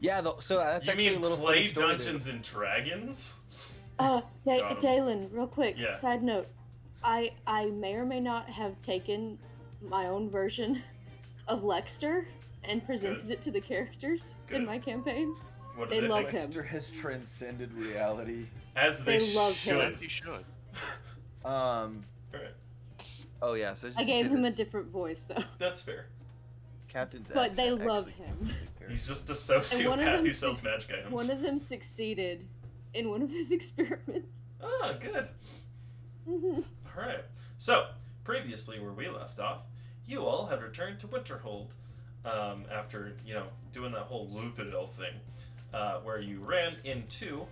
Yeah, so that's You actually mean a little play funny story Dungeons and Dragons? Got 'em. Dalen, real quick, Yeah. side note. I may or may not have taken my own version of Lexter and presented Good. it to the characters in Good. my campaign. What do They they love think? him. Dexter has transcended reality. As they love him. should. As he should. Um. Alright. Oh yeah. So I gave him a different voice though. That's fair. Captain's But they accent love actually him. came really clear. He's just a And one of sociopath them who sells suc- magic items. One of them succeeded in one of his experiments. Ah, good. Alright. So, previously where we left off, you all had returned to Winterhold after, doing that whole Luthadel thing, where you ran into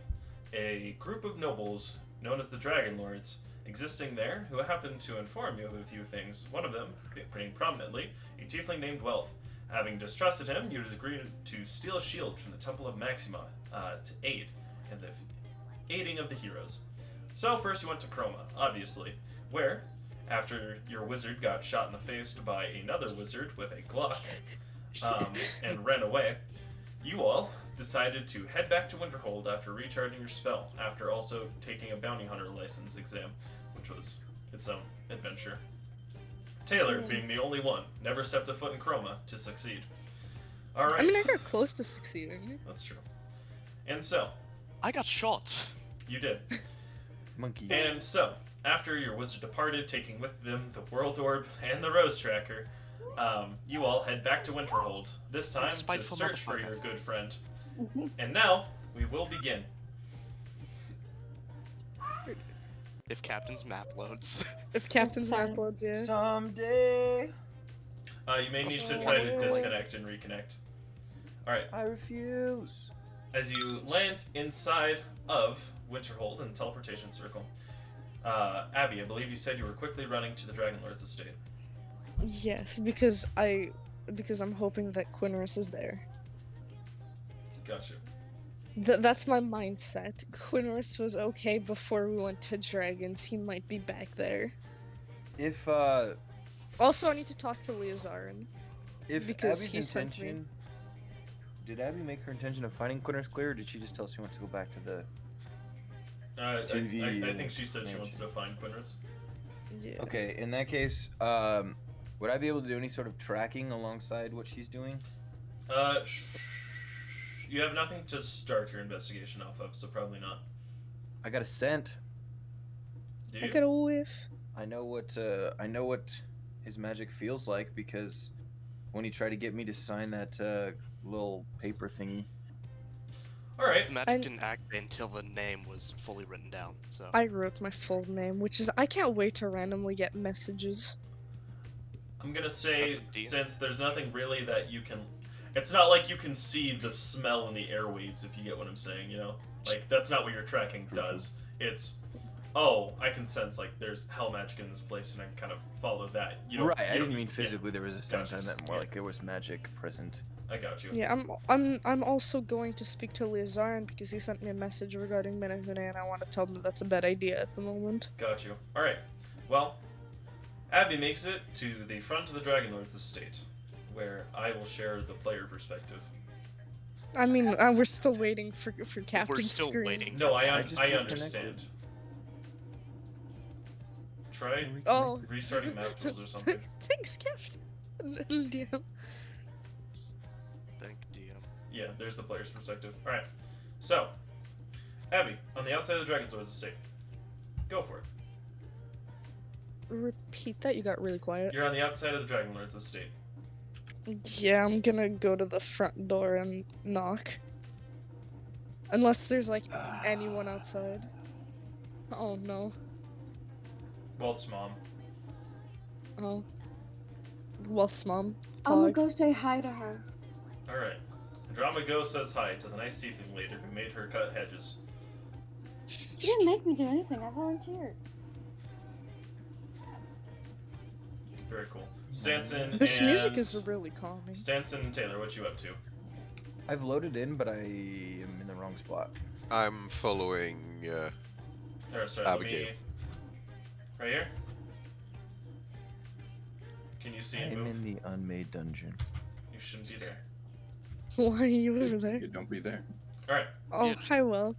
a group of nobles known as the Dragon Lords existing there who happened to inform you of a few things. One of them, being prominently, a tiefling named Wealth. Having distrusted him, you agreed to steal a shield from the Temple of Maxima to aid in the aiding of the heroes. So first you went to Chroma, obviously, where, after your wizard got shot in the face by another wizard with a Glock and ran away, you all decided to head back to Winterhold after recharging your spell, after also taking a bounty hunter license exam, which was its own adventure. Taylor, being the only one, never stepped a foot in Chroma to succeed. Alright. I mean, I got close to succeeding. That's true. And so, I got shot. you did. Monkey. And so, after your wizard departed, taking with them the World Orb and the Rose Tracker, you all head back to Winterhold, this time to Spiteful search for motherfucker. your good friend. And now, we will begin. If Captain's map loads. If Captain's Sorry. map loads, yeah. Someday You may need to try to disconnect and reconnect. Alright, I refuse. as you land inside of Winterhold in the teleportation circle, Abby, I believe you said you were quickly running to the Dragon Lord's estate. Yes, because I'm hoping that Quinrus is there. Gotcha. That's my mindset. Quinrus was okay before we went to Dragons. He might be back there. If Also, I need to talk to Leozarin. if Because Abby's he sent me. intention, did Abby make her intention of finding Quintus clear, or did she just tell us she wants to go back to the? I the, think she said she mansion. wants to find Quinrus. Yeah. Okay, in that case, would I be able to do any sort of tracking alongside what she's doing? You have nothing to start your investigation off of, so probably not. I got a scent. Do I you? got a whiff. I know what his magic feels like because when he tried to get me to sign that little paper thingy. Alright. Magic didn't activate until the name was fully written down, so. I wrote my full name, which is I can't wait to randomly get messages. I'm gonna say, That's a deal. since there's nothing really that you can... It's not like you can see the smell in the airwaves, if you get what I'm saying, you know? Like, that's not what your tracking does. It's, oh, I can sense, like, there's hell magic in this place, and I can kind of follow that. You don't, Right, I you don't- didn't mean yeah, physically there was a scent. Gotcha. I meant more Yeah. like there was magic present. I got you. Yeah, I'm also going to speak to Leozarin because he sent me a message regarding Menehune, and I want to tell him that that's a bad idea at the moment. Got you. Alright. Well, Abby makes it to the front of the Dragon Lord's estate, where I will share the player perspective. I mean, we're still waiting for Captain We're still Scream. waiting. No, I just I disconnected. understand. Try Oh. restarting map tools or something. Thanks, Captain. DM. Thank DM. Yeah, there's the player's perspective. Alright. So, Abby, on the outside of the Dragon Lord's estate. Go for it. Repeat that. You got really quiet. You're on the outside of the Dragon Lord's estate. Yeah, I'm gonna go to the front door and knock. Unless there's like anyone outside. Oh no. Wealth's mom. Oh. Wealth's mom. I'm gonna Pog. go say hi to her. Alright. Drama Go says hi to the nice tiefling lady who made her cut hedges. She didn't make me do anything. I volunteered. Very cool. Stanson This and... music is really calming. Stanson and Taylor, what you up to? I've loaded in, but I am in the wrong spot. I'm following. Or sorry, Abigail. let me... Right here? Can you see and I'm move? in the unmade dungeon. You shouldn't be there. Why are you over there? You don't be there. All right. Oh, Yeah. hi, Will.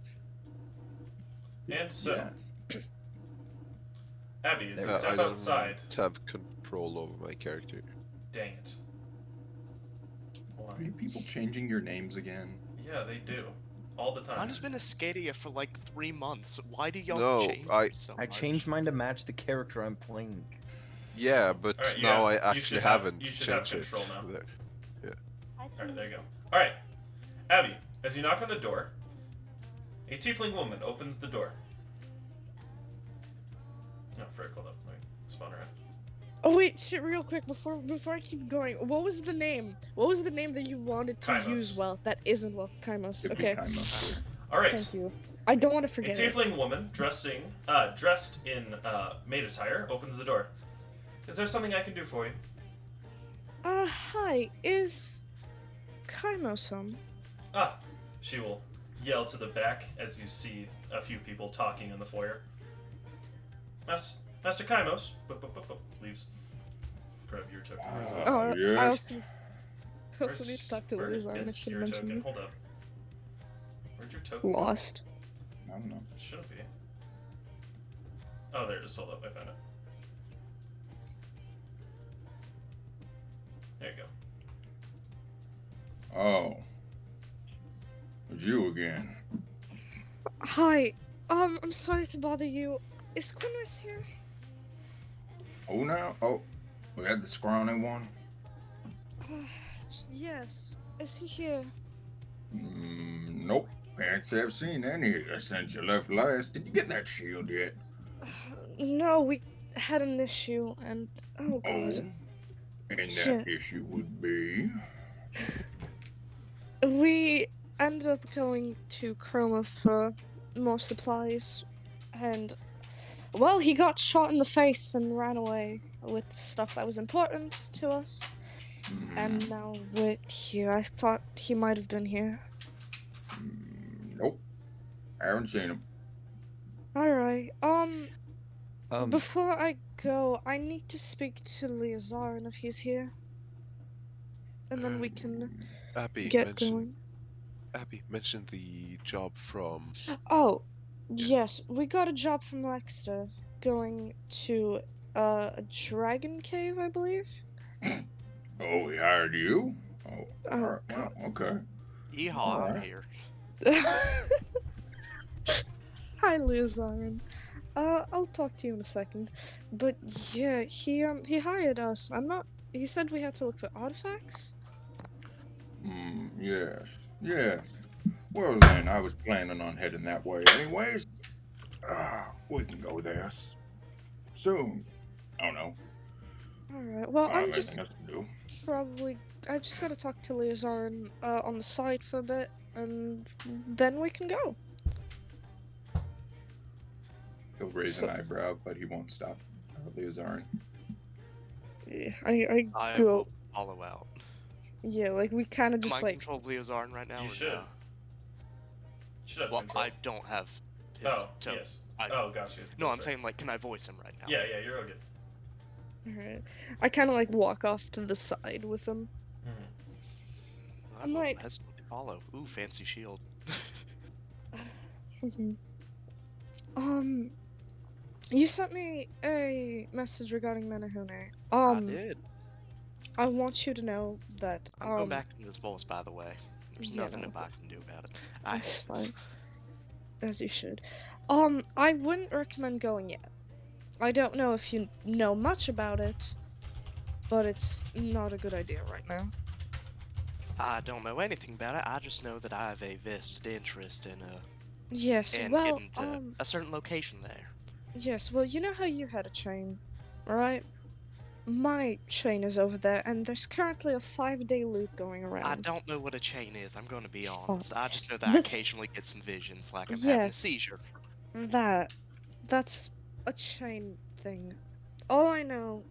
And so, Yeah. Abby, as you There- step I don't outside, have control over my character. dang it. Are you people changing your names again? Yeah, they do. All the time. Mine has been Escadia for like 3 months. Why do y'all No, change I- it so I much? changed mine to match the character I'm playing. Yeah, but Alright, now yeah, I you should actually have- haven't you should have changed control it. now. There. Alright, there you go. Alright. Abby, as you knock on the door, a tiefling woman opens the door. No, frick, hold up. Wait, spawn her out. Oh wait, shit! Real quick, before I keep going, what was the name? What was the name that you wanted to Kymos. use? Well, that isn't well, Kymos. It'd be Okay, Kymos. Alright. thank you. I don't want to A forget it. tiefling woman dressed in maid attire opens the door. Is there something I can do for you? Hi, is Kymos home? Ah, she will yell to the back as you see a few people talking in the foyer. Master Kymos, leaves. Grab your token. Oh, yes. I also Where's- need to talk to where Liza. I is should your mention token? you. Hold up. Where'd your token? Lost. I don't know. It shouldn't be. Oh, there it is. Hold up, I found it. There you go. Oh. It's you again. Hi. I'm sorry to bother you. Is Quinris here? Oh, now? Oh. We had the scrawny one? Yes. Is he here? Nope. Can't say I've seen any since you left last. Did you get that shield yet? No, we had an issue, and oh Oh. god, And that Shit. issue would be... we ended up going to Chroma for more supplies, and well, he got shot in the face and ran away with stuff that was important to us. And now we're here. I thought he might have been here. Nope. I haven't seen him. Alright, Um, before I go, I need to speak to Leozarin if he's here. And then we can Abby get mentioned going. Abby mentioned the job from. Oh, yes, we got a job from Lexter going to a dragon cave, I believe. Oh, he hired you? Oh, Oh, alright. Well, okay. Yeehaw, I'm Alright. here. Hi, Leozarin. I'll talk to you in a second. But yeah, he hired us. He said we had to look for artifacts. Yes. Yes. Well then, I was planning on heading that way anyways. We can go there soon. I don't know. Alright, well, I don't I'm have just anything else to do. probably. I just gotta talk to Leozarin on the side for a bit, and then we can go. He'll raise So- an eyebrow, but he won't stop. Leozarin. Yeah, I I go. will follow out. Yeah, like we kind of Am just I like. control Leozarin right now? You or should. no? Should have Well, control. I don't have his Oh, token. yes. I- Oh, gotcha. No, I'm That's right. saying like, can I voice him right now? Yeah, yeah, you're all good. Alright. I kind of like walk off to the side with him. Mhm. I'm will like- hesitantly follow. Ooh, fancy shield. You sent me a message regarding Menahune. I did. I want you to know that I'm going back in this voice, by the way. There's yeah, nothing that's I can do about it. I That's hate this. fine. As you should. I wouldn't recommend going yet. I don't know if you know much about it, but it's not a good idea right now. I don't know anything about it. I just know that I have a vested interest in Yes, in well, getting to a certain location there. yes, well, you know how you had a chain, right? My chain is over there, and there's currently a 5-day loop going around. I don't know what a chain is. I'm going to be Fuck. honest. I just know that I The- occasionally get some visions, like I'm having a Yes. seizure. That's a chain thing. All I know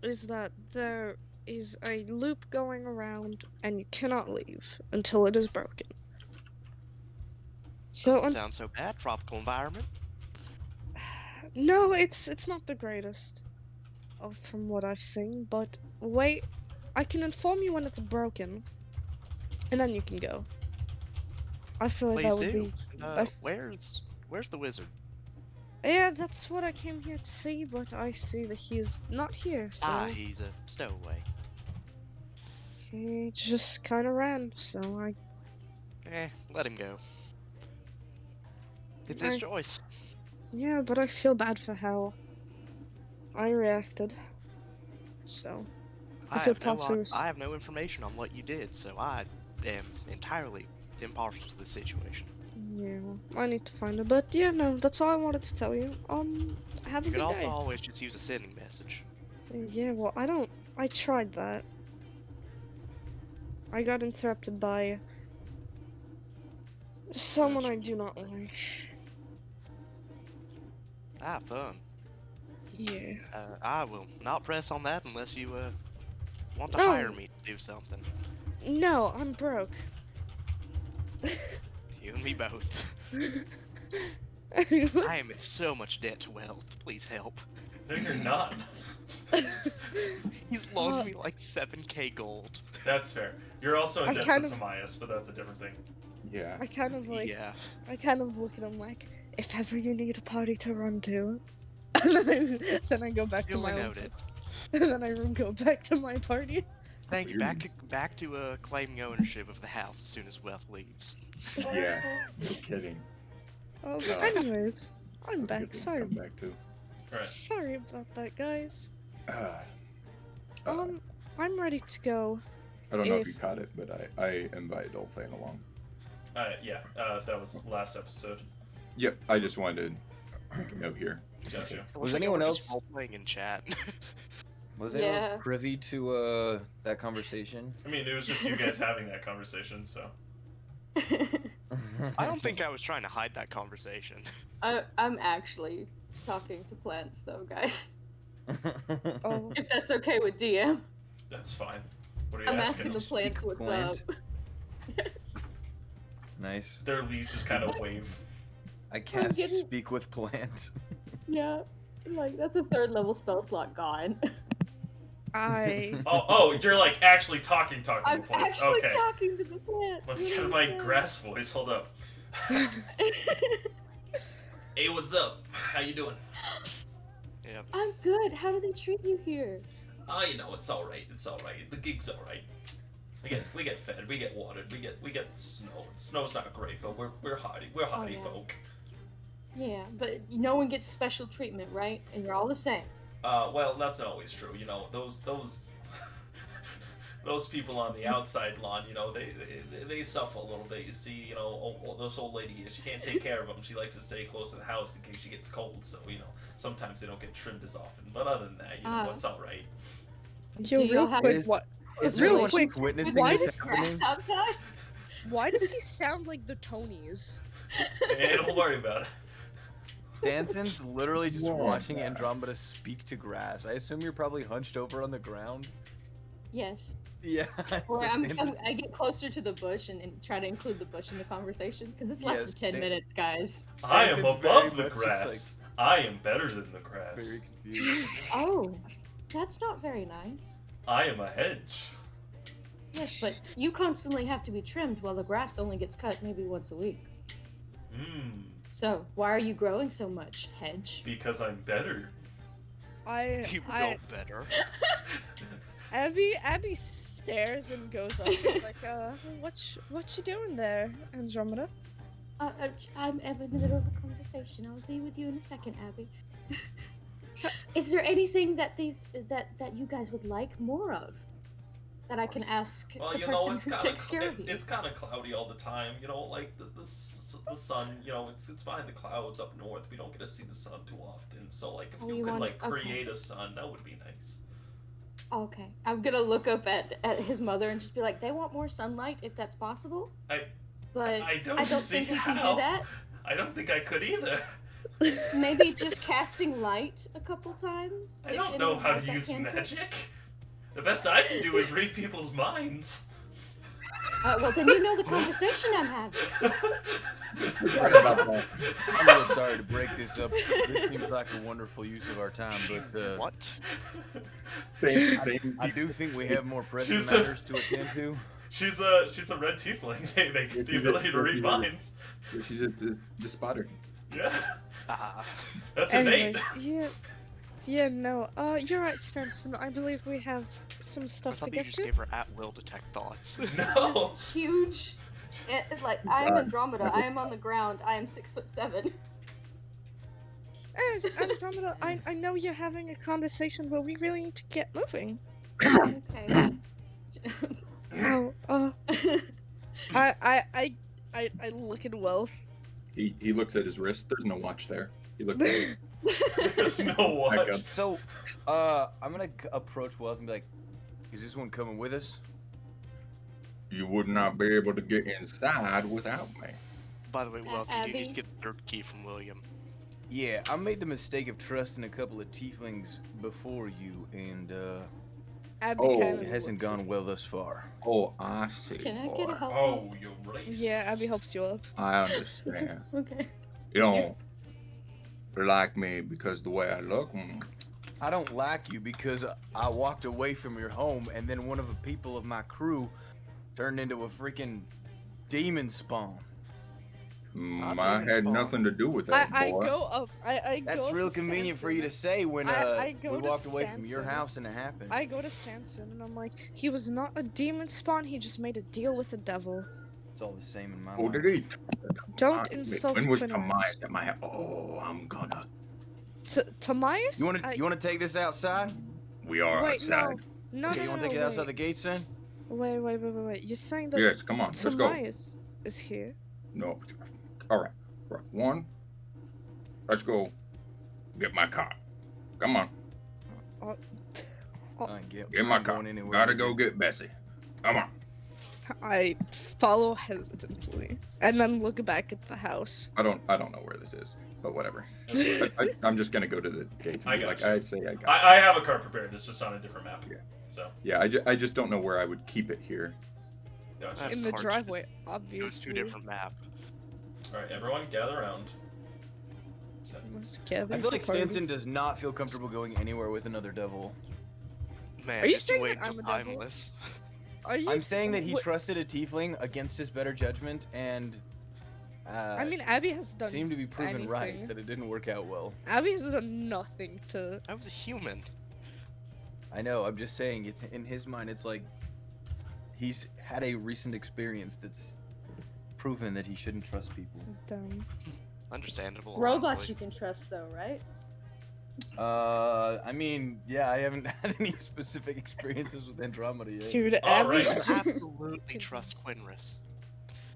is that there is a loop going around, and you cannot leave until it is broken. So, Doesn't sound so bad. Tropical environment. no, it's not the greatest, from what I've seen. But wait, I can inform you when it's broken. and then you can go. I feel like Please that would do. be. And, I f- where's the wizard? yeah, that's what I came here to see, but I see that he's not here, so He's a stowaway. he just kind of ran. So Let him go. It's his I choice. yeah, but I feel bad for how I reacted. So I feel possible. I have no information on what you did, so I am entirely impartial to the situation. Yeah, I need to find it. But yeah, no, that's all I wanted to tell you. Have a You could good also day. always just use a sending message. Yeah, well, I tried that. I got interrupted by someone I do not like. Fun. Yeah. I will not press on that unless you want to No. hire me to do something. No, I'm broke. You and me both. I am in so much debt to wealth. Please help. No, you're not. He's loaned me like 7k gold. That's fair. You're also in I debt kind to of- Tamias, but that's a different thing. Yeah. I kind of like. Yeah. I kind of look at him like, if ever you need a party to run to, and then I go back to Duly my own, noted. and then I go back to my party. Thank you. Weird. Back to claiming ownership of the house as soon as wealth leaves. Yeah. No kidding. But anyways, I'm That's a good back. thing to Sorry. come back to. Right. Sorry about that, guys. Uh, I'm ready to go. I don't know if you if- caught it, but I invited Olfane along. Yeah, that was last episode. Yep, I just wanted to make a note here. Gotcha. I Was wish I anyone were just else- role-playing in chat? Was anyone Yeah. else privy to that conversation? I mean, it was just you guys having that conversation, so. I don't think I was trying to hide that conversation. I'm actually talking to plants, though, guys. Oh, If that's okay with DM. That's fine. What are you I'm asking? asking the plants speak what's plant? up. Yes. Nice. Their leaves just kind of wave. I cast getting- speak with plant. Yeah. Like, that's a 3rd level spell slot gone. Oh, you're like actually talking to I'm plants. actually Okay. talking to the plant. Let me get my grass voice. Hold up. Hey, what's up? How you doing? Yeah. I'm good. How do they treat you here? Oh, you know, it's all right. It's all right. The gig's all right. We get fed. We get watered. We get snow. Snow's not great, but we're hardy. We're hardy yeah. folk. Yeah, but no one gets special treatment, right? And you're all the same. Well, that's not always true. You know, those those people on the outside lawn, you know, they suffer a little bit. You see, you know, this old lady here, she can't take care of them. She likes to stay close to the house in case she gets cold. So, you know, sometimes they don't get trimmed as often. But other than that, you know, it's all right. yo, Do you real have- quick, Is- what? Is Real anyone quick, witnessing why this does- happening? Outside? Why does he sound like the Tonys? Hey, don't worry about it. Stanson's literally just Whoa. watching Andromeda speak to grass. I assume you're probably hunched over on the ground. Yes. Yeah. Or so Stanson's- I get closer to the bush and try to include the bush in the conversation because it's less Yes, than 10 Stan- minutes, guys. I am Stanson's above very the much just, grass. I am better than the grass. Very confused. Oh, that's not very nice. I am a hedge. Yes, but you constantly have to be trimmed while the grass only gets cut maybe once a week. So, why are you growing so much, hedge? Because I'm better. You know better. Abby stares and goes up. He's like, what you doing there, Andromeda? I'm in the middle of a conversation. I'll be with you in a second, Abby. Is there anything that that you guys would like more of? That I can ask Well, the you person know, it's who kind takes of care of you? it's kind of cloudy all the time. You know, like the sun. You know, it's behind the clouds up north. We don't get to see the sun too often. So, like, if Oh, you you could want- like okay. create a sun, that would be nice. Okay. I'm gonna look up at his mother and just be like, they want more sunlight if that's possible. But I don't, I don't see think we can how. do that. I don't think I could either. Maybe just casting light a couple times. I if don't know anyone how has to that use cantrip. magic. The best I can do is read people's minds. Well, then you know the conversation I'm having. Right about that. I'm really sorry to break this up. This seems like a wonderful use of our time, but What? Same I do think we have more pressing She's a- matters to attend to. She's a red tiefling. They get the ability to read minds. She's the spotter. Yeah. Ah. That's Anyways, innate. yeah, no. You're right, Stanson. I believe we have some I stuff to thought you get just to. gave her at will detect thoughts. No. This huge. Like I am Andromeda. I am on the ground. I am 6'7". As Andromeda, I know you're having a conversation, but we really need to get moving. Okay. Oh, I look at Wealth. He looks at his wrist. There's no watch there. He looks at it. There's no watch. up. So, I'm gonna approach Wealth and be like, "Is this one coming with us?" You would not be able to get inside without me. By the way, Wealth, you do need Abby? to get the third key from William. Yeah, I made the mistake of trusting a couple of tieflings before you, and Abby Oh, kind it of hasn't gone well thus far. Oh, I see. Can I boy. get a help? Oh, you racist. Yeah, Abby helps you up. I understand. Okay. You don't like me because the way I look. I don't like you because I walked away from your home, and then one of the people of my crew turned into a freaking demon spawn. I had nothing to do with that, I boy. go up. I go That's up real to convenient for you to Stanson. say when I we go to walked away from your Stanson. house and it happened. I go to Stanson and I'm like, he was not a demon spawn. He just made a deal with the devil. It's all the same in my Oh, mind. did he? Don't insult When was Quinn Tamias at my house? Oh, I'm gonna. Tamias? You want to take this outside? We are Wait, outside. no, Okay, you want to take it outside the gates then? Wait. You're saying that Yes, come on, let's go. Tamias is here? No. All right. One. Let's go. Get my car. Come on. Oh, Get my car. Gotta go get Bessie. Come on. I follow hesitantly and then look back at the house. I don't know where this is, but whatever. I'm just gonna go to the gates and I be like, got you. I say I got. I have a card prepared. It's just on a different map. Yeah. So. Yeah, I just don't know where I would keep it here. Gotcha. In the Cards driveway, Goes obviously. to a different map. All right, everyone, gather around. Let's gather I feel like the party. Stanson does not feel comfortable going anywhere with another devil. Man, Are you it's saying way that I'm too a devil? timeless. Are you? I'm saying that he What- trusted a tiefling against his better judgment, and I mean, Abby has done. seemed to be proven right anything. that it didn't work out well. Abby has done nothing to. I was a human. I know. I'm just saying, it's in his mind. It's like he's had a recent experience that's proven that he shouldn't trust people. Dumb. Understandable. Robots honestly. you can trust though, right? I mean, yeah, I haven't had any specific experiences with Andromeda yet. Dude, All Abby right. just. Absolutely trust Quinris.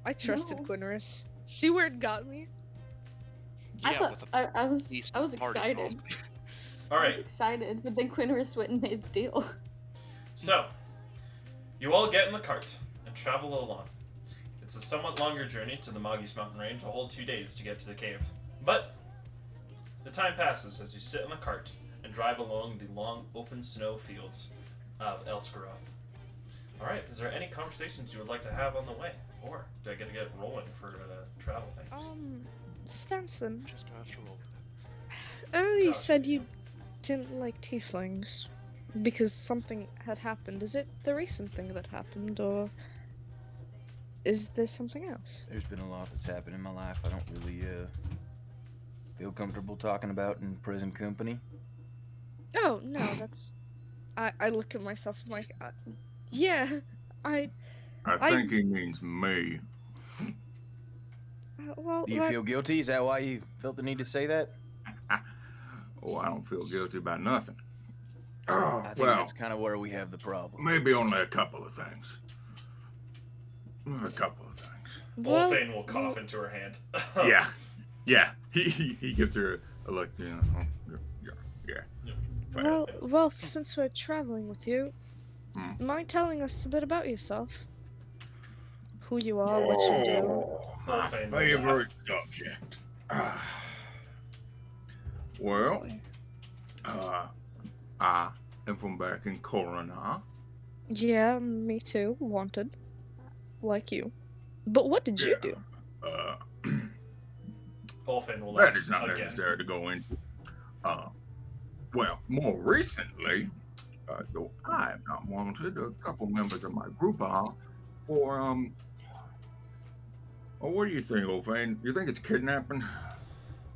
I trusted No. Quinris. See where it got me? I Yeah, thought with a I was decent party excited. called. All right. Excited, but then Quinris went and made the deal. So, you all get in the cart and travel along. It's a somewhat longer journey to the Moggy's mountain range, a whole 2 days to get to the cave. But the time passes as you sit in the cart and drive along the long, open snow fields of Elsgaroth. Alright, is there any conversations you would like to have on the way? Or do I get to get rolling for travel things? Stanson. Just gonna have to roll with it. Earlier you Gosh. said you didn't like tieflings because something had happened. Is it the recent thing that happened, or is there something else? There's been a lot that's happened in my life. I don't really feel comfortable talking about in present company. Oh no, that's. I look at myself. I'm like, yeah, I think he means me. well. Do you feel guilty? Is that why you felt the need to say that? Oh, I don't feel guilty about nothing. I think Well, that's kind of where we have the problem. maybe only a couple of things. A couple of things. well, Wolfane will cough into her hand. Yeah. He gives her a look. You know, yeah. Fine. well, since we're traveling with you, mind telling us a bit about yourself? Who you are, what you do. Oh, my Wolfane will favorite subject. Well, I am from back in Corona. Yeah, me too. Wanted, like you. But what did you do? Wolfane will That laugh is not again. necessary to go into. Well, more recently, though I am not wanted, a couple members of my group are, for well, what do you think, O'Fane? You think it's kidnapping?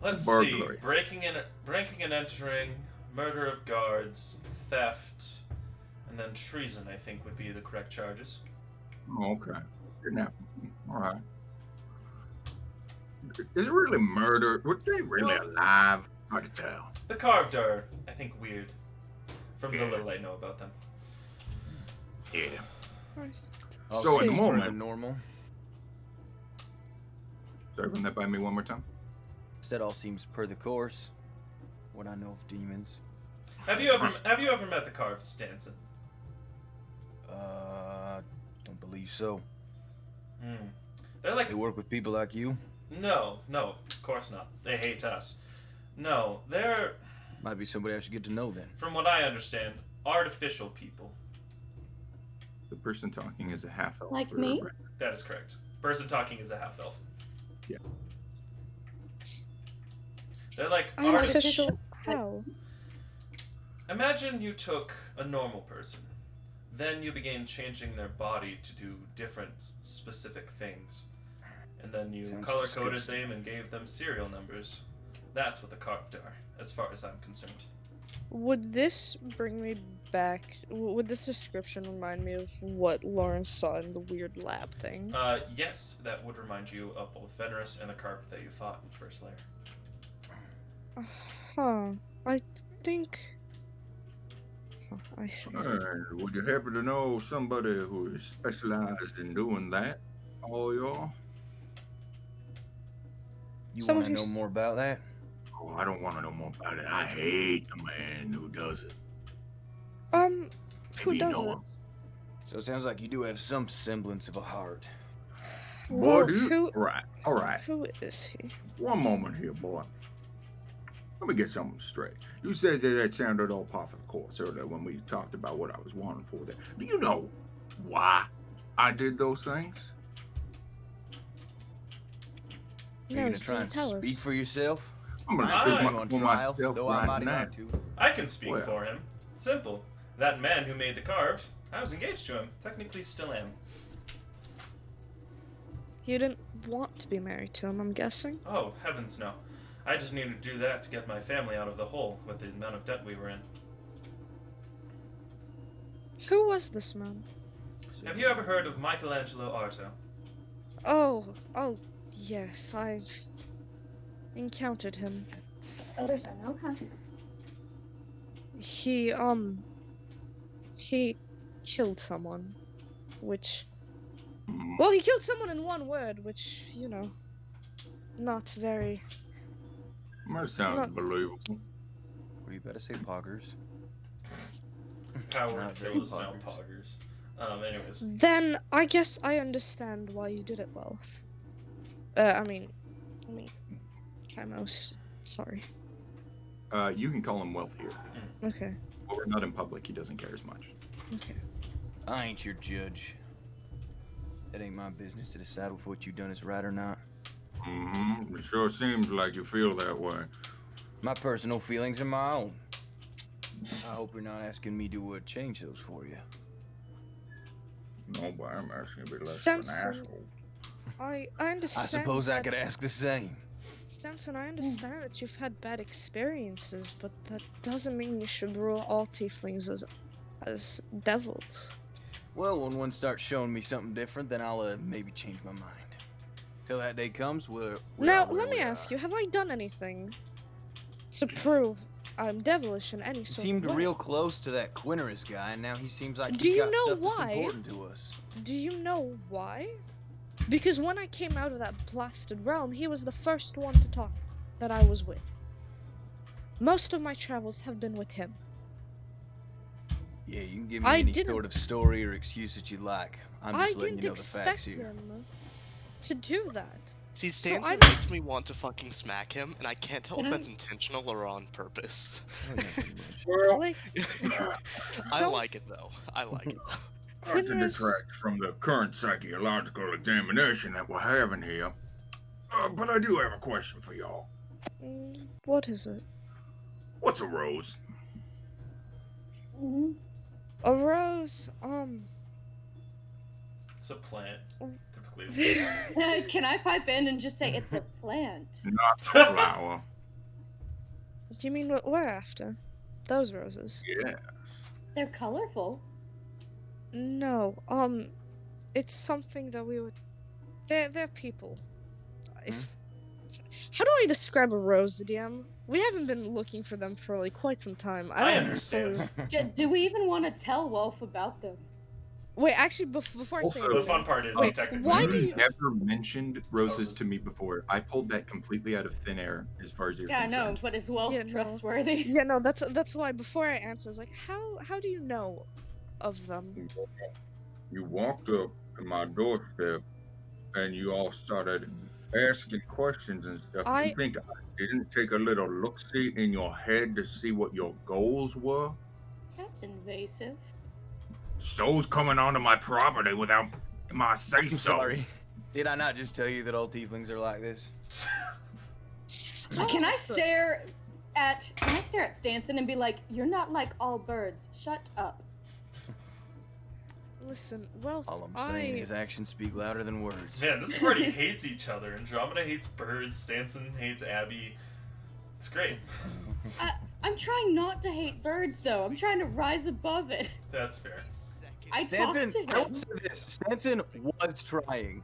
Let's Burglary. see. Breaking and entering, murder of guards, theft, and then treason, I think, would be the correct charges. Oh, okay. Kidnapping. All right. Is it really murder? Were they really Well- alive? Hard to tell. The carved are, I think, weird. From the Yeah. little I know about them. Yeah. First, So in the see. moment- Kinda normal. Sorry, run that by me one more time. Said all seems per the course. What I know of demons. Have you ever met the carved, Stanson? Don't believe so. Hmm. They're like They work with people like you. no, of course not. They hate us. No, they're, Might be somebody I should get to know then. from what I understand, artificial people. The person talking is a half elf. Like me? That is correct. Person talking is a half elf. Yeah. They're like Artificial. How? Imagine you took a normal person, then you began changing their body to do different specific things, and then you Sounds color coded disgusting. them and gave them serial numbers. That's what the carved are, as far as I'm concerned. Would this bring me back? Would this description remind me of what Lawrence saw in the weird lab thing? Yes, that would remind you of both Venerus and the carved that you fought in first layer. Huh. I think. Huh, I see. Would you happen to know somebody who is specialized in doing that? All y'all? You Someone want to know who's- more about that? Oh, I don't want to know more about it. I hate the man who does it. Who Maybe you does know it? him. So it sounds like you do have some semblance of a heart. Well, Boy, do you... who? All right. Who is he? One moment here, boy. Let me get something straight. You said that sounded all par for the course earlier when we talked about what I was wanting for there. Do you know why I did those things? Are No, you you gonna try and didn't tell speak us. for yourself? I'm gonna Ah, speak you on for trial, myself though I right might now. not to. I can speak Well. for him. Simple. That man who made the carved, I was engaged to him. Technically still am. You didn't want to be married to him, I'm guessing. Oh, heavens no. I just needed to do that to get my family out of the hole with the amount of debt we were in. Who was this man? Have you ever heard of Michelangelo Arto? Oh, yes, I've encountered him. Others I know, huh? He killed someone, which, Mm, well, he killed someone in one word, which, you know, not very. that sounds No. believable. Well, you better say poggers. Power Not and very kill is now poggers. poggers. Anyways. Then I guess I understand why you did it, Wealth. I mean, Camos. Sorry. You can call him Wealth here. Okay. But we're not in public. He doesn't care as much. Okay. I ain't your judge. It ain't my business to decide if what you done is right or not. Mm-hmm. It sure seems like you feel that way. My personal feelings are my own. I hope you're not asking me to change those for you. No, but I'm asking to be less of an Stanson, asshole. I I understand. suppose I that- could ask the same. Stanson, I understand that you've had bad experiences, but that doesn't mean you should rule all tieflings as devils. Well, when one starts showing me something different, then I'll maybe change my mind. Till that day comes, we're Now, all where let me we ask are. you: have I done anything to prove I'm devilish in any You sort seemed of way? real close to that Quinterus guy, and now he seems like Do he's you got know stuff why? that's important to us. Do you know why? Because when I came out of that blasted realm, he was the first one to talk that I was with. Most of my travels have been with him. Yeah, you can give me I any didn't- sort of story or excuse that you like. I'm just I letting didn't you know the facts expect here. him to do that. See, So Stanson I'm- makes me want to fucking smack him, and I can't tell if that's intentional or on purpose. Oh, yeah, pretty much. Well, Like, I Don't- like it though. I like it. not to Quinterus- detract from the current psychological examination that we're having here, but I do have a question for y'all. What is it? What's a rose? Mm-hmm. A rose, It's a plant. Typically. Can I pipe in and just say it's a plant? Not the flower. Do you mean what we're after? Those roses? Yeah. They're colorful. No, it's something that we would. They're people. If how do I describe a rose, DM? We haven't been looking for them for like quite some time. I don't have a understand. clue. Do we even want to tell Wolf about them? Wait, actually, before I say Also- The fun part is Wait, technically. why You do you- never mentioned roses Roses. to me before. I pulled that completely out of thin air as far as you're Yeah, I know, concerned. but is Wolf Yeah, no. trustworthy? Yeah, no, that's why before I answer, I was like, how do you know of them? You walked up to my doorstep and you all started asking questions and stuff. I- You think I didn't take a little look-see in your head to see what your goals were? That's invasive. So's coming onto my property without my say-so. I'm sorry. Did I not just tell you that all tieflings are like this? Stop. Can I stare at Stanson and be like, "You're not like all birds. Shut up." Listen, well, All I'm saying is actions speak louder than words. Man, this party hates each other. Andromeda hates birds. Stanson hates Abby. It's great. I'm trying not to hate birds, though. I'm trying to rise above it. That's fair. I talked Stanson, to him. don't say this. Stanson was trying.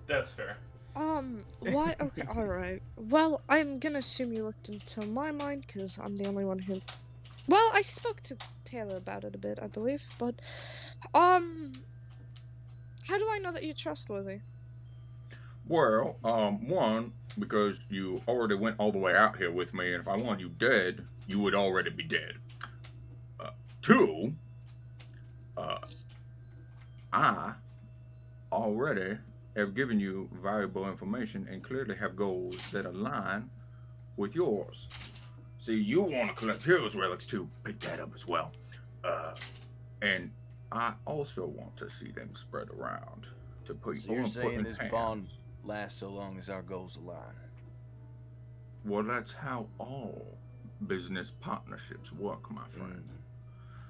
That's fair. why? Okay, all right. Well, I'm gonna assume you looked into my mind because I'm the only one who. Well, I spoke to Taylor about it a bit, I believe, but how do I know that you're trustworthy? Well, one, because you already went all the way out here with me, and if I wanted you dead, you would already be dead. Two, I already have given you valuable information and clearly have goals that align with yours. See, you want to collect heroes relics too. Pick that up as well. And I also want to see them spread around to people So you're in saying put this hands. bond lasts so long as our goals align? Well, that's how all business partnerships work, my friend.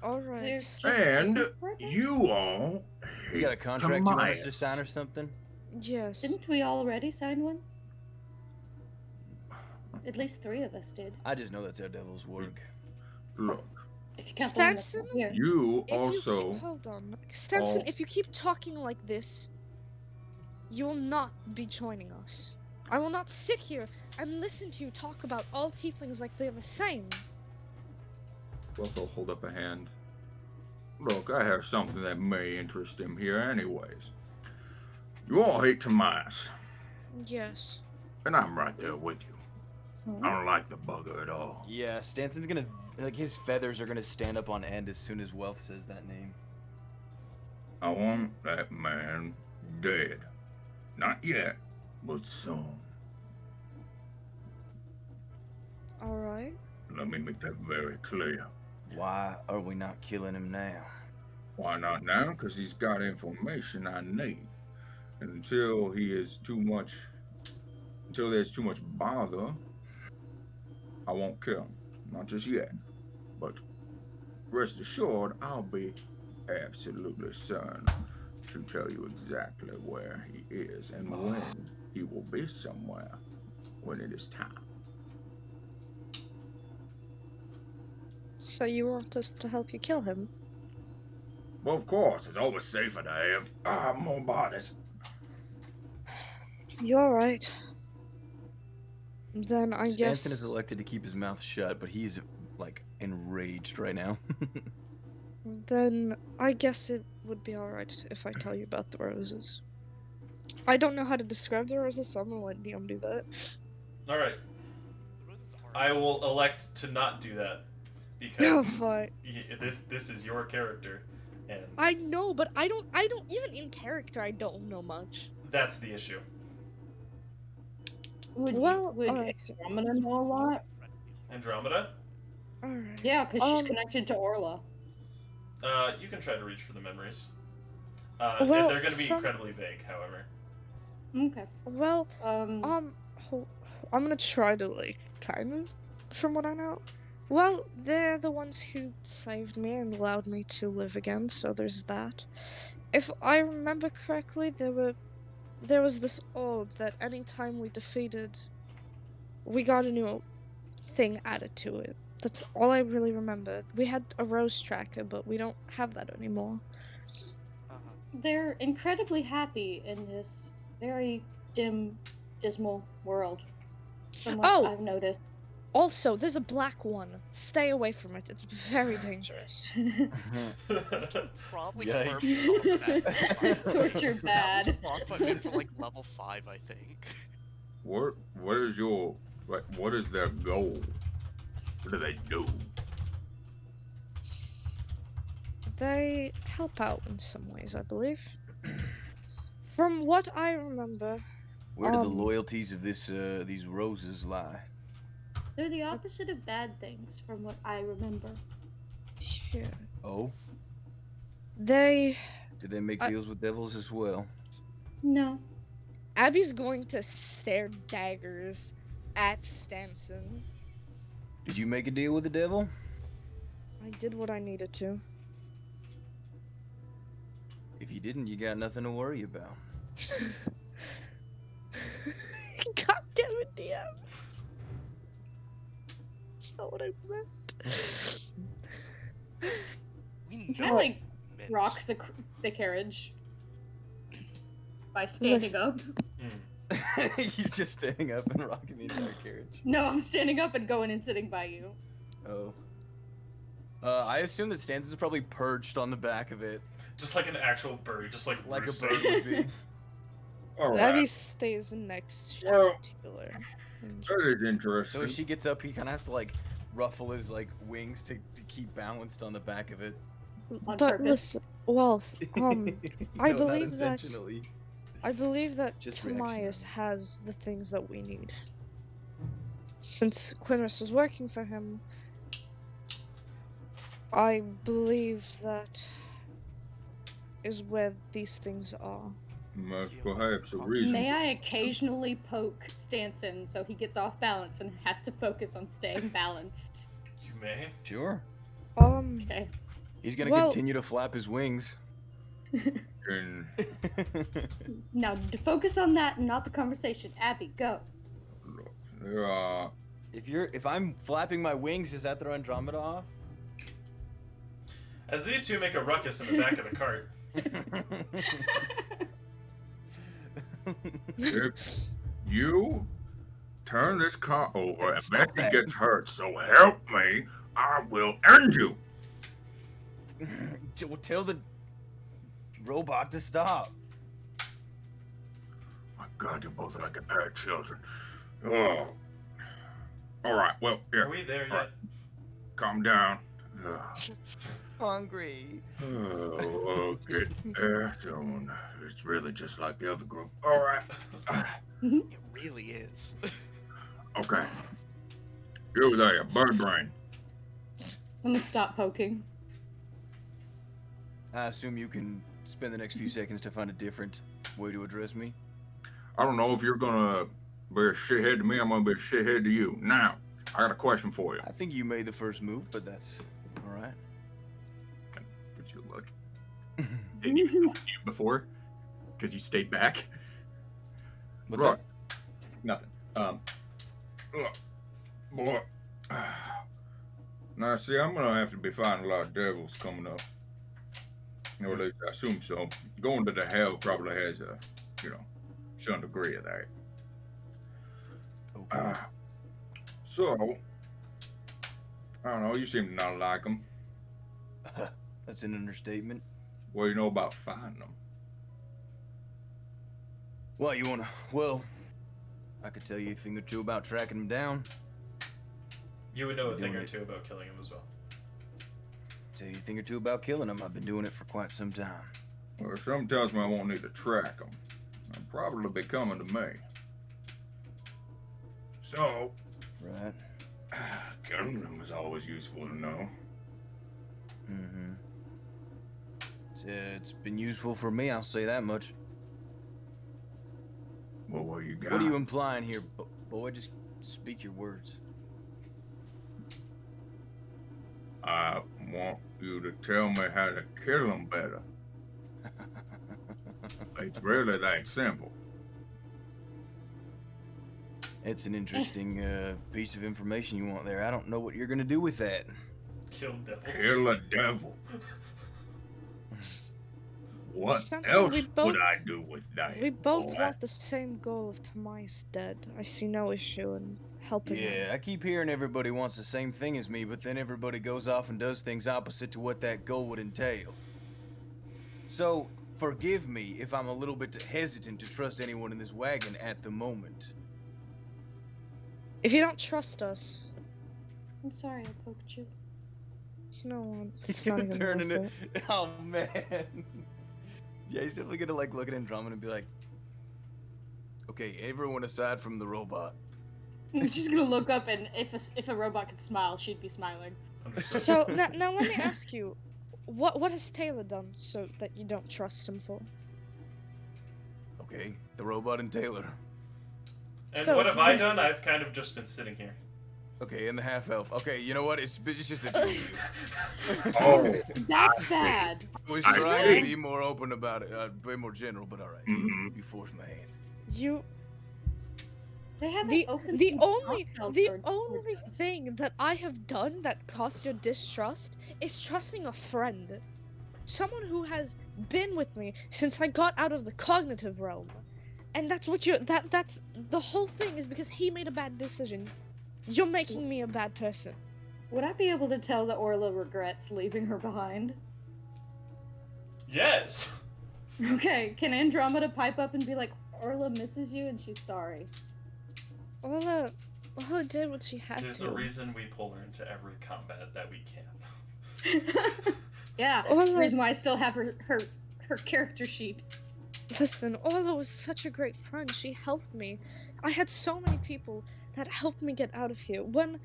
All right. They're just And business partners? you all You got a hate contract you want us to Tamias. sign or something? Yes. Didn't we already sign one? At least 3 of us did. I just know that's how devils work. Look, If you count the one that's Stanson? not here. you If you also keep, hold on, Stanson. all- If you keep talking like this, you will not be joining us. I will not sit here and listen to you talk about all tieflings like they're the same. also hold up a hand. Look, I have something that may interest him here anyways. You all hate Tamias, Yes. and I'm right there with you. I don't like the bugger at all. Yeah, Stanson's gonna, like, his feathers are gonna stand up on end as soon as Wealth says that name. I want that man dead. Not yet, but soon. All right. Let me make that very clear. Why are we not killing him now? Why not now? Because he's got information I need. And until there's too much bother, I won't kill him. Not just yet. But rest assured, I'll be absolutely certain to tell you exactly where he is and when he will be somewhere when it is time. So you want us to help you kill him? Well, of course, it's always safer to have more bodies. You're right. Then I Stanson guess. is elected to keep his mouth shut, but he's, like, enraged right now. Then I guess it would be alright if I tell you about the roses. I don't know how to describe the roses, so I'm gonna let DM do that. All right. I will elect to not do that Oh, because fine. this is your character, and I know, but I don't even in character I don't know much. that's the issue. Would Well, would alright. Andromeda know a lot? Andromeda, Alright. Yeah, because she's connected to Orla. you can try to reach for the memories. Well, They're going to be from- incredibly vague, however. Okay. Well, Um. I'm gonna try to like kind of from what I know. Well, they're the ones who saved me and allowed me to live again, so there's that. If I remember correctly, there was this orb that anytime we defeated, we got a new thing added to it. That's all I really remember. We had a rose tracker, but we don't have that anymore. Uh-huh. They're incredibly happy in this very dim, dismal world, from what Oh! I've noticed. Also, there's a black one. Stay away from it. It's very dangerous. Probably Yikes. burn that. Torture bad. That was a boss fight for like level 5, I think. What is your what is their goal? What do they do? They help out in some ways, I believe. From what I remember, Where do the loyalties of these roses lie? They're the opposite of bad things, from what I remember. yeah, Oh, they do they make deals with devils as well? No. Abby's going to stare daggers at Stanson. Did you make a deal with the devil? I did what I needed to. If you didn't, you got nothing to worry about. God damn it, DM. That's not what I meant. We I know. like Mint. rock the carriage by standing Listen. up. You're just standing up and rocking the entire carriage. No, I'm standing up and going and sitting by you. Oh. I assume that Stanton's probably perched on the back of it, Just like an actual bird, just like like a roosting. bird would be. All Abby right. stays next to Well, Taylor. and That just- is interesting. So as she gets up, he kind of has to like ruffle his like wings to keep balanced on the back of it. On But purpose. listen, well, I No, not believe that- intentionally. I believe that Just Tomias reactionary. has the things that we need. Since Quinris was working for him, I believe that is where these things are. That's perhaps a reason. May I occasionally poke Stanson so he gets off balance and has to focus on staying balanced? You may. Sure. Okay. He's gonna Well- continue to flap his wings. And Now, focus on that and not the conversation. Abby, go. there are If I'm flapping my wings, does that throw Andromeda off? As these two make a ruckus in the back of the cart, if you turn this car over and Becky gets hurt, so help me, I will end you. Tell the robot to stop. My God, you're both like a pair of children. Oh. All right. Well, are here, we there All yet? calm down. Ugh. Hungry. Oh, okay. Soon. It's really just like the other group. All right. It really is. Okay. You there, bird brain. I'm gonna stop poking. I assume you can spend the next few seconds to find a different way to address me. I don't know if you're gonna be a shithead to me. I'm gonna be a shithead to you. Now, I got a question for you. I think you made the first move, but that's all right. Would you look? Didn't even talk to you before, because you stayed back. What's Right. up? Nothing. Look, boy. Now, see, I'm gonna have to be fighting a lot of devils coming up. Or at least I assume so. Going to the hell probably has a, some degree of that. Okay. So, I don't know. You seem to not like them. That's an understatement. What do you know about fighting them? Well, you wanna? Well, I could tell you a thing or two about tracking them down. You would know a thing Doing or it. two about killing him as well. Tell you a thing or two about killing them. I've been doing it for quite some time. Well, some tells me I won't need to track them. They'll probably be coming to me. So, Right. killing them is always useful to know. Mm-hmm. It's been useful for me. I'll say that much. Well, what you got? What are you implying here, boy? Just speak your words. I want you to tell me how to kill them better. It's really that simple. It's an interesting piece of information you want there. I don't know what you're gonna do with that. Kill devils. Kill a devil. What Stanson, else we both- would I do with that? We both boy? want the same goal of Tamias dead. I see no issue in helping him. Yeah, I keep hearing everybody wants the same thing as me, but then everybody goes off and does things opposite to what that goal would entail. So, forgive me if I'm a little bit hesitant to trust anyone in this wagon at the moment. If you don't trust us, I'm sorry I poked you. you know what? It's not even Turning worth it. it. Oh man. Yeah, he's definitely gonna like look at Andromeda and be like, "Okay, everyone aside from the robot." She's gonna look up, and if a robot could smile, she'd be smiling. Understood. So now let me ask you, what has Taylor done so that you don't trust him for? Okay, the robot and Taylor. And So what it's have I been- done? I've kind of just been sitting here. Okay, and the half elf. Okay, you know what? It's just the two of you. Oh, That's bad. I was I trying see. to be more open about it, way more general, but all right. Mhm. You forced my hand. You They haven't the opened the some only cocktails the for- only thing that I have done that caused your distrust is trusting a friend. Someone who has been with me since I got out of the cognitive realm. And that's what that's the whole thing is because he made a bad decision. You're making me a bad person. Would I be able to tell that Orla regrets leaving her behind? Yes. Okay, can Andromeda pipe up and be like, Orla misses you and she's sorry? Orla did what she had There's to. a reason we pull her into every combat that we can. Yeah, Orla- the reason why I still have her character sheet. Listen, Orla was such a great friend. She helped me. I had so many people that helped me get out of here. When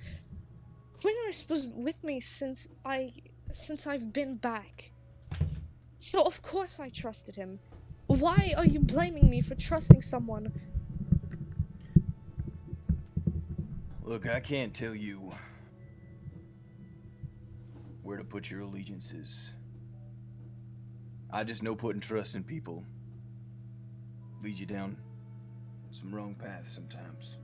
Quinris was with me since I've been back. So of course I trusted him. Why are you blaming me for trusting someone? Look, I can't tell you where to put your allegiances. I just know putting trust in people leads you down some wrong paths sometimes.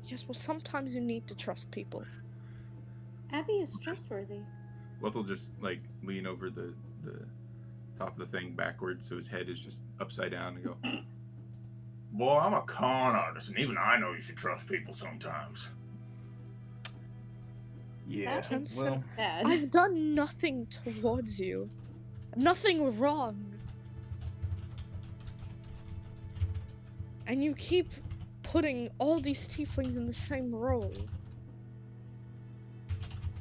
Yes, well sometimes you need to trust people. Abby is trustworthy. Weth will just like lean over the top of the thing backwards, so his head is just upside down, and go, "Boy, I'm a con artist, and even I know you should trust people sometimes." Yeah, Stenson, well, Bad. I've done nothing towards you. Nothing wrong. And you keep putting all these tieflings in the same role.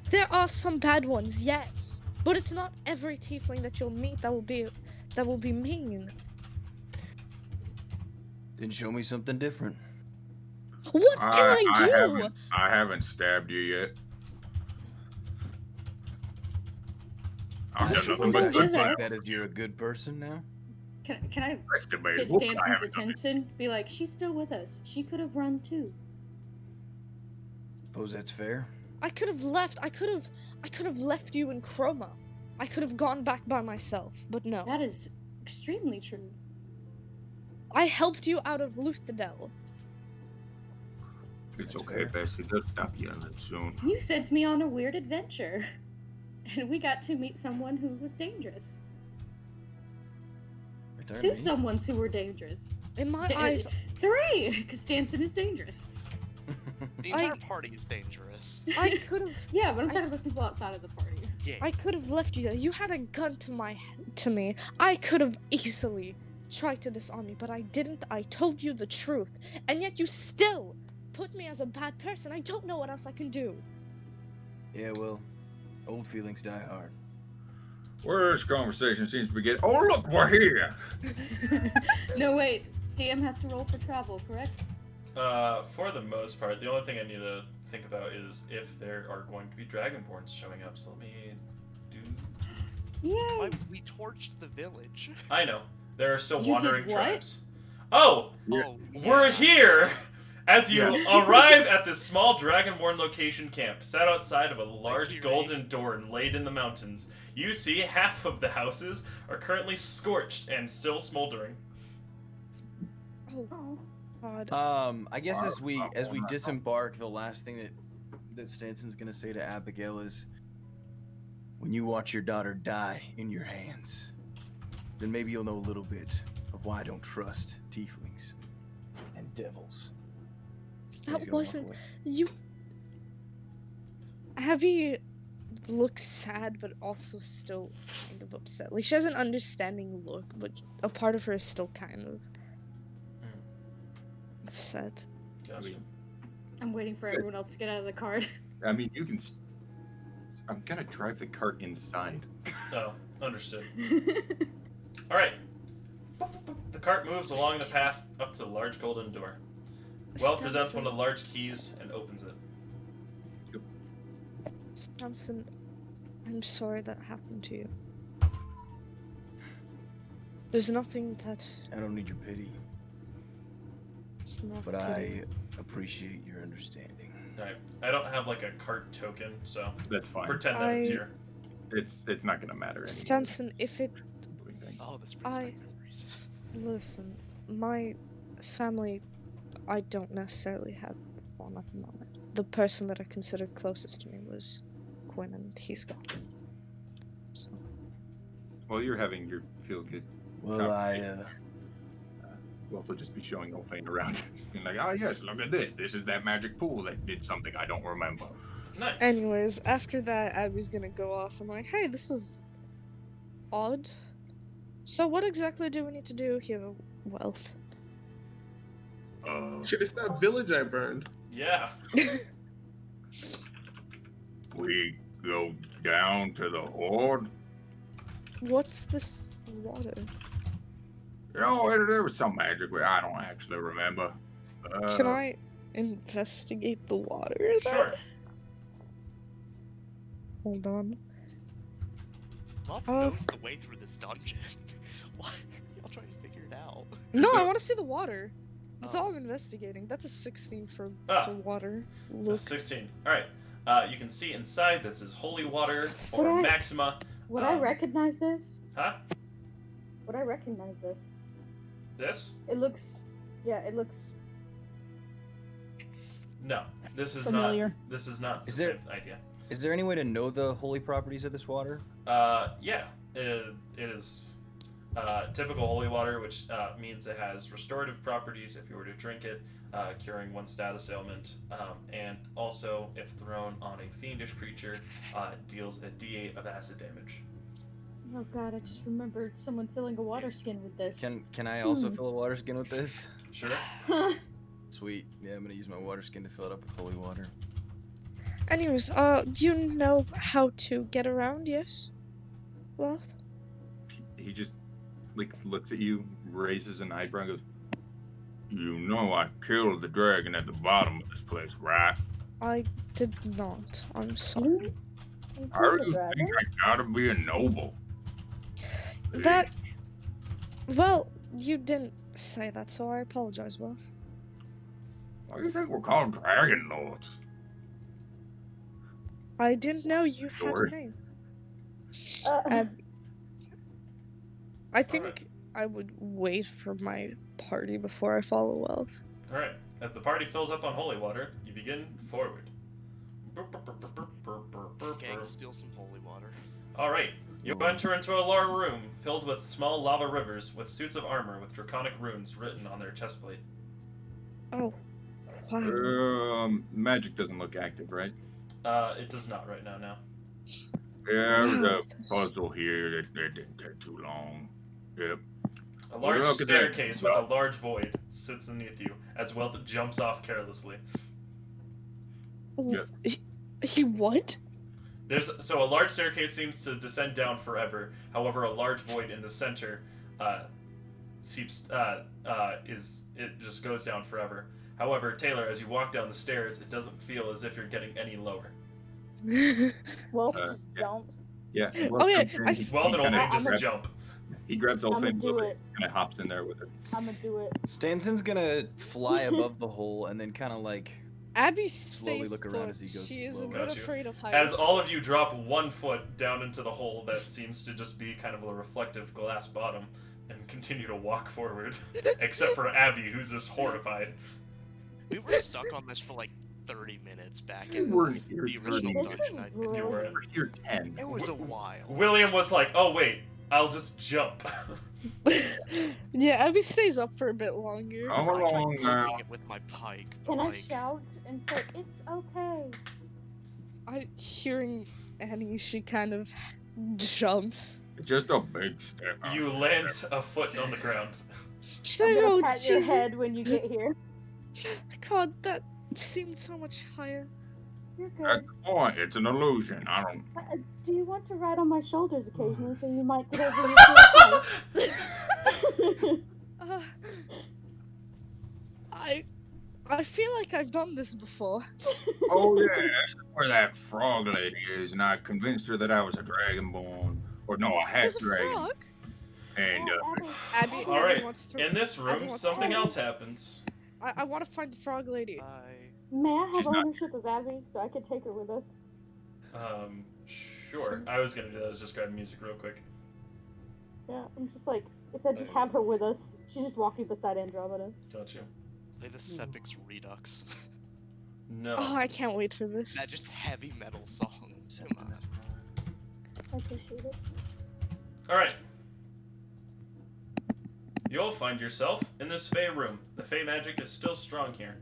There are some bad ones, yes, but it's not every tiefling that you'll meet that will be mean. then show me something different. What can I do? I haven't stabbed you yet. I've Why done should nothing somebody but do good that? Like things. that as you're a good person now? Can I That's get debatable. but I Stanson's haven't done it. attention? Be like, she's still with us. She could have run too. Suppose that's fair. I could have left. I could have left you in Chroma. I could have gone back by myself, but no. That is extremely true. I helped you out of Luthadel. It's That's okay, fair. Bessie. They'll stop yelling soon. You sent me on a weird adventure. And we got to meet someone who was dangerous. Return Two me. someones who were dangerous. In my Da- eyes, 3! Because Stanson is dangerous. The I- entire party is dangerous. I could have. Yeah, but I'm talking about people outside of the party. Yeah. I could have left you there. You had a gun to me. I could have easily tried to disarm you, but I didn't. I told you the truth, and yet you still put me as a bad person. I don't know what else I can do. Yeah, well, old feelings die hard. Where this conversation seems to be getting. Oh, look, we're here. No, wait. DM has to roll for travel, correct? For the most part, the only thing I need to think about is if there are going to be Dragonborns showing up. So let me do. Yay! We torched the village. I know there are still You did wandering what? tribes. Oh, Yeah. Oh, we're yeah. here, As you Yeah. arrive at this small Dragonborn location camp, set outside of a large you, golden door laid in the mountains, you see half of the houses are currently scorched and still smoldering. Oh, God. I guess as we not- disembark, the last thing that Stanton's gonna say to Abigail is, when you watch your daughter die in your hands, then maybe you'll know a little bit of why I don't trust tieflings and devils. He's That gonna walk wasn't away. you. Abby looks sad, but also still kind of upset. Like she has an understanding look, but a part of her is still kind of upset. Gotcha. I'm waiting for everyone else to get out of the cart. I mean, you can. I'm gonna drive the cart inside. Oh, understood. Alright. The cart moves along the path up to the large golden door. Wealth presents one of the large keys and opens it. Stanson, I'm sorry that happened to you. There's nothing that I don't need your pity, it's not but pity. I appreciate your understanding. Alright. I don't have like a cart token, so That's fine. pretend that it's I- here. It's not gonna matter. Anyway. Stanson, if it Oh, this brings back memories. listen, my family, I don't necessarily have one at the moment. The person that I consider closest to me was Quinn, and he's gone. So, Well, you're having your feel good. Well, Wolf will just be showing Olfane around, just being like, "Oh yes, look at this. This is that magic pool that did something I don't remember." Nice. anyways, after that, Abby's gonna go off and like, hey, this is odd. So what exactly do we need to do here, Wealth? Shit, it's that village I burned. Yeah. We go down to the horde. What's this water? You know, there was some magic where I don't actually remember. Can I investigate the water then? Sure. Hold on. Love Oh. knows the way through this dungeon. Why are y'all trying to figure it out? No, I that- want to see the water. That's Oh. all I'm investigating. That's a 16 for water. That's Look. 16. Alright. You can see inside this is holy water Would or I- maxima. Would I Um, recognize this? Huh? Would I recognize this? This? It looks. Yeah, it looks No. This is familiar. not. This is not Is the there- same idea. is there any way to know the holy properties of this water? Yeah. It is typical holy water, which means it has restorative properties if you were to drink it, curing one status ailment, and also, if thrown on a fiendish creature, deals a d8 of acid damage. Oh god, I just remembered someone filling a water skin with this. Can I also Hmm. fill a water skin with this? Sure. Sweet. Yeah, I'm gonna use my water skin to fill it up with holy water. Anyways, do you know how to get around? Yes. Wealth. He just looks at you, raises an eyebrow, and goes, "You know I killed the dragon at the bottom of this place, right? I did not. I'm sorry. How do you think I gotta be a noble?" That. Well, you didn't say that, so I apologize, Wealth. Why do you think we're called dragon lords? I didn't know you had a Sure. name. Uh, I think I would wait for my party before I follow Wealth. Alright. As the party fills up on holy water, you begin forward. Gang, steal some holy water. Alright. You enter into a large room filled with small lava rivers with suits of armor with draconic runes written on their chestplate. Oh, wow. Magic doesn't look active, right? It does not right now, no. Yeah, Wow, there's a this- puzzle here that didn't take too long. Yep. A large look at that. staircase with a large void sits beneath you as Wealth jumps off carelessly. Yeah. He what? So a large staircase seems to descend down forever. However, a large void in the center it just goes down forever. However, Taylor, as you walk down the stairs, it doesn't feel as if you're getting any lower. Wolf Uh, just yeah. jumps. Yeah. Oh, yeah, comes in, I- he Wealth and kinda Olfane just grabs- jump. He grabs I'ma Elfin do it. and hops in there with it. I'm gonna do it. Stanson's gonna fly above the hole and then kind of like Abby slowly stays look around put. as he goes She is a slow. bit Got you. afraid of heights. As all of you drop 1 foot down into the hole that seems to just be kind of a reflective glass bottom and continue to walk forward, except for Abby, who's just horrified. We were stuck on this for like 30 minutes back in We weren't here the original 30 This dungeon. is I, You brilliant. were. We're here 10. it was a while. William was like, "Oh wait, I'll just jump." Yeah, Abby stays up for a bit longer. Come I tried along now. poking it with my pike, but Can I like, shout and say it's okay? Hearing Annie, she kind of jumps. It's just a big step. You land a foot on the ground. She's I'm like, gonna oh, pat your Jesus. head when you get here. God, that seemed so much higher. You're good. That's the point. It's an illusion. I don't. Do you want to ride on my shoulders occasionally so you might get over your fear? Uh, I feel like I've done this before. Oh yeah, that's where that frog lady is, and I convinced her that I was a dragonborn, or no, a half There's a dragon. frog. And Abby, All Abby right. wants to. In this Abby room, wants something to- else happens. I want to find the frog lady. May I have She's not- ownership of Abby so I can take her with us? Sure. I was gonna do that. I was just grabbing music real quick. Yeah, I'm just like, if I just have her with us, she's just walking beside Andromeda. Got you. play the Sepix Redux. No. Oh, I can't wait for this. That just heavy metal song. Come on. I appreciate it. All right. You'll find yourself in this Fey room. The Fey magic is still strong here.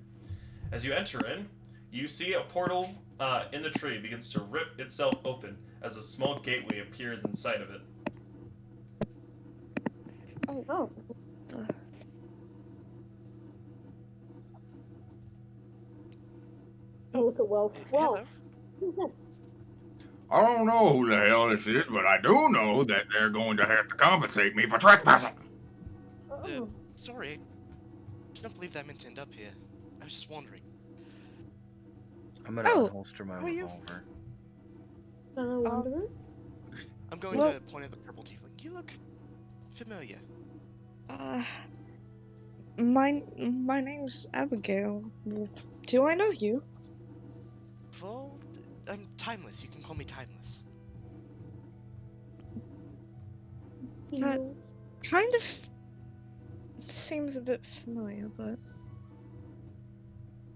As you enter in, you see a portal in the tree begins to rip itself open as a small gateway appears inside of it. Oh. The... Oh, look at Wolf. Wolf. Hello. Who's this? I don't know who the hell this is, but I do know that they're going to have to compensate me for trespassing. Oh. Sorry, I don't believe that meant to end up here. I was just wondering. I'm gonna Oh. holster my Were you- revolver. Fellow wanderer? I'm going Well- to point at the purple tiefling. You look familiar. My name's Abigail. Do I know you? Well, I'm timeless. You can call me timeless. Heels. Kind of seems a bit familiar, but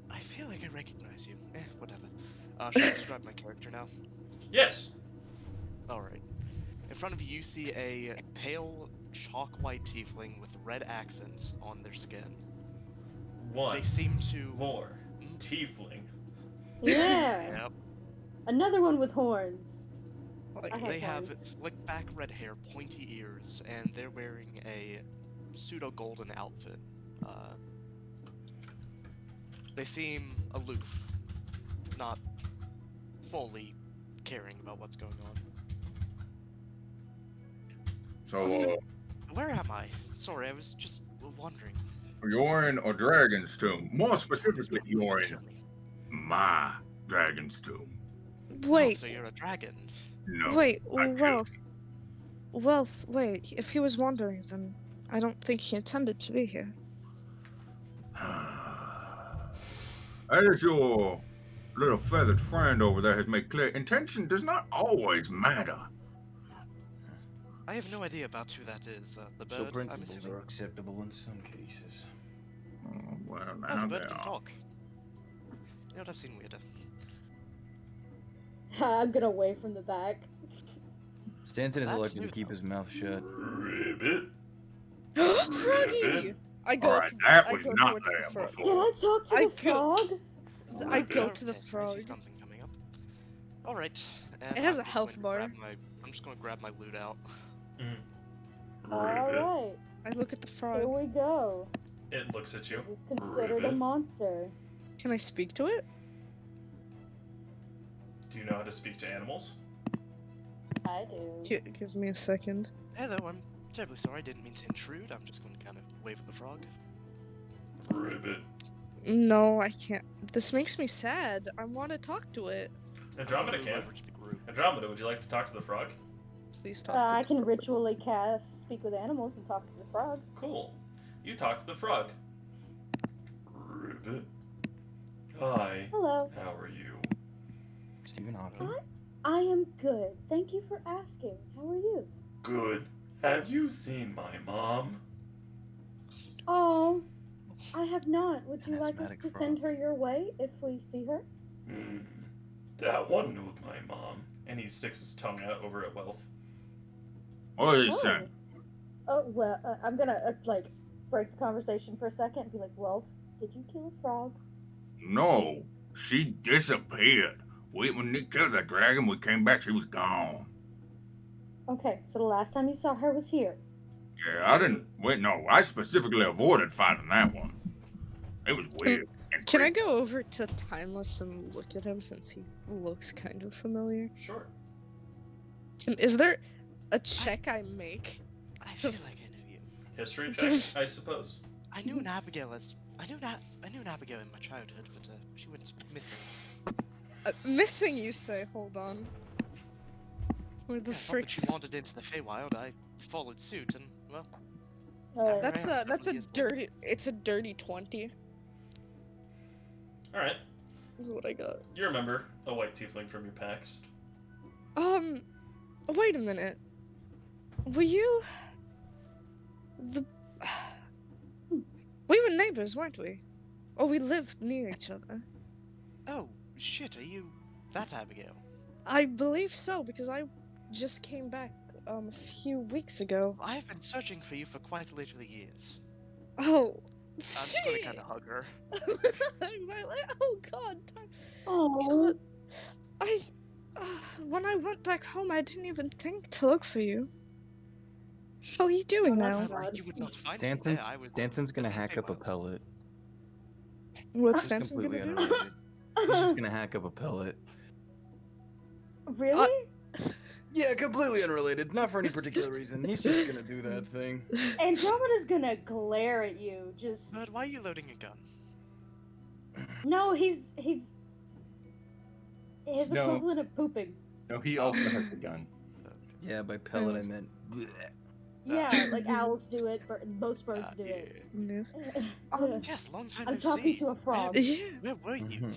I feel like I recognize you. Whatever. Should I describe my character now? Yes. Alright. In front of you, you see a pale, chalk-white tiefling with red accents on their skin. One They seem to... more tiefling. Yeah. Yep. Another one with horns. like, I have They have horns. slick back red hair, pointy ears, and they're wearing a pseudo-golden outfit. They seem aloof, not fully caring about what's going on. So, Where am I? Sorry, I was just wondering. you're in a dragon's tomb. More specifically, Please you're in kill me. my dragon's tomb. wait, Oh, so you're a dragon. No. wait, I killed- Wealth, wait. If he was wandering, then I don't think he intended to be here. As your little feathered friend over there has made clear, intention does not always matter. I have no idea about who that is. The bird, So I'm principles assuming. are acceptable in some cases. Oh, well, Oh, now the they bird can are. talk. You know what I've seen weirder? I'm gonna wave from the back. Stanton is That's elected to new, keep though. his mouth shut. Ribbit. Froggy! I go. Alright, to, that I was go not towards the there frog. Can before. I talk to I the frog? I go Okay. to the Okay, I frog. see something coming up. Alright. and It has I'm a just health going to bar. grab I'm just gonna grab my loot out. Ribbit. Alright, I look at the here frog. we go. It looks at you. It's considered a Ribbit. monster. Can I speak to it? Do you know how to speak to animals? I do. Give me a second. Hello, I'm terribly sorry. I didn't mean to intrude. I'm just going to kind of wave at the frog. Ribbit. No, I can't. This makes me sad. I want to talk to it. Andromeda Move can. over to the group. Andromeda, would you like to talk to the frog? Please talk to I the can frog. ritually cast Speak with Animals and talk to the frog. Cool. You talk to the frog. Rivet. Hi. Hello. How are you? Stephen Hawking. Hi. I am good. Thank you for asking. How are you? Good. Have you seen my mom? Oh, I have not. Would you An like us asthmatic to frog. send her your way if we see her? That one knows my mom. And he sticks his tongue out over at Wealth. What are you saying? Oh, well, I'm gonna, break the conversation for a second and be like, well, did you kill a frog? No, she disappeared. When they killed the dragon, we came back, she was gone. Okay, so the last time you saw her was here. Yeah, I didn't. Wait, no, I specifically avoided fighting that one. It was weird. and Can I creepy. go over to Timeless and look at him since he looks kind of familiar? Sure. Is there a check I make? I feel like I knew you. History check, I suppose. I knew an Abigail as I knew an Abigail in my childhood, but she went missing. Missing, you say? Hold on. Where the Yeah, I thought frick? that she wandered into the Feywild. I followed suit, and well, That's Right, a that's a several years dirty. It's a dirty 20. Alright. Is what I got. You remember a white tiefling from your past? Wait a minute. Were you the? We were neighbors, weren't we? Or we lived near each other. oh shit, are you that Abigail? I believe so because I just came back a few weeks ago. I've been searching for you for quite literally years. Oh, I'm just gonna shit. kind of hug her. Oh God. Oh. God. When I went back home, I didn't even think to look for you. How are you doing Oh, now? that's Well, God. you would not find me there. Stanson's gonna was in hack up a Feywild. pellet. What's Just Stanson gonna completely do? unrelated. He's just gonna hack up a pellet. Really? Yeah, completely unrelated. Not for any particular reason. He's just gonna do that thing. Andromeda's gonna glare at you. Just Bird, why are you loading a gun? no. He's his No. equivalent of pooping. No, he also has the gun. Yeah, by pellet I Yes. meant. bleh. Yeah, like owls do it. Most birds do it. Yes. Yes, long time I'm no talking see. to a frog. Yeah. Where were you?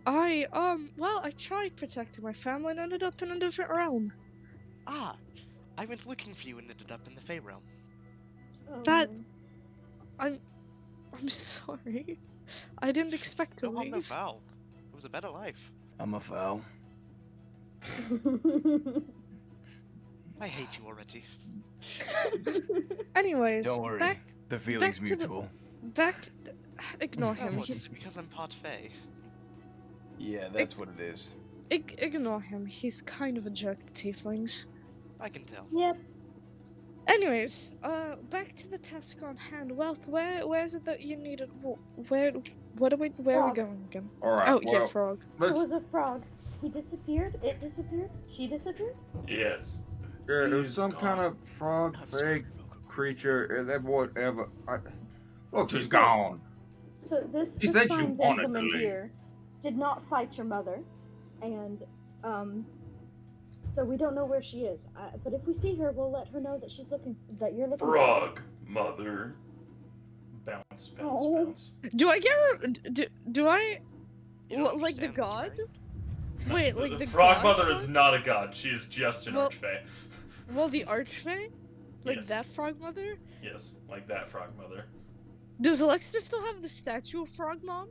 Well, I tried protecting my family and ended up in a different realm. Ah, I went looking for you and ended up in the Fey realm. That- I'm sorry. I didn't expect to No harm, no leave. foul. It was a better life. I'm a foul. I hate you already. Anyways, Don't worry. back The feeling's back to the- mutual. back. Ignore him. What, He's because I'm part Fey. Yeah, that's what it is. ignore him. He's kind of a jerk to tieflings. I can tell. Yep. Anyways, back to the task on hand. Wealth, where is it that you needed? Where are we Frog. going again? All right. Oh, well, yeah, frog. It let's. was a frog. He disappeared. It disappeared. She disappeared. Yes. Yeah, it was He's some kind gone. of frog, I'm sorry fake for vocal creature, that whatever. Look, she's So- gone. So this He this said you fine wanted to gentleman leave. here did not fight your mother, and so we don't know where she is. But if we see her, we'll let her know that that you're looking. Frog, mother. Bounce, bounce, Oh. bounce. Do I get her? Do I You don't like the understand, god? right? Wait, like the frog god mother frog? is not a god. She is just an Well- archfey. Well, the archfey, like Yes. that frog mother. Yes, like that frog mother. Does Alexa still have the statue of Frog Mom?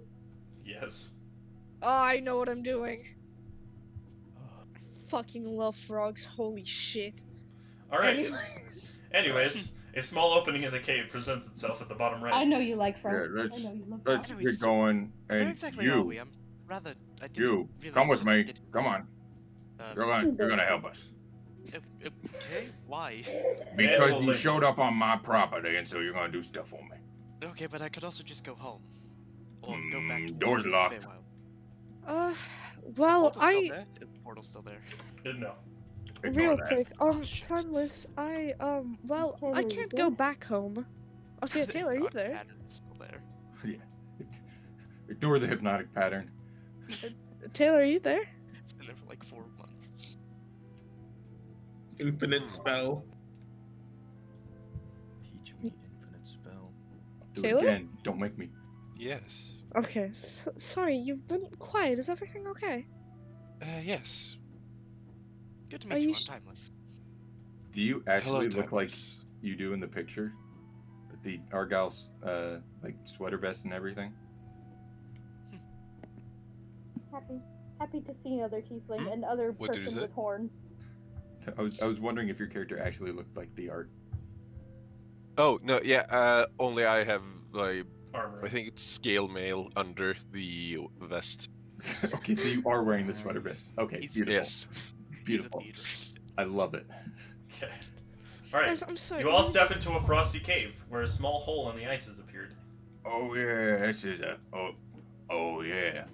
Yes. Oh, I know what I'm doing. I fucking love frogs. Holy shit. All right. Anyways, A small opening in the cave presents itself at the bottom right. I know you like frogs. Yeah, let's- I know you love Let's frogs. Anyways, get going. Where And exactly are we? I'm rather. I didn't you, really come with actually me. get- Come on. Uh, You're gonna help us. okay, why? Because Animal you labor. showed up on my property, and so you're gonna do stuff for me. Okay, but I could also just go home. Or go back to Door's the locked. Feywild. well, Portal's still I there? The portal's still there. No. Ignore real that. quick, Oh, shit. Timeless, well, Taylor, I you can't good? go back home. Oh, so yeah, Taylor, are you Dark there? pattern is still there. Ignore the hypnotic pattern. Taylor, are you there? It's been there for like 4 months. infinite spell. Teach me infinite spell. Do Taylor? it again. Don't make me. Yes. Okay, sorry, you've been quiet. Is everything okay? Yes. Good to Are meet you. you I'm sh- Timeless. Do you Hello, actually look like Timeless. you do in the picture? With the Argyle's like sweater vest and everything? Happy to see another tiefling Hmm? and other What did you person say? with horn. I was wondering if your character actually looked like the art. Oh no, yeah. Only I have like Armor. I think it's scale mail under the vest. Okay, so you are wearing the sweater vest. Okay, He's- beautiful. Yes. Beautiful. He's a theater. I love it. Okay. All right. Guys, I'm sorry. You all you step just- into a frosty cave where a small hole in the ice has appeared. Oh yeah, this is a oh yeah.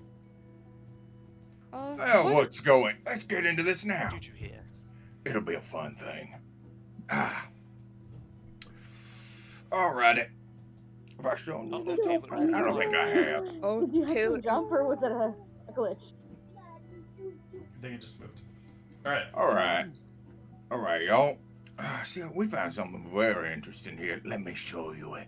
What What's going? Let's get into this now. What did you hear? It'll be a fun thing. Alrighty. Have I shown you Oh, this? Taylor, I don't think I have. Oh, Did you have Taylor. to jump or was it a glitch? I think it just moved. All right. Alright, y'all. See, we found something very interesting here. Let me show you it.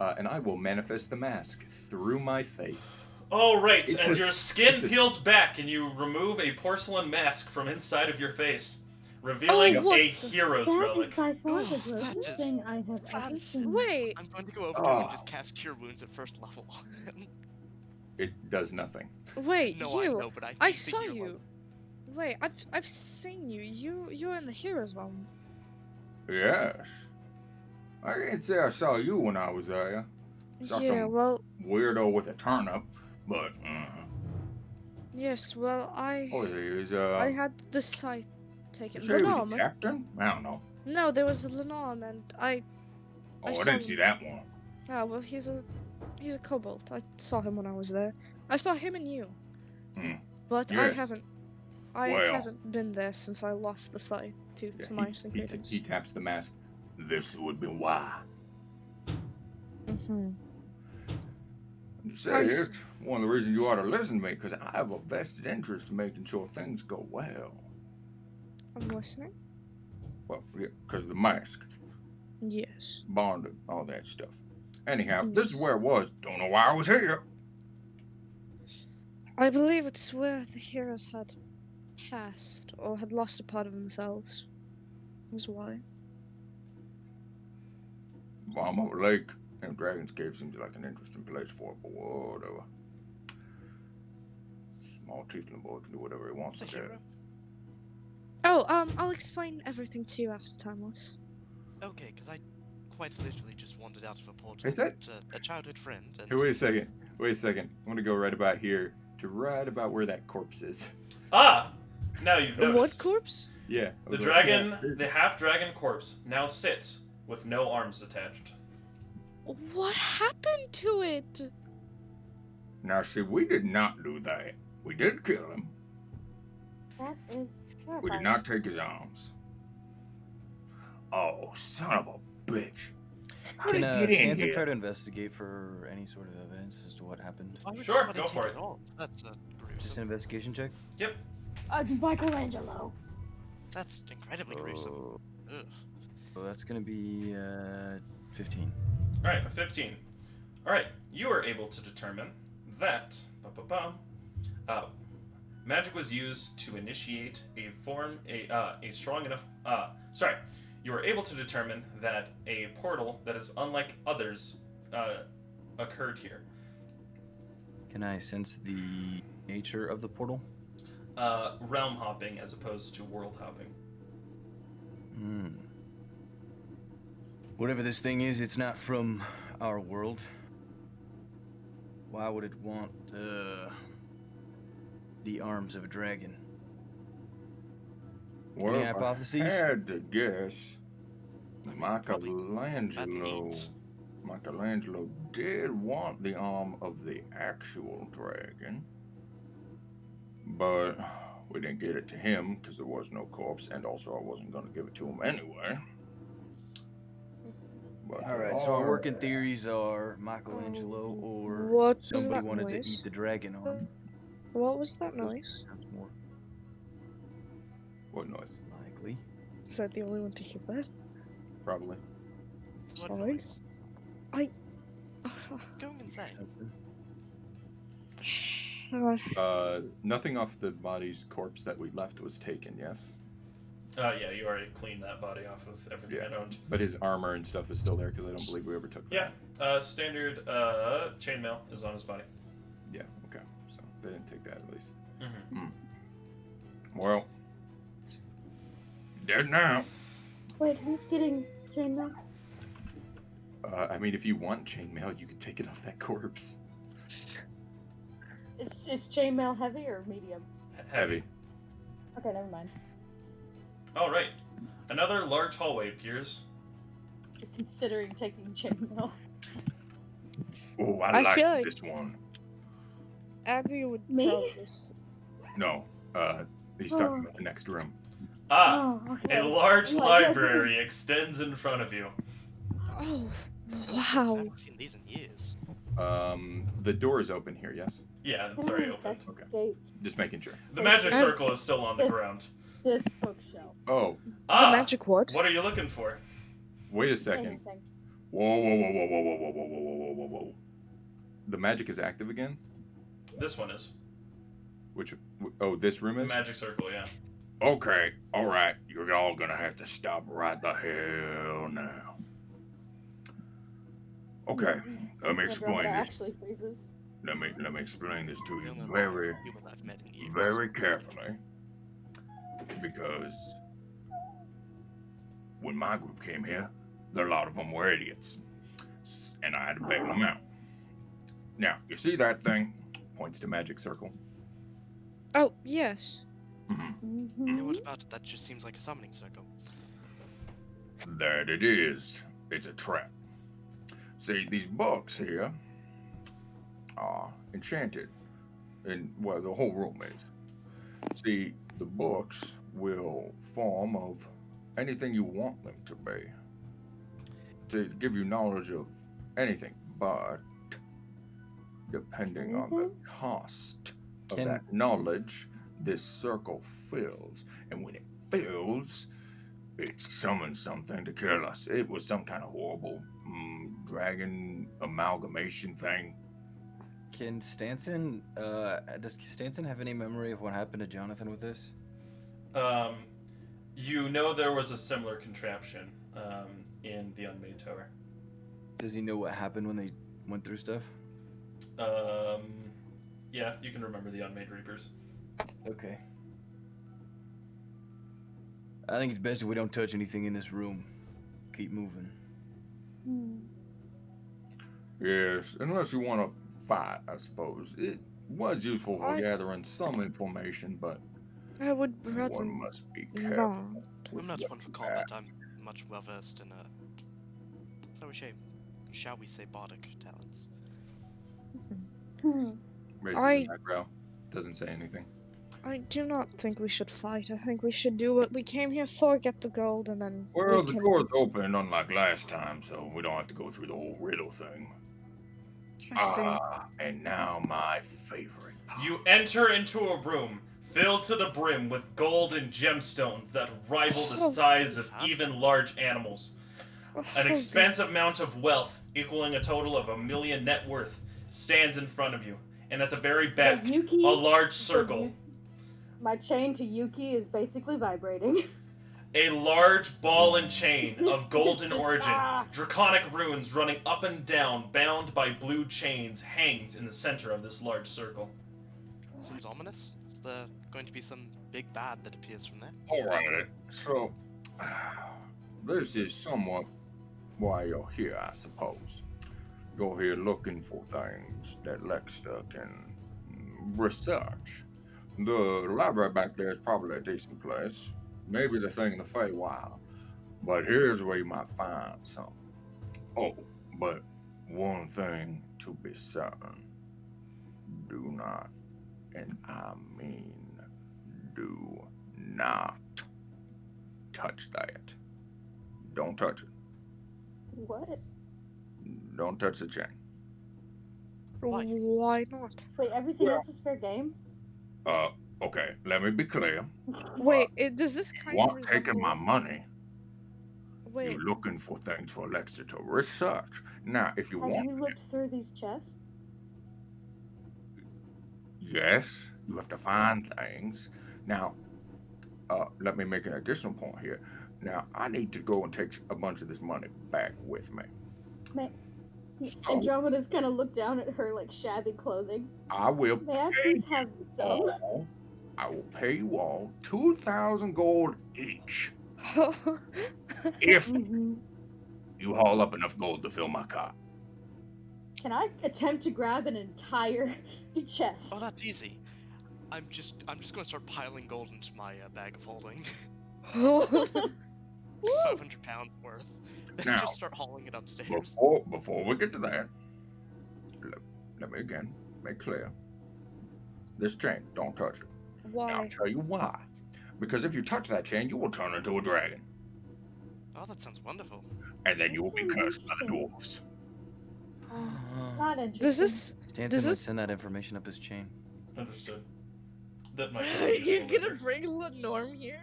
And I will manifest the mask through my face. All right. It's As a- your skin it's a- peels back and you remove a porcelain mask from inside of your face, revealing Oh, what a the- hero's That is relic. by far the Oh, that grossest is- thing I have ever That's- seen. Wait, I'm going to go over to him and just cast Cure Wounds at first level on him. It does nothing. wait, No, I you. know, but I think I that saw you're you. like- Wait, I've seen you. You're in the heroes realm. Yes. I can't say I saw you when I was there. Saw Yeah, some well, weirdo with a turnip, but yes, well, oh, he's I had the scythe taken. say he was a Lenorm. captain? I don't know. No, there was a Lenorm, and I Oh, I saw didn't see him. that one. Ah, well, he's a kobold. I saw him when I was there. I saw him and you. Hmm. But Yeah. I Well. haven't been there since I lost the scythe to Yeah, my he syncretins. taps the mask. This would be why. Mm-hmm. You say I it's s- one of the reasons you ought to listen to me, because I have a vested interest in making sure things go well. I'm listening. Well, yeah, because of the mask, Yes. bonding, all that stuff. Anyhow, this is Yes. where it was. Don't know why I was here. I believe it's where the heroes had passed or had lost a part of themselves. Is why. Bottom of a lake and Dragon's Cave seems like an interesting place for it, but whatever. Small tiefling boy can do whatever he wants It's a to do. hero. Oh, I'll explain everything to you after Timeless. Okay, because I quite literally just wandered out of a portal. Is that- to a childhood friend, and Hey, wait a second. Wait a second. I'm gonna go right about here to right about where that corpse is. Ah! Now you've What noticed. corpse? Yeah. I The was like, dragon, yeah. the half-dragon corpse, now sits with no arms attached. What happened to it? Now, see, we did not do that. We did kill him. That is We terrifying. did not take his arms. Oh, son of a bitch. How Can did he get in Stanza here? try to investigate for any sort of evidence as to what happened? why would Sure, somebody go take for it it. off? That's Just an gruesome. investigation check. Michelangelo. That's incredibly gruesome. Oh, Ugh. so that's gonna be 15. All right, a 15. All right, you are able to determine that magic was used to initiate a strong enough. You are able to determine that a portal that is unlike others occurred here. Can I sense the nature of the portal? Realm hopping as opposed to world hopping. Hmm. Whatever this thing is, it's not from our world. Why would it want the arms of a dragon? Well, Any if I hypotheses? had to guess, Probably bad to eat. Michelangelo did want the arm of the actual dragon, but we didn't get it to him because there was no corpse, and also I wasn't going to give it to him anyway. But All right, so our working theories are Michelangelo or What was somebody that wanted to noise? eat the dragon arm. What was that noise? Sounds more What noise? likely. Is that the only one to hear that? Probably. What Fine. noise? I. Going insane. Nothing off the body's corpse that we left was taken, yes? Yeah, you already cleaned that body off of everything Yeah. it owned. But his armor and stuff is still there because I don't believe we ever took that. Yeah, standard chainmail is on his body. Yeah, okay. So they didn't take that at least. Mm-hmm. Well, dead now. Wait, who's getting chainmail? I mean, if you want chainmail, you could take it off that corpse. Is chainmail heavy or medium? Heavy. Okay, never mind. All right, another large hallway appears. Just considering taking chainmail. Oh, I I like feel like- this one. Abby would Me? probably. No, He's talking about the next room. Ah, Oh, okay. a large Oh my God. library extends in front of you. Oh, I wow. haven't seen these in years. The door is open here, yes? Yeah, it's already open. That's Okay. great. Just making sure. The magic I- circle is still on the This- ground. This bookshelf. Oh, Ah, The magic what? what are you looking for? wait a second. Anything. Whoa, whoa, whoa, whoa, whoa, whoa, whoa, whoa, whoa, whoa, whoa, whoa. The magic is active again? This one is Which, oh, this room the is? magic circle. Yeah. Okay, all right. You're all gonna have to stop right the hell now. Okay, let me explain Andromeda this. actually freezes. Let me explain this to The you only very, human I've met in years. very carefully, because when my group came here, a lot of them were idiots, and I had to bail them out. Now, you see that thing? Points to magic circle. Oh, yes. Mm-hmm. Yeah, what about it? That just seems like a summoning circle. That it is. It's a trap. See, these books here are enchanted. And, well, the whole room is. See, the books will form of anything you want them to be. To give you knowledge of anything, but depending on the cost of Can- that knowledge, this circle fills. And when it fills, it summons something to kill us. It was some kind of horrible dragon amalgamation thing. Can Stanson, does Stanson have any memory of what happened to Jonathan with this? You know there was a similar contraption in the Unmade Tower. Does he know what happened when they went through stuff? Yeah, you can remember the Unmade Reapers. Okay. I think it's best if we don't touch anything in this room. Keep moving. Yes, unless you want to fight, I suppose. It was useful for I- gathering some information, but I would rather one must be careful. not. with I'm not what one for you combat. ask. I'm much well versed in shall we say bardic talents. Raises I- his eyebrow. Doesn't say anything. I do not think we should fight. I think we should do what we came here for, get the gold, and then Well, we the can... door's open, unlike last time, so we don't have to go through the whole riddle thing. I see. And now my favorite part. You enter into a room filled to the brim with gold and gemstones that rival the Oh. size of Fancy. even large animals. Oh, An dear. expansive amount of wealth, equaling a total of 1 million net worth, stands in front of you. And at the very back, Yuki, a large circle. My chain to Yuki is basically vibrating. A large ball and chain of golden Just, origin, ah. draconic runes running up and down, bound by blue chains, hangs in the center of this large circle. Seems ominous. Is there going to be some big bad that appears from there? Alright, so this is somewhat why you're here, I suppose. You're here looking for things that Lexter can research. The library back there is probably a decent place. Maybe the thing in the Feywild. But here's where you might find something. Oh, but one thing to be certain. Do not, and I mean do not touch that. Don't touch it. What? Don't touch the chain. Why? Why not? Wait, everything else is fair game? Okay, let me be clear. Wait, does this You kind of want taking my resemble? money. Wait, You're looking for things for Alexa to research. Now, if you Have want, you looked through these chests? yes, you have to find things. Now, let me make an additional point here. Now, I need to go and take a bunch of this money back with me. May So, Andromeda's kind of looked down at her like shabby clothing. I will May I pay please have some? all. I will pay you all 2,000 gold each if Mm-hmm. you haul up enough gold to fill my car. Can I attempt to grab an entire chest? Oh, that's easy. I'm just gonna start piling gold into my bag of holding. 500 pounds worth. Now, Just start hauling it upstairs. Before we get to that, let me again make clear. This chain, don't touch it. Now, I'll why? tell you why. Because if you touch that chain, you will turn into a dragon. Oh, that sounds wonderful. And then you will be That sounds cursed by the interesting. dwarves. Not interesting. Does this? Jansen Does would this? send that information up his chain. Understood. That might come in You're useful gonna later. bring Lenorm here?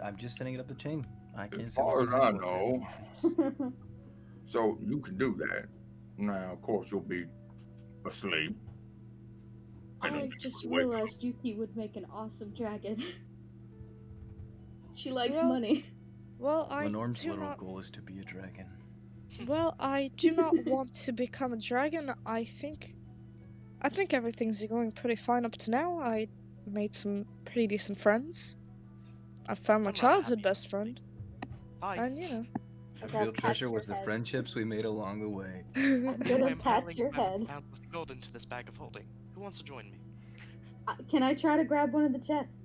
I'm just sending it up the chain. I can't As say what's far as going I on over there. know, so you can do that. Now, of course, you'll be asleep. And I then just you wake up. realized Yuki would make an awesome dragon. She likes Well, money. Well, I Lenorm's do little not. goal is to be a dragon. Well, I do not want to become a dragon. I think everything's going pretty fine up to now. I made some pretty decent friends. I found my I'm not childhood happy. best friend, Hi. and you know. The I'll real pat treasure your was the head. friendships we made along the way. I'm gonna I'm pat piling your 500 head. pounds worth of gold into this bag of holding. Who wants to join me? Can I try to grab one of the chests?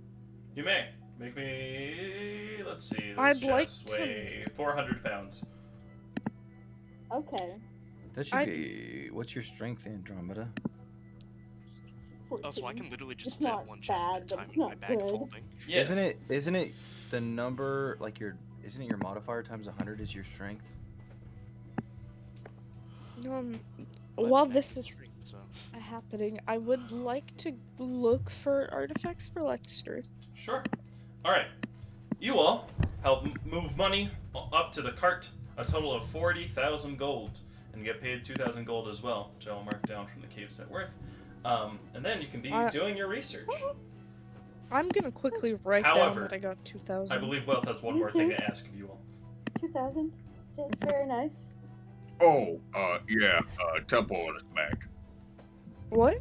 You may. Make me. Let's see. Those I'd like chests to- weigh 400 pounds. Okay. That should I'd- be. What's your strength, Andromeda? 14. Oh, so I can literally just It's fit not one chest bad, at a but time it's in my not bag of good. holding. Yes. Isn't it the number like your? Isn't it your modifier times 100 is your strength? But While I this have is strength, so. happening, I would like to look for artifacts for Lexter. Sure. Alright. You all help move money up to the cart, a total of 40,000 gold, and get paid 2,000 gold as well, which I'll mark down from the cave's net worth. And then you can be doing your research. I'm gonna quickly write However, down that I got 2,000. I believe Wealth has one Me more thing too. to ask of you all. 2,000. That's very nice. Oh, yeah, teleport us back. What?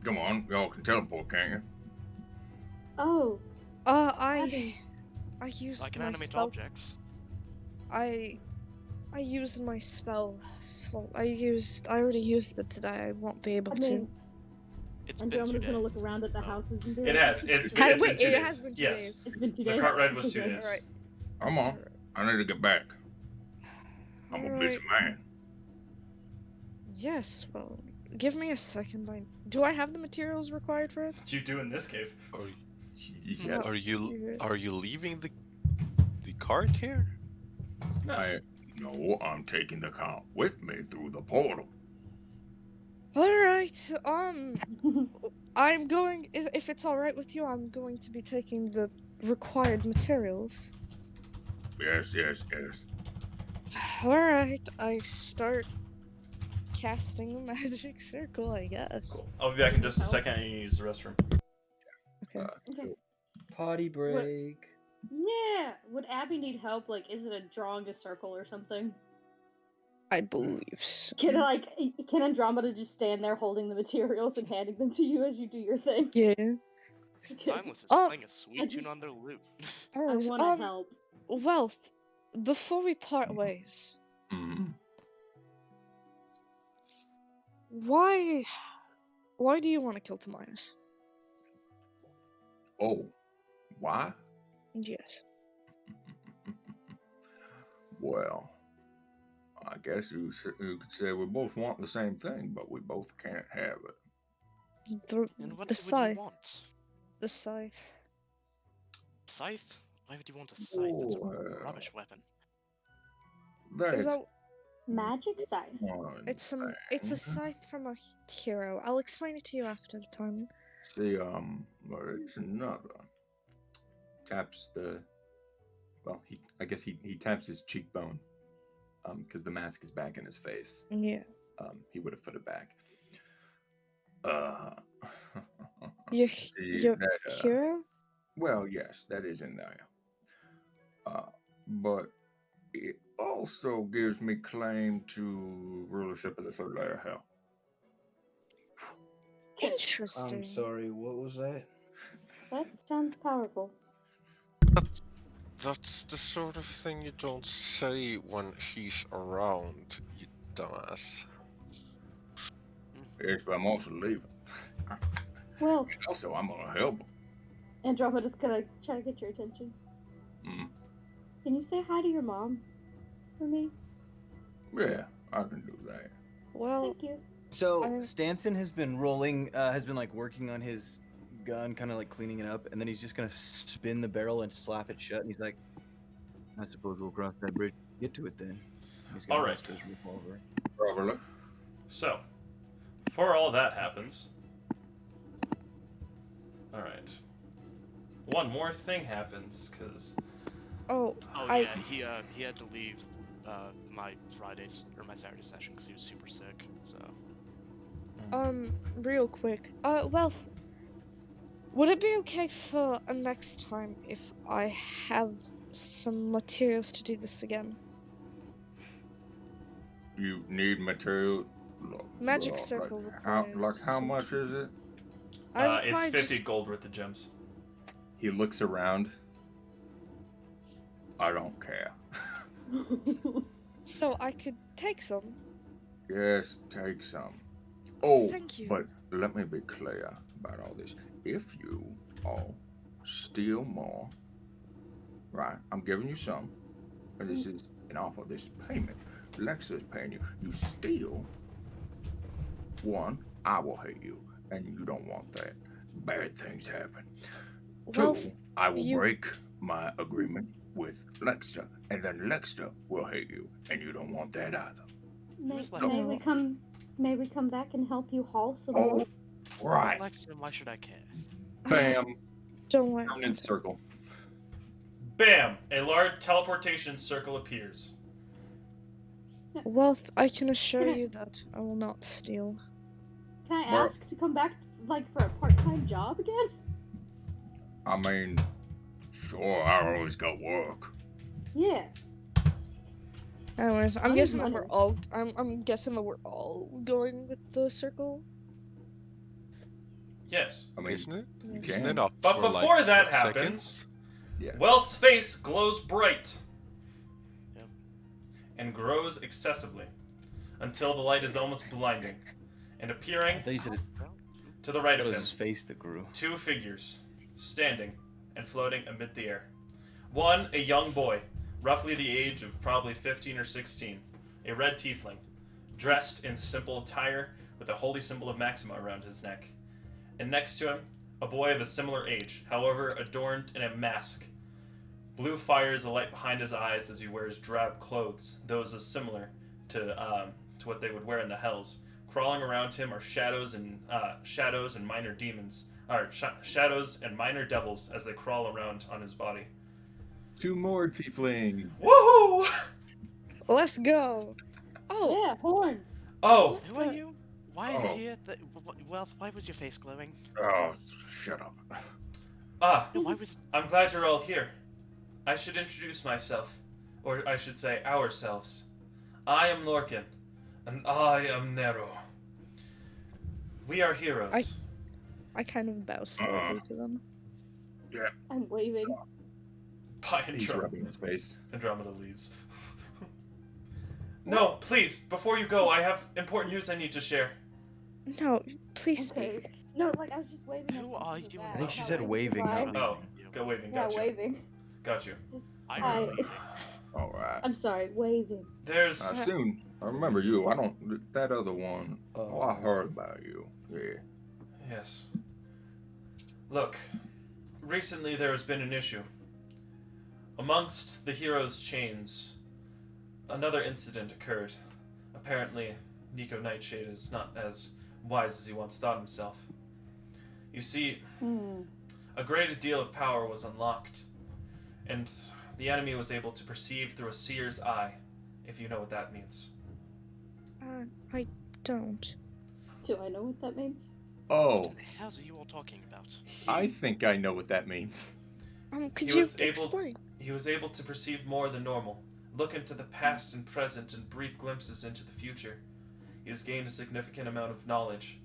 Come on, y'all can teleport, can't you? Oh, I I used can my animate spell. objects. I used my spell. So I already used it today. I won't be able I to. mean, It's been 2 Andromeda's days. gonna look around at the so- houses and be It like, has. It's Hey, been wait, 2 it days. has been 2 yes. days. It's been 2 The days. cart ride was 2 Okay. days. Alright. Come on, I need to get back. I'm a busy Alright. man. Yes, well, give me a second. Do I have the materials required for it? What you do in this cave? Yeah, Are you you're- leaving the cart here? No. No, I'm taking the cart with me through the portal. Alright, I'm going. If it's alright with you, I'm going to be taking the required materials. Yes. Alright, I start casting a magic circle, I guess. Cool. I'll be back in just a second. I need to use the restroom. Okay. Okay. Potty break. Yeah. Would Abby need help? Like, is it a drawing a circle or something? I believe so. Can Andromeda just stand there holding the materials and handing them to you as you do your thing? Yeah. Timeless is Oh, playing a sweet tune on their lute. I Anyways, want to help. Wealth, before we part ways, Mm-hmm. why do you want to kill Tomias? Oh, why? Yes. Well, I guess you could say we both want the same thing, but we both can't have it. And what The would scythe. you want? The scythe. Scythe? Why would you want a scythe? That's a Well. rubbish weapon. That Is is that Magic scythe. one it's a thing. scythe from a hero. I'll explain it to you after the time. See, well, it's another. Taps the. Well, I guess he taps his cheekbone, because the mask is back in his face. Yeah. He would have put it back. Uh, Your see your that, hero? well, yes, that is in there. But it also gives me claim to rulership of the third layer of hell. Interesting. I'm sorry, what was that? That sounds powerful. That's the sort of thing you don't say when he's around, you dumbass. Yes, but I'm also leaving. Well, Also, I'm gonna help him. Andromeda's gonna try to get your attention. Mm. Can you say hi to your mom for me? Yeah, I can do that. Well, Thank you. So Stanson has been like working on his gun, kind of like cleaning it up, and then he's just gonna spin the barrel and slap it shut. And he's like, "I suppose we'll cross that bridge. Get to it then." He's gonna All right. holster his revolver. Probably. So, before all that happens, all right. One more thing happens, because oh, Oh I yeah, he had to leave my my Saturday session because he was super sick. So real quick. Well, would it be okay for next time if I have some materials to do this again? You need material. Magic circle requires. How much is it? I it's require 50 just. gold worth of gems. He looks around. I don't care. So I could take some. Yes, take some. Oh, Thank you. but let me be clear about all this. If you all steal more, right? I'm giving you some, and this is an offer. This is payment. Lexa's paying you. You steal one, I will hate you, and you don't want that. Bad things happen. Well, Two, I will you. break my agreement with Lexa, and then Lexa will hate you, and you don't want that either. May, Who's may Lexa? we come back and help you haul some Oh, more? right. Lex, why should I care? Bam. Don't worry. Permanent circle. Bam! A large teleportation circle appears. Well, I can assure Can I- you that I will not steal. Can I Well- ask to come back, like, for a part-time job again? I mean, sure, I always got work. Yeah. Anyways, I'm I'm guessing that money. we're all. I'm guessing that we're all going with the circle. Yes. I mean, Isn't it? you Isn't can. it up But for before like that 6 happens, seconds? Yeah. Wealth's face glows bright Yep. and grows excessively until the light is almost blinding. And appearing They said it to the right of was him, his face that grew. two figures, standing and floating amid the air. One, a young boy, roughly the age of probably 15 or 16, a red tiefling, dressed in simple attire with a holy symbol of Maxima around his neck. And next to him, a boy of a similar age, however adorned in a mask. Blue fires the light behind his eyes as he wears drab clothes, those as similar to what they would wear in the Hells. Crawling around him are shadows and minor demons, shadows and minor devils as they crawl around on his body. 2 more tieflings. Woohoo! Let's go. Oh, Yeah, horns. Oh, Who are you? Why are you Oh. here? Wealth, why was your face glowing? Oh, shut up. No, why was? I'm glad you're all here. I should introduce myself, or I should say ourselves. I am Lorcan, and I am Nero. We are heroes. I kind of bow slightly to them. I'm waving. By He's rubbing his face. Andromeda leaves. No, please, before you go, I have important news I need to share. No, please Okay. speak. No, like, I was just waving. Who at are them so you bad. and I think she Not said like waving, goodbye. not Oh, leaving. go waving, Yeah, got you. waving. Got you. I Hi. remember leaving. All right. I'm sorry, waving. There's... I remember you. I don't. That other one. Oh, I heard about you. Yeah. Yes. Look, recently there has been an issue. Amongst the heroes' chains, another incident occurred. Apparently, Nico Nightshade is not as wise as he once thought himself. You see, Hmm. a great deal of power was unlocked, and the enemy was able to perceive through a seer's eye, if you know what that means. I don't. Do I know what that means? Oh, What in the hell are you all talking about? I think I know what that means. Could He you was able- explain? He was able to perceive more than normal, look into the past and present and brief glimpses into the future. He has gained a significant amount of knowledge.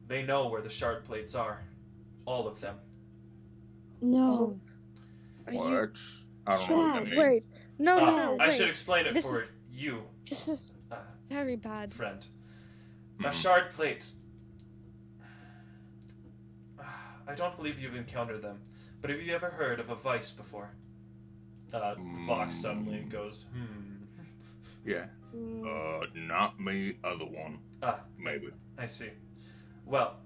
They know where the shard plates are. All of them. No. Are you? What? I don't know what that Dad, means. Wait. No, no, no. I Wait. should explain it This for is- you, This is very bad. friend. A Mhm. shard plate. I don't believe you've encountered them, but have you ever heard of a vice before? Vox suddenly goes, Yeah. Not me, other one. Maybe. I see. Well,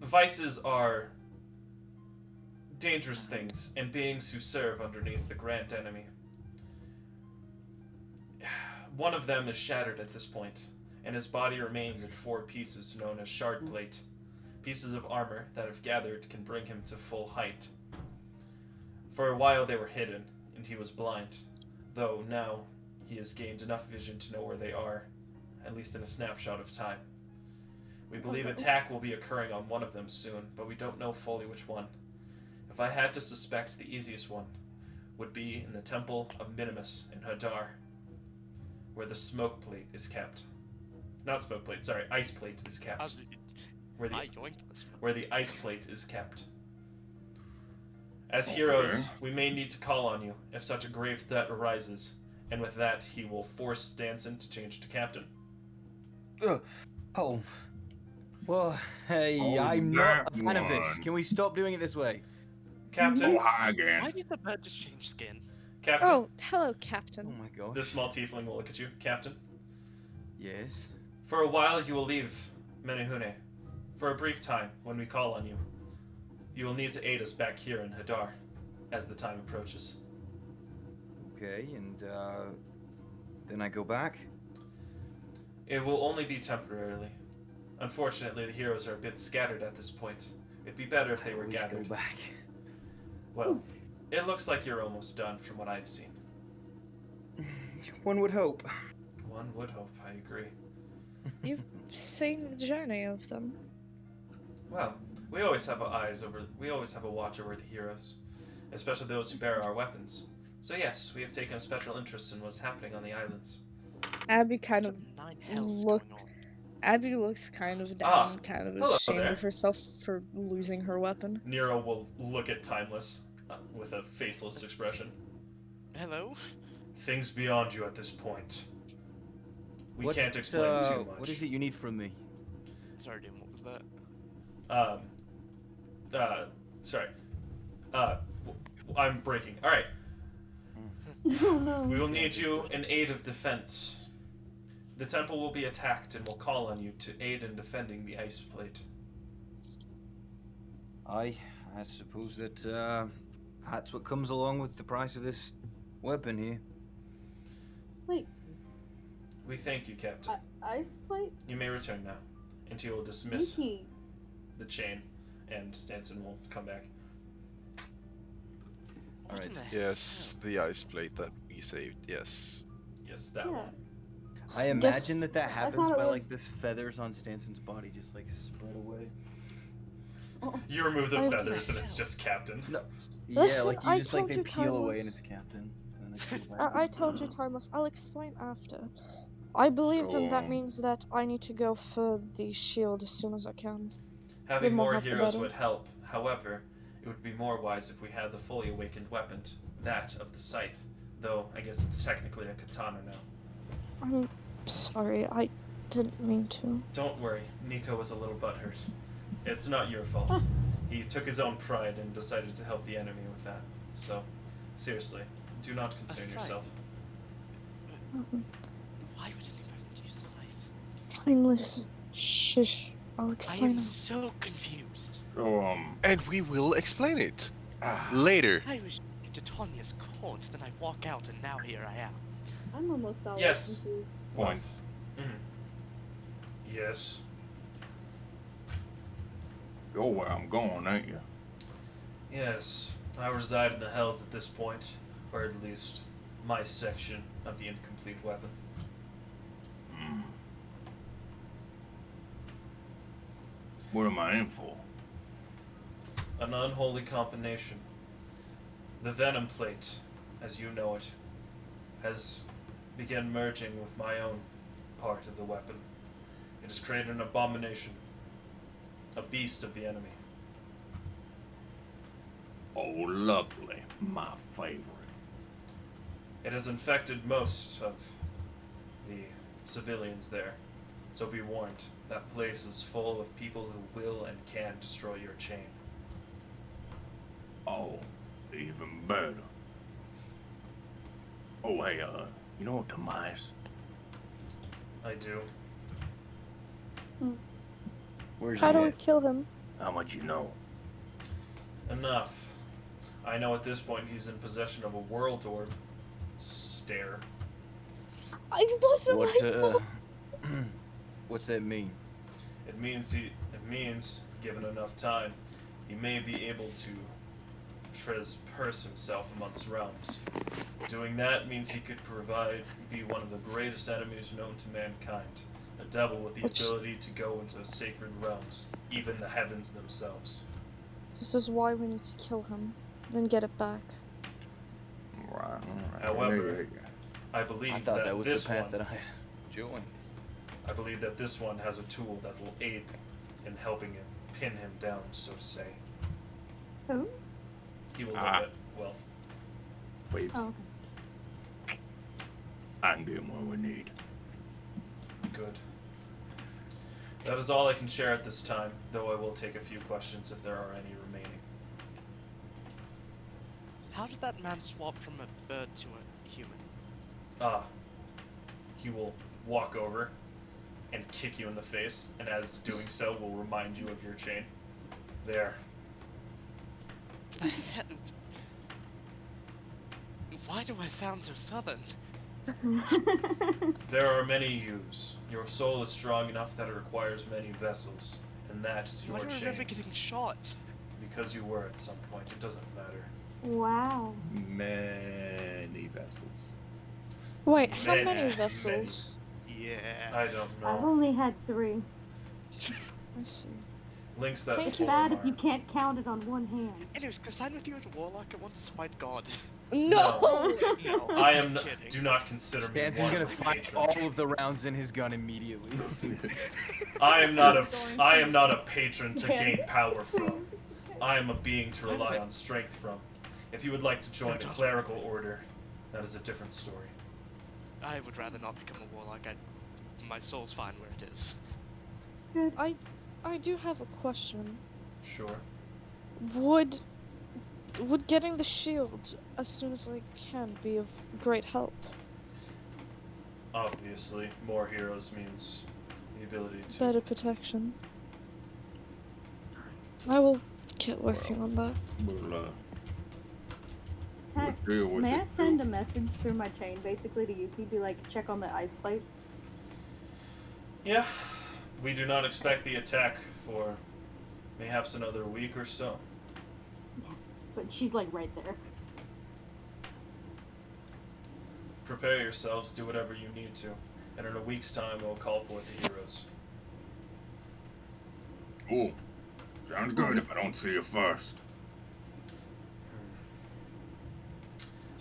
vices are dangerous things and beings who serve underneath the grand enemy. One of them is shattered at this point, and his body remains in 4 pieces known as shard plate. Pieces of armor that if gathered can bring him to full height. For a while they were hidden, and he was blind, though now he has gained enough vision to know where they are, at least in a snapshot of time. We believe attack will be occurring on one of them soon, but we don't know fully which one. If I had to suspect, the easiest one would be in the Temple of Minimus in Hadar, where the smoke plate is kept. Not smoke plate, sorry, ice plate is kept. Where the ice plate is kept. As heroes, we may need to call on you if such a grave threat arises, and with that, he will force Danson to change to captain. Oh. Well, hey, Oh, I'm not a that fan of this. one. Can we stop doing it this way? Captain, Oh, hi again. Why did the bird just change skin? Captain, Oh, hello, Oh Captain. my gosh. this small tiefling will look at you. Captain, Yes. for a while you will leave Menehune. For a brief time, when we call on you. You will need to aid us back here in Hadar, as the time approaches. Okay, and then I go back? It will only be temporarily. Unfortunately, the heroes are a bit scattered at this point. It'd be better if they were Always gathered. go back. Well, it looks like you're almost done from what I've seen. One would hope. One would hope, I agree. You've seen the journey of them. Well, we always have a watch over the heroes, especially those who bear our weapons. So yes, we have taken a special interest in what's happening on the islands. Abby kind of Nine hell's look. going on. Abby looks kind of down, kind of hello ashamed there. of herself for losing her weapon. Nero will look at Timeless with a faceless expression. Hello? Things beyond you at this point. We What, can't explain too much. What is it you need from me? Sorry, Doom, what was that? Sorry. I'm breaking. Alright. Oh no. We will need you in aid of defense. The temple will be attacked and will call on you to aid in defending the ice plate. I suppose that that's what comes along with the price of this weapon here. Wait, We thank you, Captain. ice plate? You may return now, and he will dismiss Sneaky. the chain, and Stanson will come back. What Alright. in the Yes, the ice plate that we saved. Yes. Yes, that Yeah. one. I Yes. imagine that I happens thought it by like was- this feathers on Stanson's body just like spread away. You remove the Oh, feathers, and it's just Captain. Yeah, Listen, like you I just like told they you peel away and Timeless. it's Captain. And then they peel back I on. told you, Timeless. I'll explain after. I believe So, that means that I need to go for the shield as soon as I can. Having The more more help, the heroes better. would help. However, it would be more wise if we had the fully awakened weapon, that of the scythe. Though, I guess it's technically a katana now. I'm sorry, I didn't mean to. Don't worry, Nico was a little butthurt. It's not your fault. He took his own pride and decided to help the enemy with that. So, seriously, do not concern scythe? yourself. Nothing. Why would anybody use a scythe? Timeless. Shush. I'll I explain. am now. so confused. So, And we will explain it ah, later. I was to Tanya's court, then I walk out, and now here I am. I'm almost always Yes. confused. Points. Yes. You're where I'm going, ain't you? Yes, I reside in the Hells at this point, or at least my section of the incomplete weapon. Hmm. What am I in for? An unholy combination. The Venom Plate, as you know it, has begun merging with my own part of the weapon. It has created an abomination, a beast of the enemy. Oh, lovely. My favorite. It has infected most of the civilians there, so be warned. That place is full of people who will and can destroy your chain. Oh, even better. Oh, hey, you know Tobias? I do. Where's How he do we at? kill him? How much you know? Enough. I know at this point he's in possession of a world orb. Stare. I wasn't What, my fault. what's that mean? It means, given enough time, he may be able to transperce himself amongst realms. Doing that means he could be one of the greatest enemies known to mankind. A devil with the Which- ability to go into sacred realms, even the heavens themselves. This is why we need to kill him, then get it back. Right. However, I believe I thought that was this the path one, that I joined. I believe that this one has a tool that will aid in helping him pin him down, so to say. Who? He will look Ah. at wealth. Waves. Oh, okay. I can get him what we need. Good. That is all I can share at this time, though I will take a few questions if there are any remaining. How did that man swap from a bird to a human? He will walk over and kick you in the face, and as doing so will remind you of your chain. There. The hell? Why do I sound so southern? There are many yous. Your soul is strong enough that it requires many vessels, and that is Why your do I chain. remember getting shot? Because you were at some point, it doesn't matter. Wow. Many vessels. Wait, how Many, many many. vessels? Yeah. I don't I've know. only had 3. I see. Links that Thank It's you. bad if you can't count it on one hand. Anyways, can I sign with you as a warlock? I want to smite God. No! No, I I'm am. kidding. Do not consider me Stance is one gonna of the find patrons. all of the rounds in his gun immediately. I am not a. Going I to- am not a patron to Yeah. gain power from. I am a being to rely on strength from. If you would like to join the clerical order, that is a different story. I would rather not become a warlock. My soul's fine where it is. Good. I do have a question. Sure. Would getting the shield as soon as I can be of great help? Obviously, more heroes means the ability to. Better protection. I will get working on that. We'll Heck, deal with may it. I send a message through my chain basically to Yuki? Be like, check on the ice plate? Yeah. We do not expect the attack for mayhaps another week or so. But she's like right there. Prepare yourselves, do whatever you need to, and in a week's time we'll call forth the heroes. Cool. Sounds good if I don't see you first.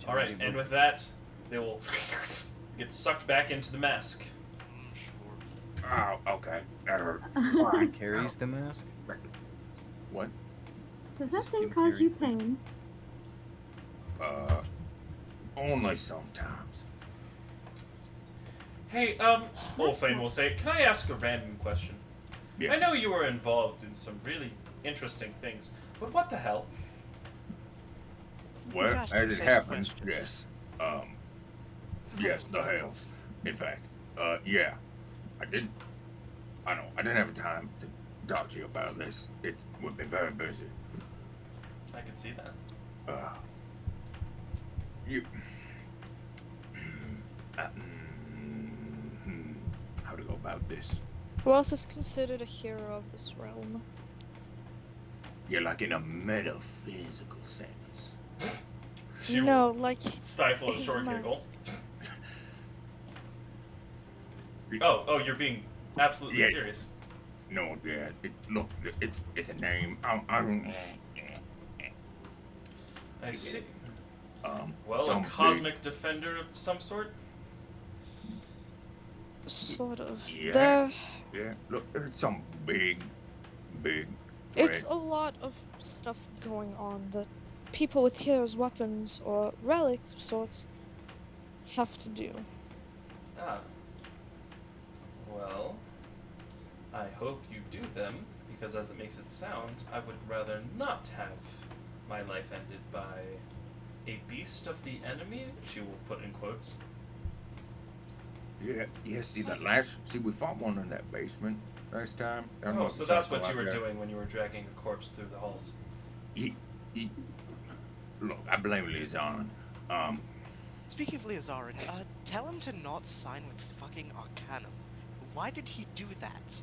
Alright, and with that, they will get sucked back into the mask. Sure. Oh, okay. That hurt. He carries the mask? What? Does that Just thing give cause you Carrie- pain? Only sometimes. Hey, Wolfane will say, can I ask a random question? Yeah. I know you were involved in some really interesting things, but what the hell? Well, Gosh, as the it same happens, question. yes. Yes, the hells. In fact, yeah. I didn't have time to talk to you about this. We've been very busy. I can see that. You. How to go about this? Wealth is considered a hero of this realm. Yeah, like in a metaphysical sense. She No, will like stifle a his short giggle. mask. Oh, you're being absolutely Yeah. serious. No, yeah. Look, it's a name. I see. Um, Well, a some cosmic defender of some sort? Sort of. Yeah. There, Yeah. Look, it's some big it's threat. a lot of stuff going on that people with heroes' weapons or relics of sorts have to do. Ah. Well, I hope you do them, because as it makes it sound, I would rather not have my life ended by a beast of the enemy, she will put in quotes. Yeah. See that we fought one in that basement last time. I don't know Oh, if so you that's saw what you something were like that. doing when you were dragging a corpse through the halls. Look, I blame Liaison. Speaking of Leozarin, tell him to not sign with fucking Arcanum. Why did he do that?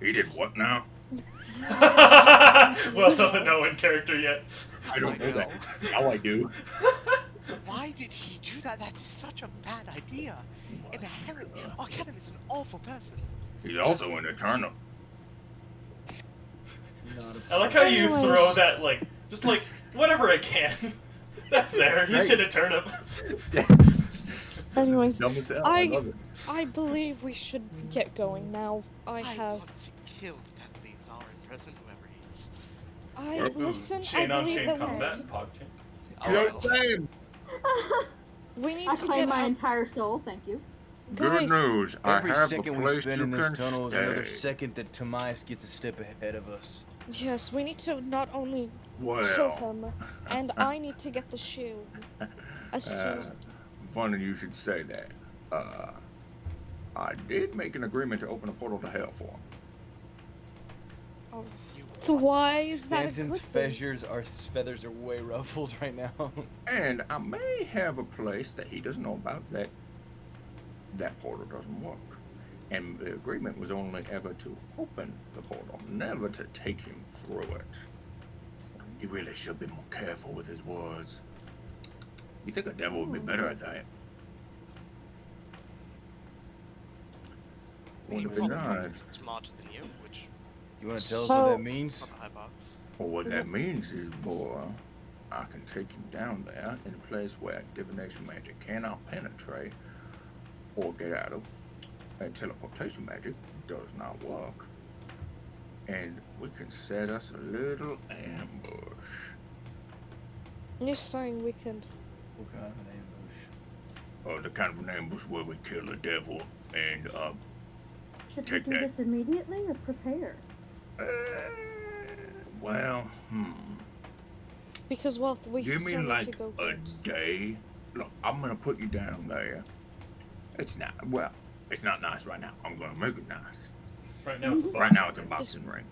He did what now? Well, doesn't know in character yet. I don't know that. Now I do. Why did he do that? That is such a bad idea. Inherently, Arcanum is an awful person. He's also an Eternal. I like how you Anyways. throw that, just whatever I can. That's there. He's in a turnip. Anyways, Dumb as hell. I love it. I believe we should get going now. I have. want to kill that Leozarin person, whoever he is. Listen, I Chain on believe chain that combat. Pog chain. You're same. we need I to claim get my out. entire soul, thank you. Good Guys, news. I Every have second a we place spend you in this can tunnel is another stay. second that Tomias gets a step ahead of us. Yes, we need to not only kill Well, him, and I need to get the shield as soon as. funny you should say that. I did make an agreement to open a portal to hell for him. Oh. So why is that a Stanton's good thing? feathers are way ruffled right now. And I may have a place that he doesn't know about that portal doesn't work. And the agreement was only ever to open the portal, never to take him through it. He really should be more careful with his words. You think a devil would be better at that? He Wouldn't it be probably nice? smarter than you, which You want to tell us what So- that means? is not a high bar. Well, what that means is, boy, I can take him down there in a place where divination magic cannot penetrate or get out of, and teleportation magic does not work. And we can set us a little ambush. You're saying we could. What kind of an ambush? The kind of an ambush where we kill the devil and, Should we Take do that. this immediately or prepare? well, Because, well, we give still me need like to go a get. day. Look, I'm gonna put you down there. It's not nice right now. I'm gonna make it nice. Right now it's a box. Right now it's a boxing ring.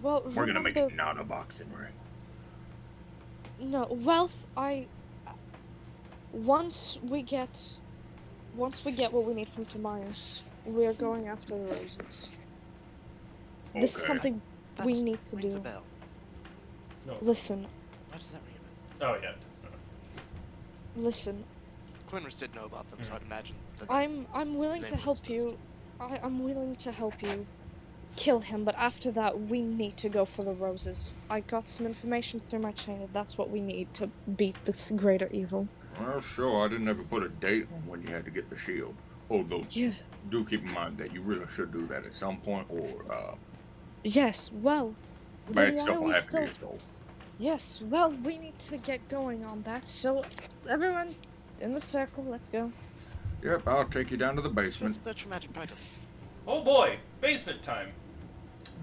Well, We're gonna make remember- it not a boxing ring. No, wealth. Once we get what we need from Tomias, we're going after the roses. Okay. This is something we That need to rings a do. bell. No. Listen, Why does that ring a bell? Oh, yeah. It does. listen. Quinrus did know about them, so I'd imagine that I'm willing to Name help rings you. I'm willing to help you kill him, but after that, we need to go for the roses. I got some information through my chain, and that's what we need to beat this greater evil. Well, sure. I didn't ever put a date on when you had to get the shield. Although, Yes. do keep in mind that you really should do that at some point, or Yes. Well, then bad why stuff are will we happen still? to you. So, Yes. Well, we need to get going on that. So, everyone, in the circle, let's go. yep, I'll take you down to the basement. just search for magic items. Oh boy! Basement time!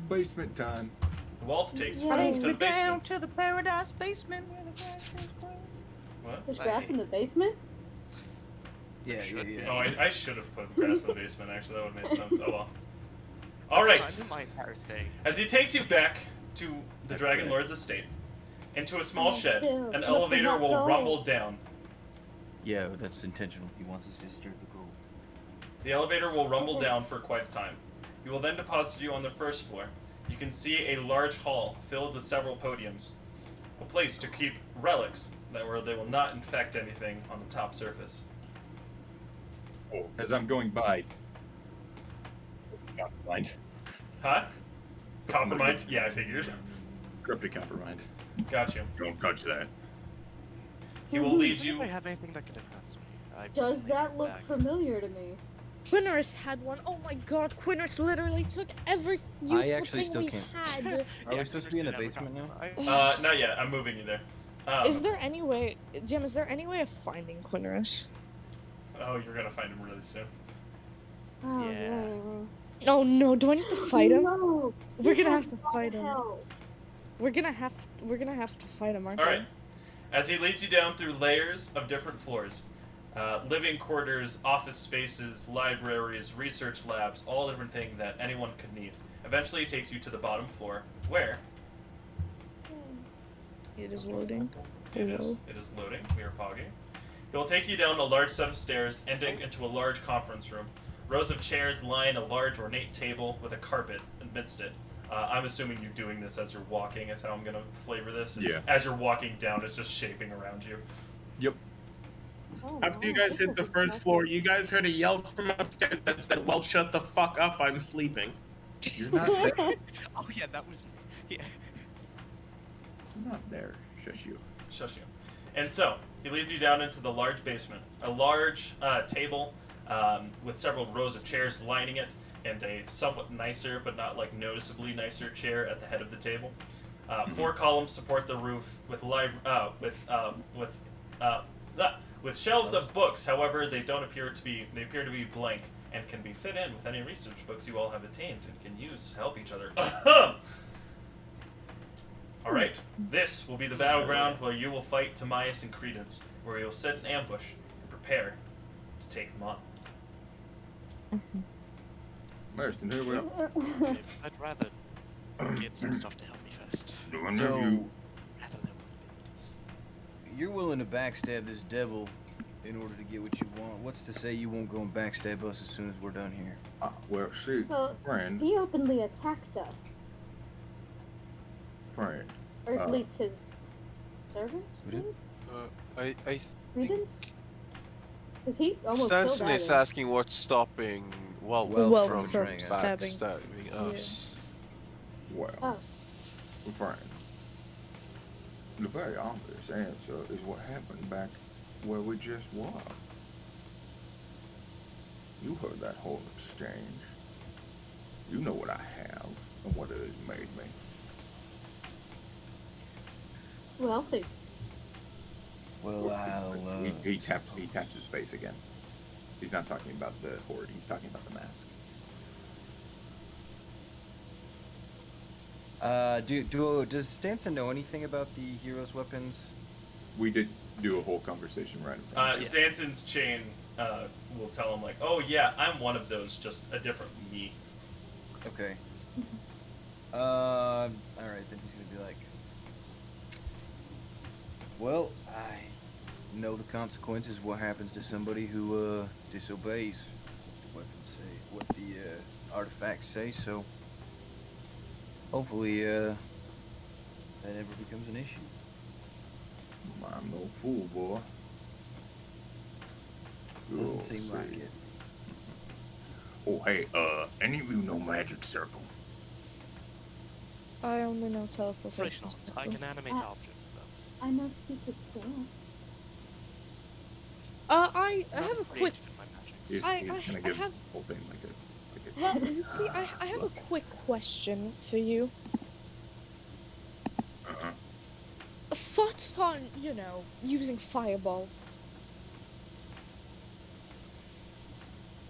Basement time. The Wolf takes Yeah. friends Take to the basement. the paradise basement where the grass is green. What? There's grass in the basement? Yeah, Should be. Oh, I should have put grass in the basement, actually. That would have made sense. Oh well. That's Alright. kind of my entire thing. As he takes you back to the Dragon Lord's estate, into a small shed, Still, an look elevator at that will gold. rumble down. Yeah, that's intentional. He wants us to disturb the gold. The elevator will rumble down for quite a time. He will then deposit you on the first floor, you can see a large hall filled with several podiums, a place to keep relics where they will not infect anything on the top surface. Oh, as I'm going by. Mind. Huh? Coppermind? Yeah, I figured. Cryptic Coppermind. Got you. Don't touch that. He will lead Does you. anybody have anything that could enhance me? I Does take that it look back. familiar to me? Quinnerus had one. Oh my god, Quinnerus literally took every useful actually thing still we can't- had. Are we supposed to be in the basement now? Not yet. I'm moving you there. Is there any way, Jim, is there any way of finding Quinnerus? Oh, you're gonna find him really soon. Oh, Yeah. no. Oh no, do I need to fight him? No, We're he gonna has have to no fight him. help. We're gonna have to fight him, aren't All we? right. As he leads you down through layers of different floors, living quarters, office spaces, libraries, research labs, all different things that anyone could need. Eventually, he takes you to the bottom floor, where It is loading. it is loading. We are pogging. It will take you down a large set of stairs, ending into a large conference room. Rows of chairs line a large ornate table with a carpet amidst it. I'm assuming you're doing this as you're walking. Is how I'm gonna flavor this. Yeah. As you're walking down, it's just shaping around you. Yep. Oh, After you wow, guys this hit the is first impressive. floor, you guys heard a yell from upstairs that said, "Well, shut the fuck up, I'm sleeping." You're not there. Oh yeah, that was yeah. You're not there. Shush you. Shush you. And so, he leads you down into the large basement. A large table with several rows of chairs lining it, and a somewhat nicer, but not like noticeably nicer chair at the head of the table. Four columns support the roof with with shelves of books. However, they appear to be blank and can be fit in with any research books you all have attained and can use to help each other. All right, this will be the battleground where you will fight Timaeus and Credence, where you'll set an ambush and prepare to take them on. Marston, here we are. I'd rather get some stuff to help me first. Doing So- you. Rather level abilities. You're willing to backstab this devil in order to get what you want. What's to say you won't go and backstab us as soon as we're done here? Well, see, Well, friend, he openly attacked us, friend. or at least his servant. Who did? I Credence? Because he almost killed Stanson is Adam. asking what's stopping Well Well, from from stabbing. backstabbing us. Well, Oh. friend. The very obvious answer is what happened back where we just were. You heard that whole exchange. You know what I have and what it has made me. Wealthy. Well, I'll. He taps his face again. He's not talking about the horde. He's talking about the mask. Does Stanson know anything about the hero's weapons? We did do a whole conversation right in front of us. Stanson's chain will tell him like, "Oh yeah, I'm one of those, just a different me." Okay. All right, then he's gonna be like, "Well, I know the consequences. What happens to somebody who disobeys what the weapons say, what the artifacts say? So hopefully that never becomes an issue." I'm no fool, boy. Doesn't You'll seem like see. it. Oh, hey, any of you know Magic Circle? I only know teleportation. Friends, I can animate objects though. I know speak with dance. I Not have a quick. creative in my magics. He's, I- he's I- gonna I give have- the whole thing like a Well, you see, I have a quick question for you. Uh-huh. Thoughts on, using fireball?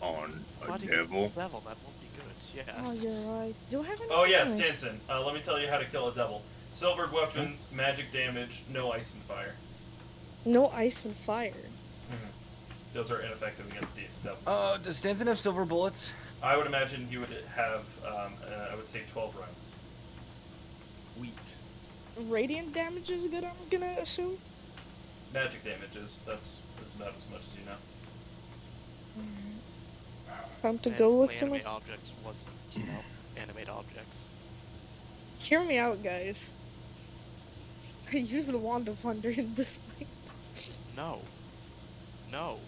On a Fighting devil? Devil, that won't be good. Yeah. Oh, you're right. Do I have any? Oh yeah, points? Stanson. Let me tell you how to kill a devil. Silvered weapons, magic damage, no ice and fire. No ice and fire. Those are ineffective against devils. Does Stanson have silver bullets? I would imagine he would have, I would say 12 rounds. Sweet. Radiant damage is good, I'm gonna assume. Magic damages, that's about as much as you know. Time to And go if look my to my. animate objects wasn't, animate objects. Hear me out, guys. I use the Wand of Wonder in this fight. No. No.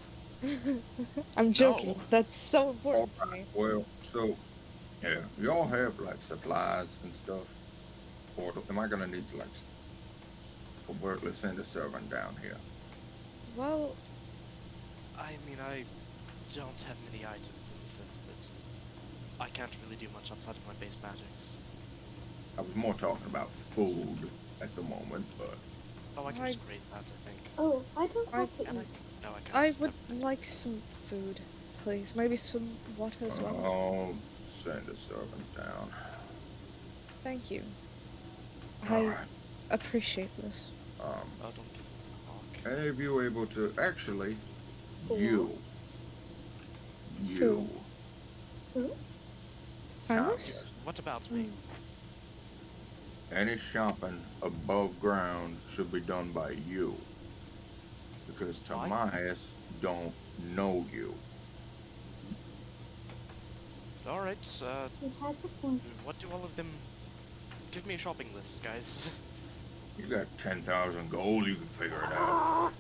I'm joking. No. That's so important to me. Well, so, yeah, y'all have, like, supplies and stuff? Or am I gonna need to, like, overtly send a servant down here? Well, I mean, I don't have many items in the sense that I can't really do much outside of my base magics. I was more talking about food at the moment, but... Oh, I can I- just grate that, I think. Oh, I don't have to And eat. no, I can't. I would like some food, please. Maybe some water as well. I'll send a servant down. Thank you. I Alright. appreciate this. Oh, don't give me the rock. Any of you able to... Actually, you. Who? Timeless? What about me? Any shopping above ground should be done by you. Because Why? Tomias don't know you. Alright, He has a point. what do all of them... Give me a shopping list, guys. You got 10,000 gold, you can figure it out.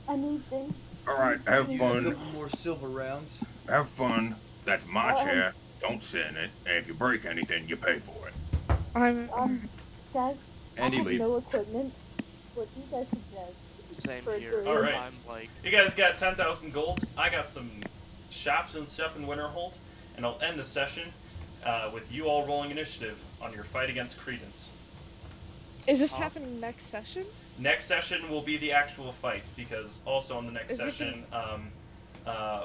I need things. Alright, have You fun. got a couple more silver rounds. Have fun. That's my Um, chair. Don't sit in it. And if you break anything, you pay for it. I'm. Guys, And I he have leaves. no equipment. What do you guys suggest? Same For here. doing- Alright. I'm like... You guys got 10,000 gold. I got some shops and stuff in Winterhold, and I'll end the session with you all rolling initiative on your fight against Credence. Is this happening next session? Next session will be the actual fight, because also on the next Is it session,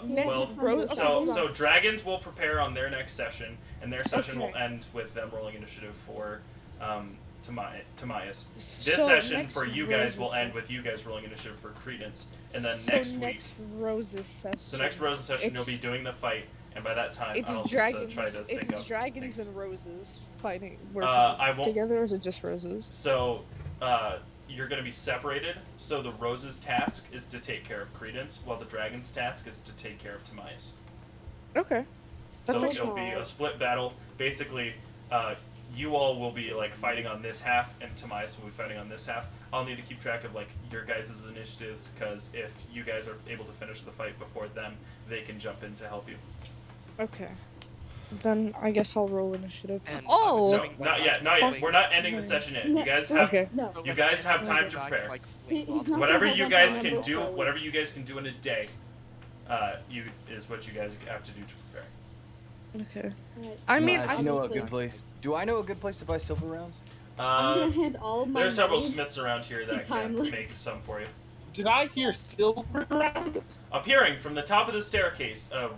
Next well, ro- so dragons will prepare on their next session, and their session will Okay. end with them rolling initiative for Tamias. This So session next for you guys will Rose's end with you guys rolling initiative for Credence, and then so next week. next Rose's session. So next Rose's session, you'll It's- be doing the fight, and by that time, It's I'll dragons. try to sync It's up dragons things. and roses fighting, working I won't. together, or is it just roses? So, you're going to be separated. So the Rose's task is to take care of Credence, while the Dragon's task is to take care of Tamias. Okay, that's So actually it'll be a split battle. Basically, you all will be like fighting on this half, and Tamias will be fighting on this half. I'll need to keep track of like your guys' initiatives, because if you guys are able to finish the fight before them, they can jump in to help you. okay. Then I guess I'll roll initiative. And Oh! So I'm assuming not we're yet, not yet. fighting- We're not ending the session yet. You guys have Okay. No. You guys have time to Back, prepare. like, He's flip-flops. not- Whatever gonna you have guys that can time do, before. whatever you guys can do in a day, is what you guys have to do to prepare. Okay. Alright. I mean, Nice, I you know a obviously- good place. Do I know a good place to buy silver rounds? I'm gonna hand all my There are several money. smiths around here that can Timeless. make some for you. Did I hear silver rounds? Appearing from the top of the staircase, a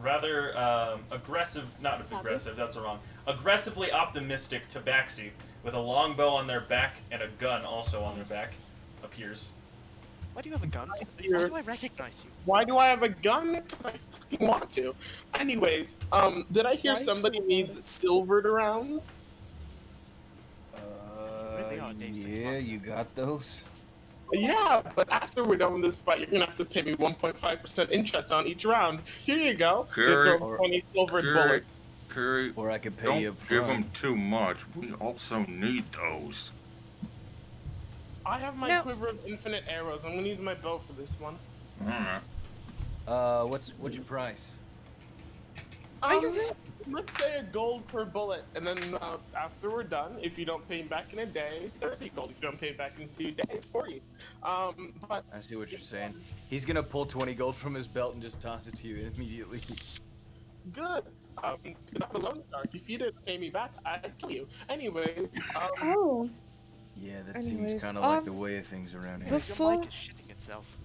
rather aggressive, not Happy? aggressive, that's wrong, aggressively optimistic tabaxi with a long bow on their back and a gun also on their back appears. Why do you have a gun? Why Here. do I recognize you? Why do I have a gun? Because I fucking want to. Anyways, did I hear Why somebody so needs silvered rounds? Really are days to Yeah, come. you got those. Yeah, but after we're done with this fight, you're gonna have to pay me 1.5% interest on each round. Here you go. Carry- There's over 20 silvered Carry- bullets. Curry, Or I could pay don't you up give front. them too much. We also need those. I have my No. quiver of infinite arrows. I'm gonna use my bow for this one. Alright. What's your price? Let's say a gold per bullet, and then after we're done, if you don't pay me back in a day, 30 gold. If you don't pay me back in 2 days, 40. But I see what you're saying. He's gonna pull 20 gold from his belt and just toss it to you immediately. good. Because I'm a lone dark. If you didn't pay me back, I'd kill you. Anyways, Oh, Yeah, that Anyways, seems kind of like the way of things around here. Before- Your mic is shitting itself.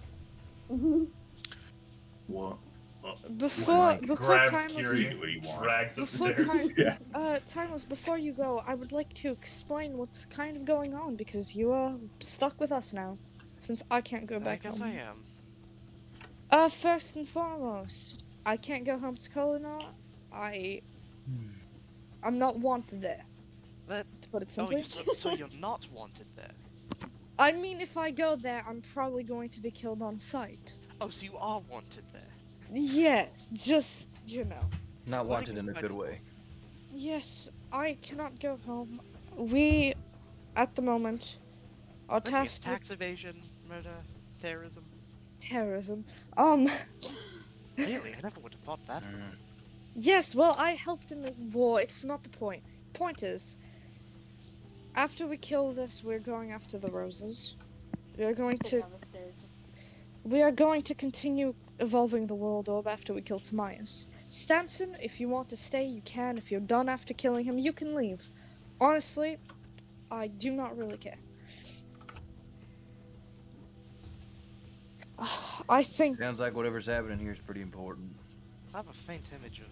What? before Grabs Timeless, Kiri, What do you want? drags Before upstairs. time, Timeless, before you go, I would like to explain what's kind of going on because you are stuck with us now, since I can't go I back guess home. I am. First and foremost, I can't go home to Kolina. I'm not wanted there. That. To put it Oh, simply. so you're not wanted there. I mean, if I go there, I'm probably going to be killed on sight. Oh, so you are wanted there. Yes, just, you know. Not What wanted is in a my good do- way. Yes, I cannot go home. We, at the moment, are Looking at tasked with tax evasion, murder, terrorism. terrorism. Really, I never would have thought that. Mm. Yes, well, I helped in the war. It's not the point. Point is, after we kill this, we're going after the roses. We are going to. Down the stairs. We are going to continue evolving the world orb after we kill Timaeus. Stanson, if you want to stay, you can. If you're done after killing him, you can leave. Honestly, I do not really care. I think. Sounds like whatever's happening here is pretty important. I have a faint image of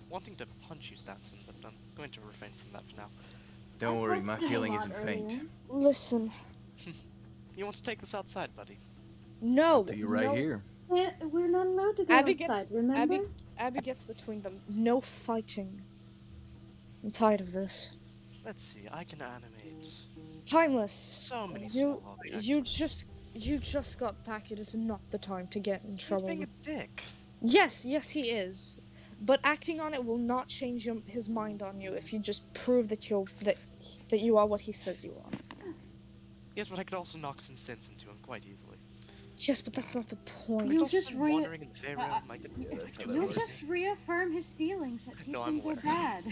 wanting to punch you, Stanson, but I'm going to refrain from that for now. Don't I worry, felt my that a feeling lot isn't faint. earlier. Listen. You want to take this outside, buddy? No. To you right no. here. We're not allowed to go Abby outside, gets. remember? Abby gets between them. No fighting. I'm tired of this. Let's see, I can animate Timeless. so many small objects. You just got back. It is not the time to get in He's trouble. being a dick. Yes, he is. But acting on it will not change his mind on you if you just prove that you are what he says you are. Yes, but I could also knock some sense into him quite easily. Yes, but that's not the point. You I've also just been wandering in the fair realm. I could do You'll that. just reaffirm his feelings that No, I'm tieflings are aware. bad.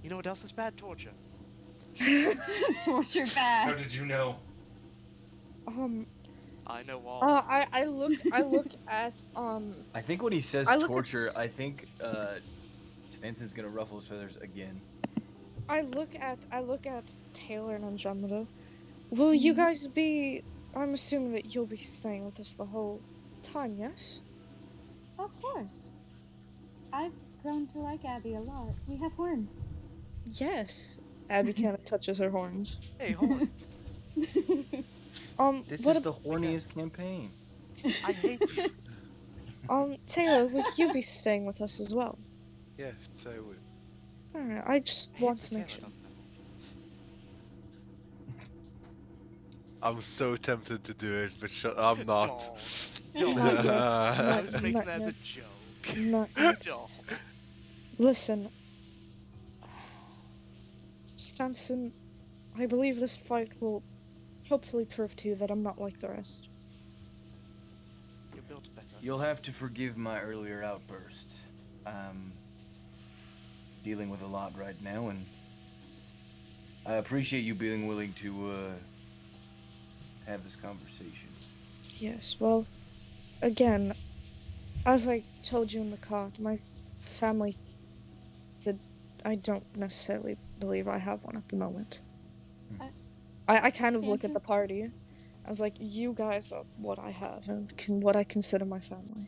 You know what else is bad? Torture. Torture How bad. did you know? I know all. I look at I think when he says I look at- torture, I think Stanson's gonna ruffle his feathers again. I look at Taylor and Andromeda. Will you guys be? I'm assuming that you'll be staying with us the whole time, yes? Of course. I've grown to like Abby a lot. We have horns. Yes. Abby kind of touches her horns. Hey, horns. This what is the horniest campaign. I hate you. Taylor, would you be staying with us as well? Yes, I would. Alright, I just I want hate to make Taylor sure. doesn't have horns. I'm so tempted to do it, but I'm not. Don't. Not yet. I was making Not that as a yet. joke. Not yet. Don't. Listen, Stanson, I believe this fight will hopefully prove to you that I'm not like the rest. You're built better. You'll have to forgive my earlier outburst. I'm dealing with a lot right now, and I appreciate you being willing to have this conversation. Yes, well, again, as I told you in the car, my family I don't necessarily believe I have one at the moment. I kind of look at the party. I was like, you guys are what I have and what I consider my family.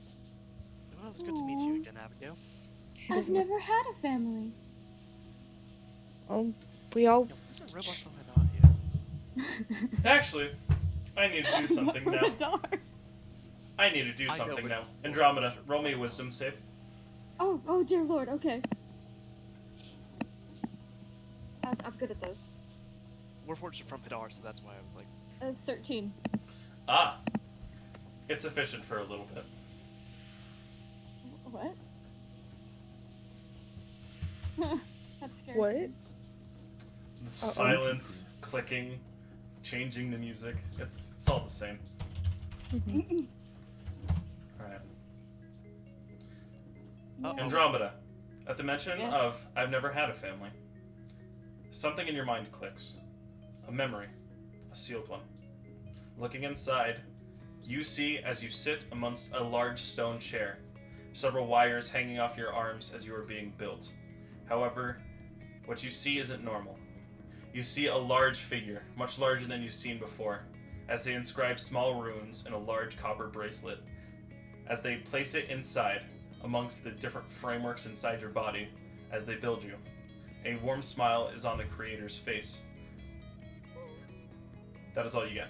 Well, it's good to meet you again, Abigail. It I've is not- never had a family. We all. Yo, there's a robot from my dog here. Actually, I need to do something now. Dark. I need to do I know, something but- now. Andromeda, roll me a wisdom save. Oh dear lord, okay. I'm good at those. We're fortunate from Hadar, so that's why I was like, 13. Ah. It's sufficient for a little bit. What? That's scary. What? The silence, clicking, changing the music. It's all the same. Alright. Uh-oh. Andromeda, at the mention Yes? of I've never had a family, something in your mind clicks. A memory. A sealed one. Looking inside, you see as you sit amongst a large stone chair, several wires hanging off your arms as you are being built. However, what you see isn't normal. You see a large figure, much larger than you've seen before, as they inscribe small runes in a large copper bracelet. As they place it inside, amongst the different frameworks inside your body, as they build you. A warm smile is on the creator's face. That is all you get.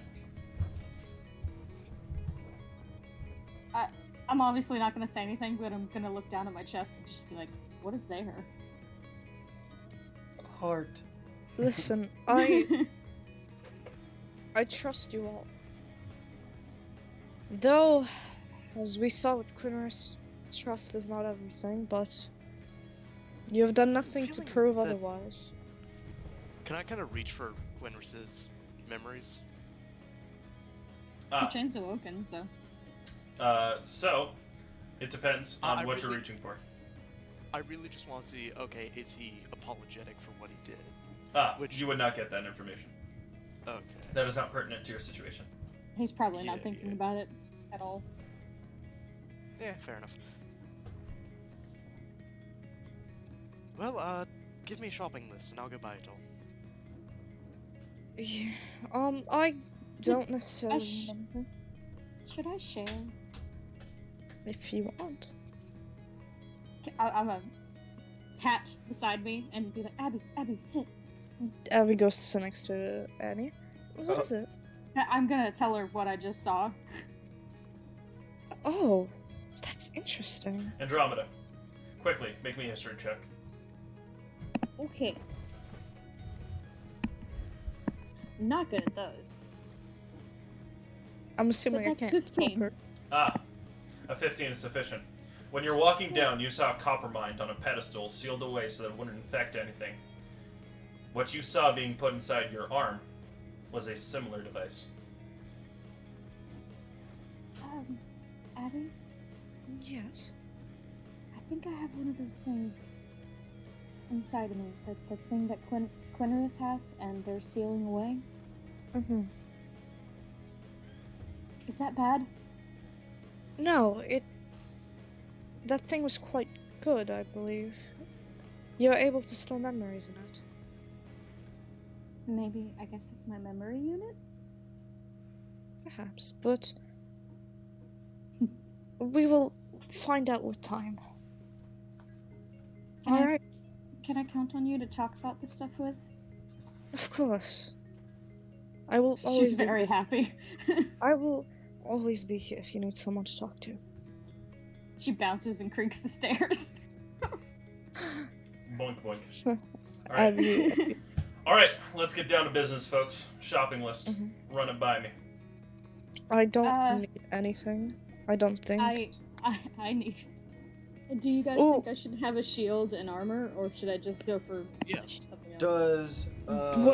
I'm obviously not gonna say anything, but I'm gonna look down at my chest and just be like, what is there? Heart. Listen, I trust you all. Though, as we saw with Quinris, trust is not everything, but You have done nothing to Feeling prove that- otherwise. Can I kind of reach for Quinris's memories? Ah, Chain's awoken, so. so it depends on I what you're really- reaching for. I really just want to see, okay, is he apologetic for what he did? Which you would not get that information. Okay. That is not pertinent to your situation. He's probably not Yeah, thinking yeah. about it at all. Yeah, fair enough. Well, give me a shopping list and I'll go buy it all. Yeah, I don't necessarily remember. Should I share? If you want. I'm a cat beside me and be like, Abby, sit. Abby goes to sit next to Annie. What is it? I'm gonna tell her what I just saw. Oh, that's interesting. Andromeda, quickly, make me a history check. Okay. Not good at those. I'm assuming I But that's can't 15. help her. A 15 is sufficient. When you're walking down, you saw a copper mind on a pedestal sealed away so that it wouldn't infect anything. What you saw being put inside your arm was a similar device. Abby, Yes. I think I have one of those things inside of me. The thing that Quinnerus has, and they're sealing away. Mm-hmm. Is that bad? No, that thing was quite good, I believe. You were able to store memories in it. Maybe, I guess it's my memory unit? Perhaps, but we will find out with time. Can I- Alright, Can I count on you to talk about this stuff with? of course. I will always She's very happy. I will always be here if you need someone to talk to. She bounces and creaks the stairs. Boink, boink. Sure. Alright. Abby, Alright, let's get down to business, folks. Shopping list. Mhm. Run it by me. I don't Uh, need anything. I don't think. I need. Do you guys Ooh. think I should have a shield and armor, or should I just go for Yes. something else? Does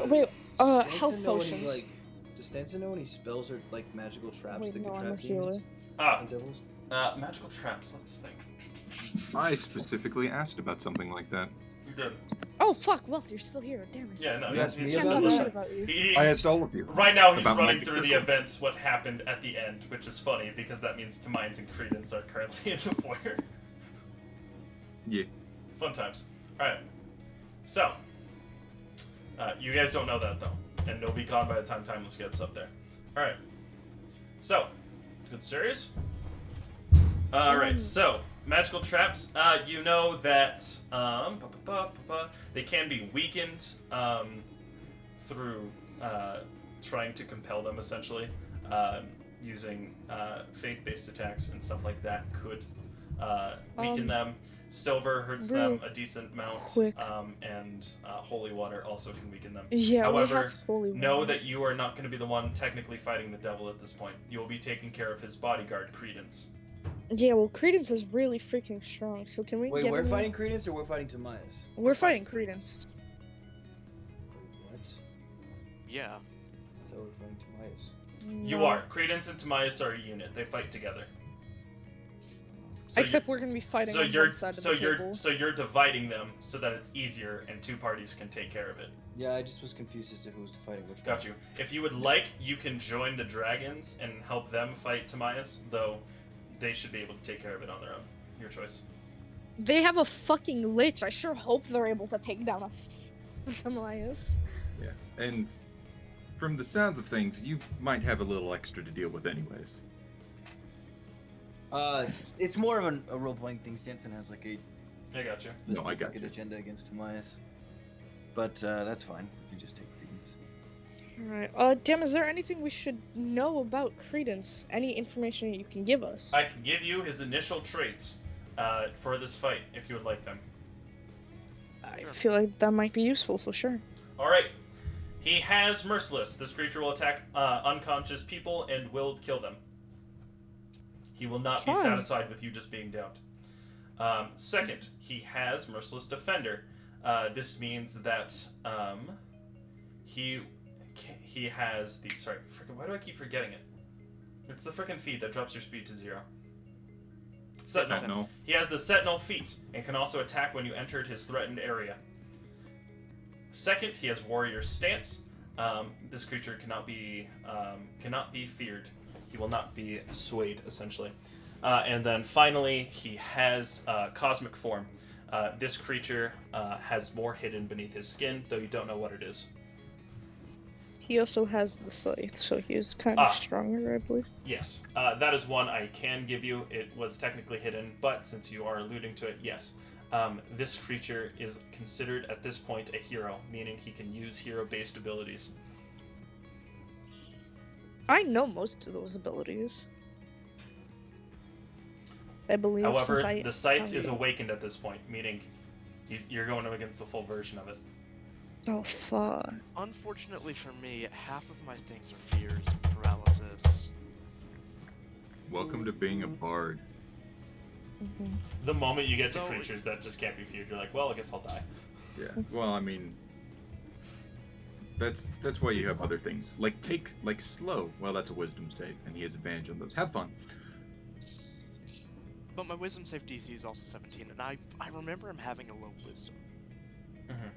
Wait, Stanton health know potions. Any, does Stanton know any spells or like magical traps Wait, that no, could I'm a trap healer. demons Ah, and devils? magical traps. Let's think. I specifically asked about something like that. You did. Oh fuck, Wealth, you're still here. Damn it. Yeah, no. You asked he's me just Can't about talk that? shit about you. He, I asked all of you. right now, he's about running magic through the rituals. events, what happened at the end, which is funny because that means Tamines and Credence are currently in the foyer. Yeah. Fun times. Alright. So, you guys don't know that though, and it'll be gone by the time Timeless gets up there. Alright. So, good series. Alright, so, magical traps. You know that they can be weakened through trying to compel them, essentially. Using faith-based attacks and stuff like that could weaken them. Silver hurts them a decent amount, quick. and holy water also can weaken them. Yeah, However, we have holy know water. that you are not going to be the one technically fighting the devil at this point. You will be taking care of his bodyguard, Credence. Yeah, well, Credence is really freaking strong, so can we Wait, get we're him? fighting Credence or we're fighting Tamias? We're fighting Credence. What? Yeah. I thought we were fighting Tamias. You No. are. Credence and Tamias are a unit. They fight together. So Except we're gonna be fighting on one side of the table. so you're dividing them so that it's easier and two parties can take care of it. Yeah, I just was confused as to who was fighting which Got you. If you would like, you can join the dragons and help them fight Tamias, though they should be able to take care of it on their own. Your choice. They have a fucking lich. I sure hope they're able to take down a Tamias. Yeah. And from the sounds of things, you might have a little extra to deal with anyways. It's more of a role-playing thing. Stanton has like a I got you. No, I got good you. agenda against Tamias. But that's fine. You just take Credence. Alright, Dim, is there anything we should know about Credence? Any information you can give us? I can give you his initial traits for this fight if you would like them. I feel like that might be useful, so sure. Alright. He has Merciless. This creature will attack unconscious people and will kill them. He will not be Fine. satisfied with you just being downed. Second, he has Merciless Defender. This means that he has the why do I keep forgetting it? It's the frickin' feat that drops your speed to 0. Sentinel. He has the Sentinel feat and can also attack when you entered his threatened area. Second, he has Warrior Stance. This creature cannot be feared. He will not be swayed, essentially. And then finally, he has Cosmic Form. This creature has more hidden beneath his skin, though you don't know what it is. He also has the scythe, so he is kind of stronger, I believe. Yes, that is one I can give you. It was technically hidden, but since you are alluding to it, yes. This creature is considered at this point a hero, meaning he can use hero-based abilities. I know most of those abilities. I believe. However, since the scythe is awakened at this point, meaning you're going up against the full version of it. Oh, fuck. Unfortunately for me, half of my things are fears, paralysis. Welcome to being a bard. The moment you get to creatures that just can't be feared, you're like, well, I guess I'll die. Yeah. Well, I mean, that's why you have other things like slow. Well, that's a wisdom save, and he has advantage on those. Have fun. But my wisdom save DC is also 17, and I remember him having a low wisdom. Mm-hmm.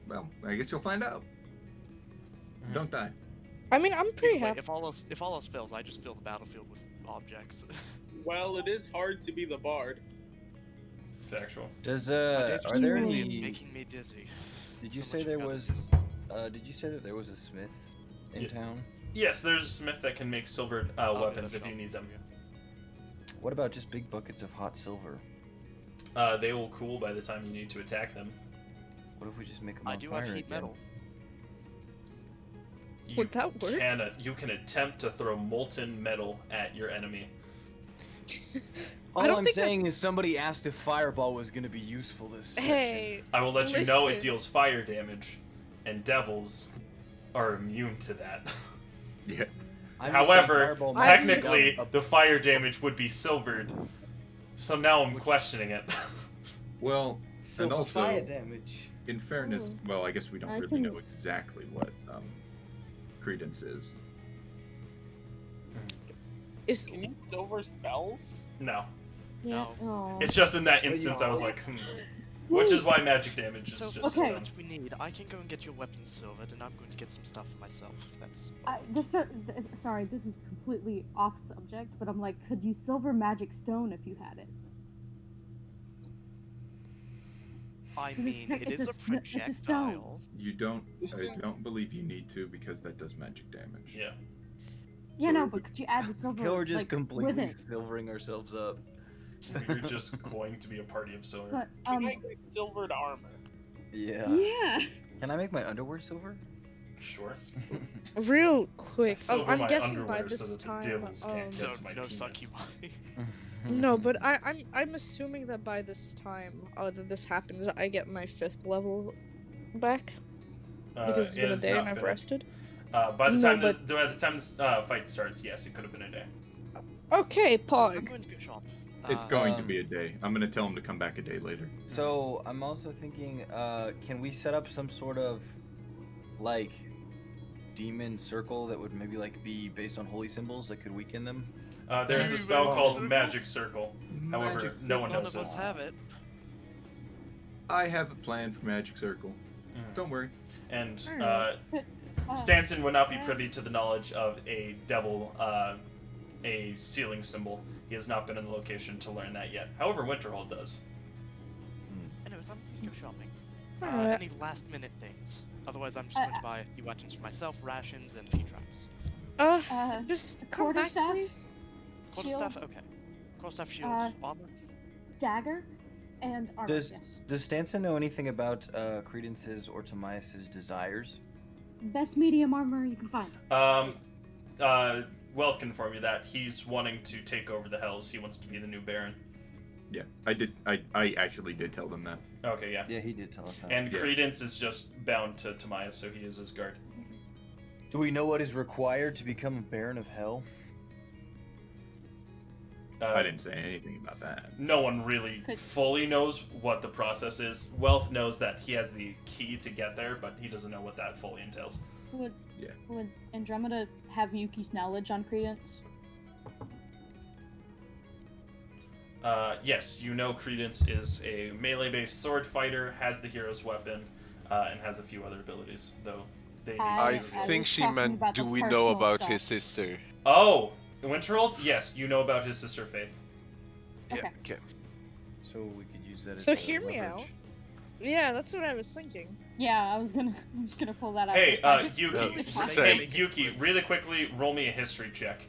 Well, I guess you'll find out. Mm-hmm. Don't die. I mean, I'm pretty happy. If all else fails, I just fill the battlefield with objects. Well, it is hard to be the bard. Factual. Does Are there It's any? making me dizzy. Did you So say much there of was? Did you say that there was a smith in town? Yes, there's a smith that can make silvered weapons if you need them. What about just big buckets of hot silver? They will cool by the time you need to attack them. What if we just make them I on do fire have heat again? metal. Would that work? You can attempt to throw molten metal at your enemy. All I don't I'm think saying that's- is somebody asked if fireball was going to be useful this section. Hey. I will let you know it Listen. deals fire damage, and devils are immune to that. Yeah. I'm just saying However, fireball might technically, be a- the fire damage would be silvered. So now I'm questioning it. Well, and silver also, fire damage. in fairness, Ooh. well, I guess we don't I really can- know exactly what credence is. Is Can you silver spells? No. Yeah. No. Aw. It's just in that instance I was like, Which is why magic damage is So just... Okay. what we need, I can go and get your weapons silvered, and I'm going to get some stuff for myself, if that's... Sorry, this is completely off subject, but I'm like, could you silver magic stone if you had it? I 'Cause mean, it it's is a a stone. projectile. You don't. Listen. I don't believe you need to because that does magic damage. Yeah. Yeah, So no, it but could you add the silver? We're just like, completely with it? silvering ourselves up. You're just going to be a party of silver. But Can I get silvered armor? Yeah. yeah. Can I make my underwear silver? Sure. real quick. Silver I'm my guessing by underwear this so that the time. devils can't So, get to my no penis. succubi. No, but I'm assuming that by this time, that this happens, I get my 5th level back because it's It been a has day not and I've been. rested. By the No, time but- by the time this fight starts, yes, it could have been a day. Okay, I'm Pog. going to go shop. It's going to Um, be a day. I'm gonna tell him to come back a day later. So I'm also thinking, can we set up some sort of like demon circle that would maybe like be based on holy symbols that could weaken them? There's a You spell magic called circle? Magic Circle. However, Magic no one None knows of it. us have it. I have a plan for Magic Circle. Mhm. Don't worry. And Alright. Stanson would not be privy to the knowledge of a devil, a ceiling symbol. He has not been in the location to learn that yet. However, Winterhold does. Anyways, I'm going to go shopping. Alright. Any last minute things? Otherwise, I'm just going to buy a few items for myself, rations, and a few traps. Just come back, quarterstaff? please. Quarterstaff, Shield. okay. Quarterstaff, shield, armor. Dagger and armor. Does Yes. Does Stanson know anything about Credence's or Timaeus' desires? Best medium armor you can find. Wealth can inform you that he's wanting to take over the Hells. He wants to be the new Baron. Yeah, I did. I actually did tell them that. Okay, yeah. Yeah, he did tell us that. And Yeah. Credence is just bound to Timaeus, so he is his guard. Do we know what is required to become a Baron of Hell? I didn't say anything about that. No one really fully knows what the process is. Wealth knows that he has the key to get there, but he doesn't know what that fully entails. Would Andromeda have Yuki's knowledge on Credence? Yes, you know Credence is a melee-based sword fighter, has the hero's weapon, and has a few other abilities, though they need I to think was she talking meant, about do the we know personal about stuff. his sister? Oh, Winterhold? Yes, you know about his sister Faith. Yeah, Okay. okay. So we could use that as So a hear me leverage. out. Yeah, that's what I was thinking. Yeah, I was gonna pull that out. Hey, But Yuki. Yeah, Hey, same. Yuki, really quickly, roll me a history check.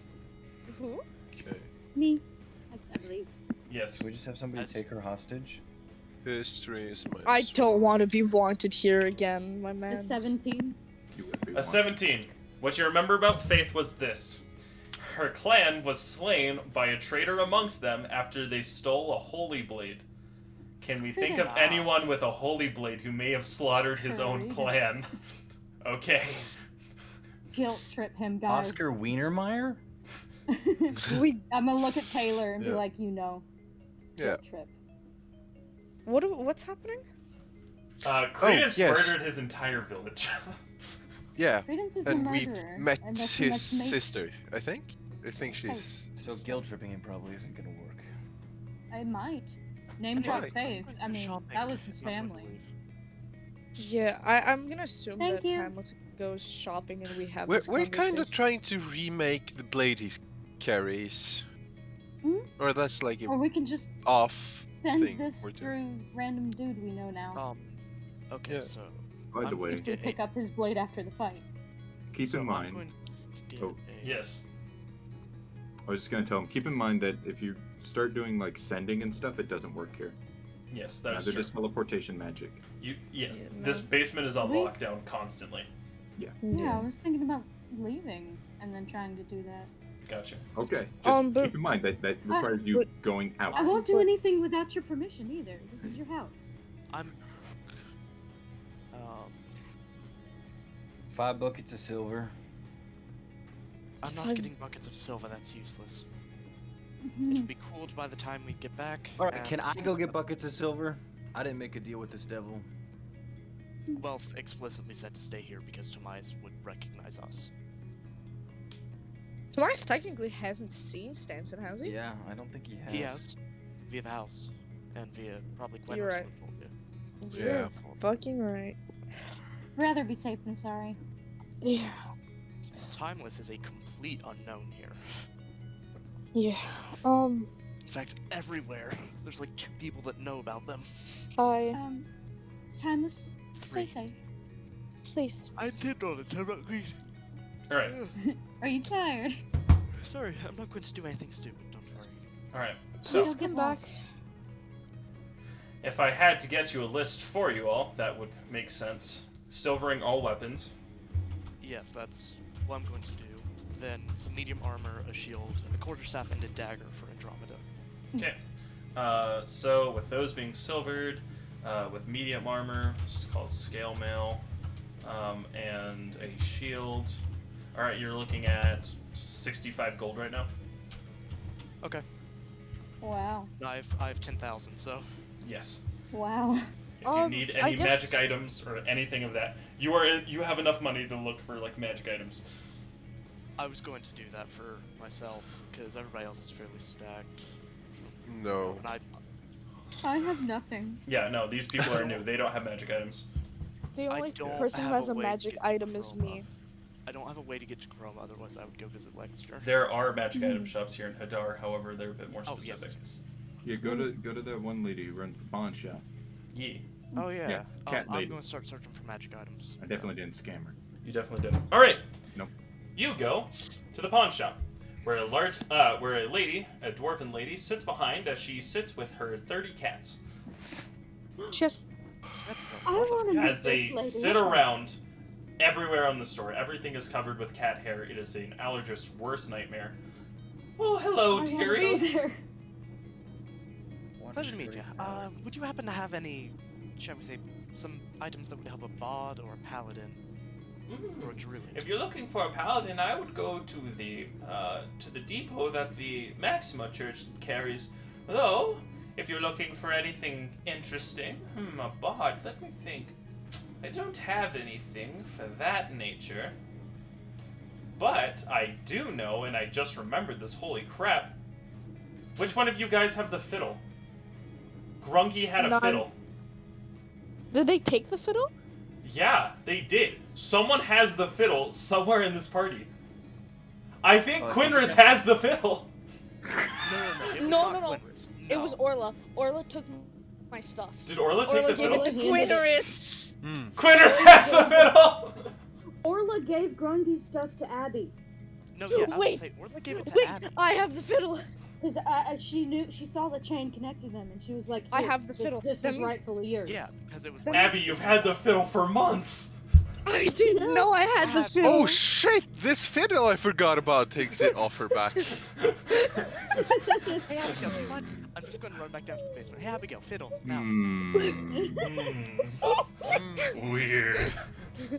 Who? Okay. me, I believe. Yes. Can we just have somebody take her hostage? History is my. I don't want to be wanted here again, my A man. 17. You would be A one. 17. What you remember about Faith was this. Her clan was slain by a traitor amongst them after they stole a holy blade. Can we think of Credence. anyone with a holy blade who may have slaughtered his own Credence. clan? Okay. Guilt trip him, guys. Oscar Wienermeyer? We I'm gonna look at Taylor and be Yeah. like, you know. Yeah. Guilt trip. what's happening? Credence yes. murdered his entire village. Yeah, Credence is the and we murderer. met and that's who his must make- sister, I think. I think she's. So guilt tripping him probably isn't gonna work. I might. Name Anyway, drop Faith. I mean, shopping, that was his not gonna family. leave. Yeah, I'm gonna assume Thank that you. Pamela goes shopping and we have We're this kind of conversation. trying to remake the blade he carries. Hmm? Or that's like a Or we can just off send thing this we're doing. through random dude we know now. Okay, Yeah. so By the I'm way, if we pick up his blade after the fight. keep so in I'm mind. going to get Oh. a- Yes. I was just gonna tell him. Keep in mind that if you start doing like sending and stuff, it doesn't work here. Yes, that is Neither true. does teleportation magic. Yes, Yeah, this no. basement is on We- lockdown constantly. Yeah, I was thinking about leaving and then trying to do that. Gotcha. Okay. Just But- keep in mind that requires you but- going out. I won't do But- anything without your permission either. This is your house. I'm. 5 buckets of silver. I'm not Fine. getting buckets of silver. That's useless. Mhm. It'll be cooled by the time we get back. Alright, can I and- go get buckets of silver? I didn't make a deal with this devil. Wealth explicitly said to stay here because Tomias would recognize us. Tomias technically hasn't seen Stanton, has he? Yeah, I don't think he has. He has, via the house, and via probably Glenn. You're right. You're Yeah. fucking right. Rather be safe than sorry. Yeah. Timeless is a complete unknown here. Yeah. In fact, everywhere there's like 2 people that know about them. Hi. Timeless, stay Freeze. safe. Please. I did not attempt that greed. Alright. Are you tired? Sorry, I'm not going to do anything stupid. Don't worry. Alright. So, Please come back. if I had to get you a list for you all, that would make sense. Silvering all weapons. Yes, that's what I'm going to do. Then some medium armor, a shield, a quarterstaff, and a dagger for Andromeda. Okay. So with those being silvered, with medium armor, this is called scale mail, and a shield. All right, you're looking at 65 gold right now. Okay. Wow. I've 10,000, so Yes. Wow. If you need I any guess- magic items or anything of that, you have enough money to look for like magic items. I was going to do that for myself because everybody else is fairly stacked. No. And I have nothing. Yeah, no, these people are new. They don't have magic items. The I only don't person who have has a a way to magic get to item is Chroma. me. I don't have a way to get to Chrome, otherwise I would go visit Lexter. There are magic item shops here in Hadar, however, they're a bit more Oh, yes, specific. yes. Yeah, go to the one lady who runs the pawn shop. Yeah, Oh yeah. Yeah, cat I'm lady. going to start searching for magic items. I definitely didn't scam her. you definitely did. All right. Nope. You go to the pawn shop, where a lady, a dwarven lady, sits behind as she sits with her 30 cats. Just That's a I lot of want to cats. meet As they this lady. sit around everywhere on the store. Everything is covered with cat hair. It is an allergist's worst nightmare. Oh, hello, I wanna go dearie. there. Pleasure to meet you. Would you happen to have any, shall we say, some items that would help a bard or a paladin? Or a druid? If you're looking for a paladin, I would go to the depot that the Maxima Church carries. Though, if you're looking for anything interesting, a bard, let me think. I don't have anything for that nature. But I do know, and I just remembered this, holy crap. Which one of you guys have the fiddle? Grungy had a None. fiddle. Did they take the fiddle? Yeah, they did. Someone has the fiddle somewhere in this party. I think Quinris has the fiddle. No. It was Orla. Orla took my stuff. Did Orla take the gave fiddle? it to Quinris. Quinris has the fiddle! Orla gave Grungy stuff to Abby. No, yeah, I was Wait, gonna say, Orla gave it to Wait, Abby. I have the fiddle. Because she saw the chain connecting them, and she was like, I "Here, have the fiddle. This That is means- rightfully yours." Yeah, because it was. Abby, you've had the fiddle for months! I didn't know I had the fiddle. Oh shit! This fiddle I forgot about takes it off her back. Hey Abigail, do you mind? I'm just going to run back down to the basement. Hey Abigail, fiddle now. Weird.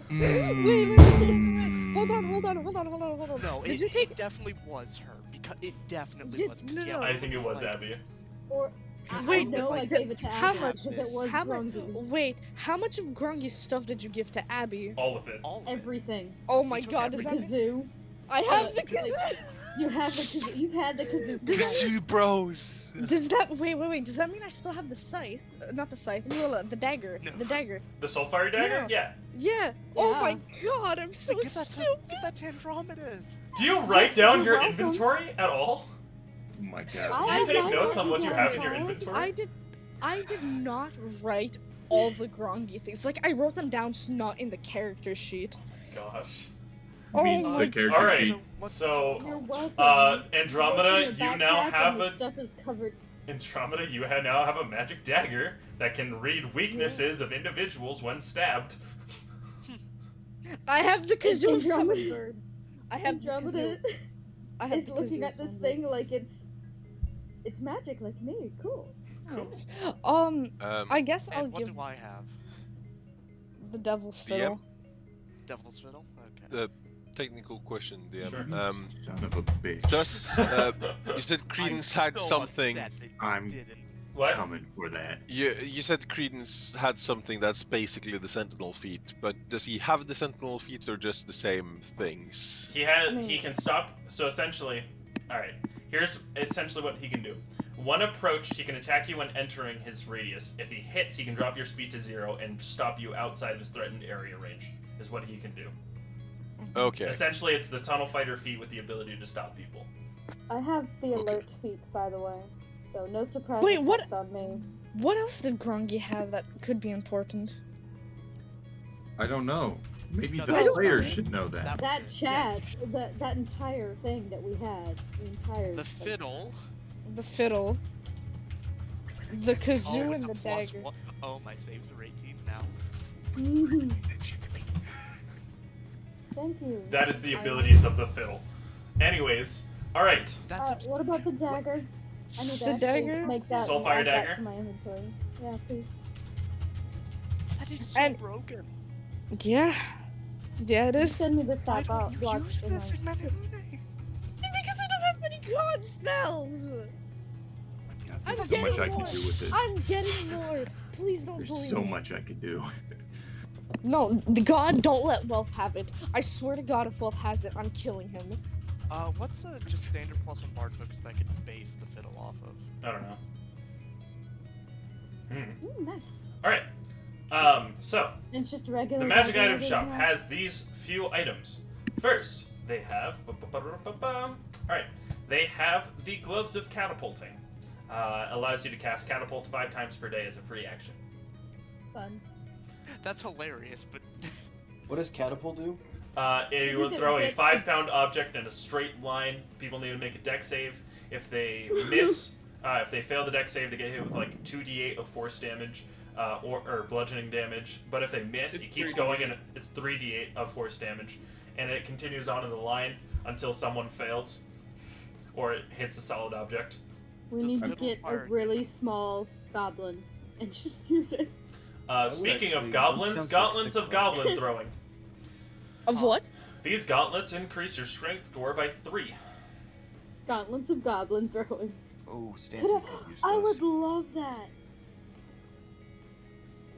Wait. Hold on. No, Did it, you take? it definitely was her. Because it definitely Yeah, was. Because, no, yeah, no. I think it was like- Abby. Or Wait, I know I gave it to how Abby much? because it was How much? Grungy's. Wait, how much of Grungy's stuff did you give to Abby? All of it. All of it. Everything. Oh my took god, The does that mean kazoo. I have the kazoo? You have the kazoo. You've had the kazoo. for Does months. Two bros. Does that wait? Does that mean I still have the scythe? Not the scythe. No, the dagger. No. The dagger. The Soulfire dagger? Yeah. Yeah. Oh Yeah. my god, I'm so Give that to- stupid. Give that to Andromeda's. Do you write down You're your welcome. inventory at all? Oh my god. Do I you take don't notes on know what you if have I in your tried. inventory? I did not write all the Grongy things. Like I wrote them down, just not in the character sheet. Gosh. Oh mean, my the character Alright, sheet. so, You're welcome. Andromeda, Look in your you now backpack have and the a stuff is covered. Andromeda, you now have a magic dagger that can read weaknesses of individuals when stabbed. I have the kazoo of Andromeda- Summonbird. I have the Andromeda kazoo. I have is the looking kazoo at this Summonbird. thing like it's magic like me. Cool. Cool. I guess I'll And what give do I have? the devil's Yep. fiddle. Devil's fiddle? Okay. Technical question, DM. Sure. Son of a bitch. Does you said Credence I'm had so something? upset that you I'm- didn't. What? Coming for that. You said Credence had something that's basically the Sentinel feat, but does he have the Sentinel feat or just the same things? He can stop. So essentially, all right. Here's essentially what he can do. One approach, he can attack you when entering his radius. If he hits, he can drop your speed to 0 and stop you outside of his threatened area range. Is what he can do. Okay. Essentially, it's the tunnel fighter feat with the ability to stop people. I have the Okay. alert feat, by the way. So no surprise Wait, what- attacks on me. What else did Grongy have that could be important? I don't know. Maybe No, the that's players fine. should know that. That was it. Yeah. chat, that entire thing that we had, the entire The thing. fiddle. The fiddle. The kazoo Oh, and it's a the plus dagger. one. Oh, my saves are 18 now. Mhm. Thank you. That is the abilities of the fiddle. Anyways, all right. That's What about the dagger? I need to The actually dagger? make that Soulfire add that dagger? to my inventory. Yeah, please. That is so And- broken. Yeah. Yeah, it You is. send me the Why stuff. don't you I'll use watch this in in Manahune? Because I don't have any god spells. I'm There's so much I getting could do with it. I'm getting more. Please don't There's bully so me. much I could do. No, the god, don't let Wealth have it. I swear to God, if Wealth has it, I'm killing him. What's a just standard plus one bard focus that I could base the fiddle off of? I don't know. Nice. All right. So And it's just a regular. the magic dagger item that shop you have? has these few items. First, they have. All right. They have the gloves of catapulting. Allows you to cast catapult 5 times per day as a free action. Fun. That's hilarious, but What does catapult do? You will throw a 5-pound object in a straight line. People need to make a deck save. If they miss, if they fail the deck save, they get hit with like 2d8 of force damage or bludgeoning damage. But if they miss, it keeps going and it's 3d8 of force damage. And it continues on in the line until someone fails or it hits a solid object. We Does need the to fiddle get a require really small goblin and just use it. Speaking actually- of goblins, sounds like gauntlets of sick goblin throwing. Of what? These gauntlets increase your strength score by 3. Gauntlets of goblin throwing. Oh, Stancy Could could use I those. would love that.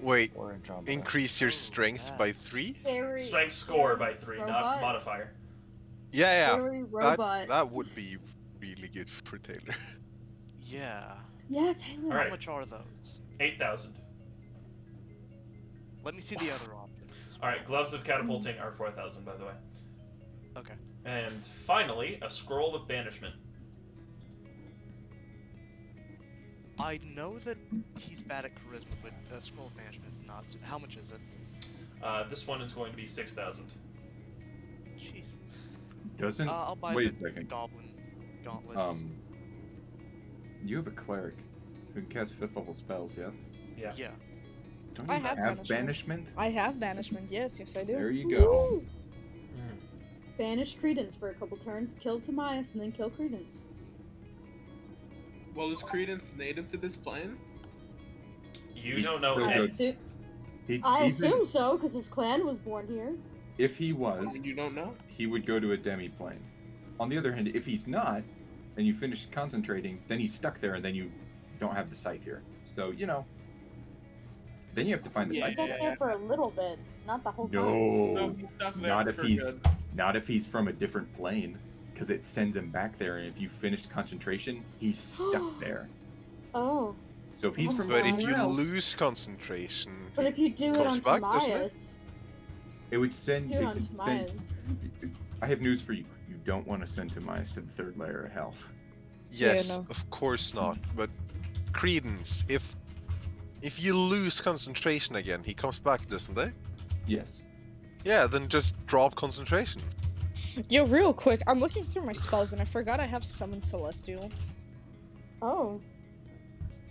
Wait, Or Andromeda. increase your Oh, strength by that's- 3? Strength score by 3, not robot. modifier. Yeah, Scary That, robot. that would be really good for Taylor. Yeah. Yeah, Taylor. Alright. How much are those? 8,000. Let me see the other options as well. Alright, gloves of catapulting are 4,000, by the way. Okay. And finally, a scroll of banishment. I know that he's bad at charisma, but scroll of management is not. So how much is it? This one is going to be 6,000. Jeez. Doesn't I'll buy wait a the second. goblin gauntlets. You have a cleric who can cast 5th level spells, yes? Yeah. Yeah. Don't I you have have banishment. banishment? I have banishment. Yes, I do. There you go. Woo! Banish Credence for a couple turns, kill Timaeus, and then kill Credence. Well, is Credence native to this plane? You don't know Still I, good. anything. I Even assume so, because his clan was born here. if he was, You don't know? he would go to a demi-plane. On the other hand, if he's not, and you finish concentrating, then he's stuck there, and then you don't have the scythe here. So, you know. Then you have to find the Yeah. scythe. Stuck there for a little bit, not the whole time. No, No, he's stuck there not if for he's good. not if he's from a different plane, because it sends him back there. And if you finish concentration, he's stuck there. Oh, So if he's from But if somewhere you else, lose concentration, but if you do it comes on back, doesn't it? Timaeus, it would send. do It it on could send Timaeus. I have news for you. You don't want to send Timaeus to the 3rd layer of hell. yes, no. of course not. But Credence, if you lose concentration again, he comes back, doesn't he? Yes. Yeah, then just drop concentration. Yo, real quick, I'm looking through my spells and I forgot I have Summon Celestial. Oh,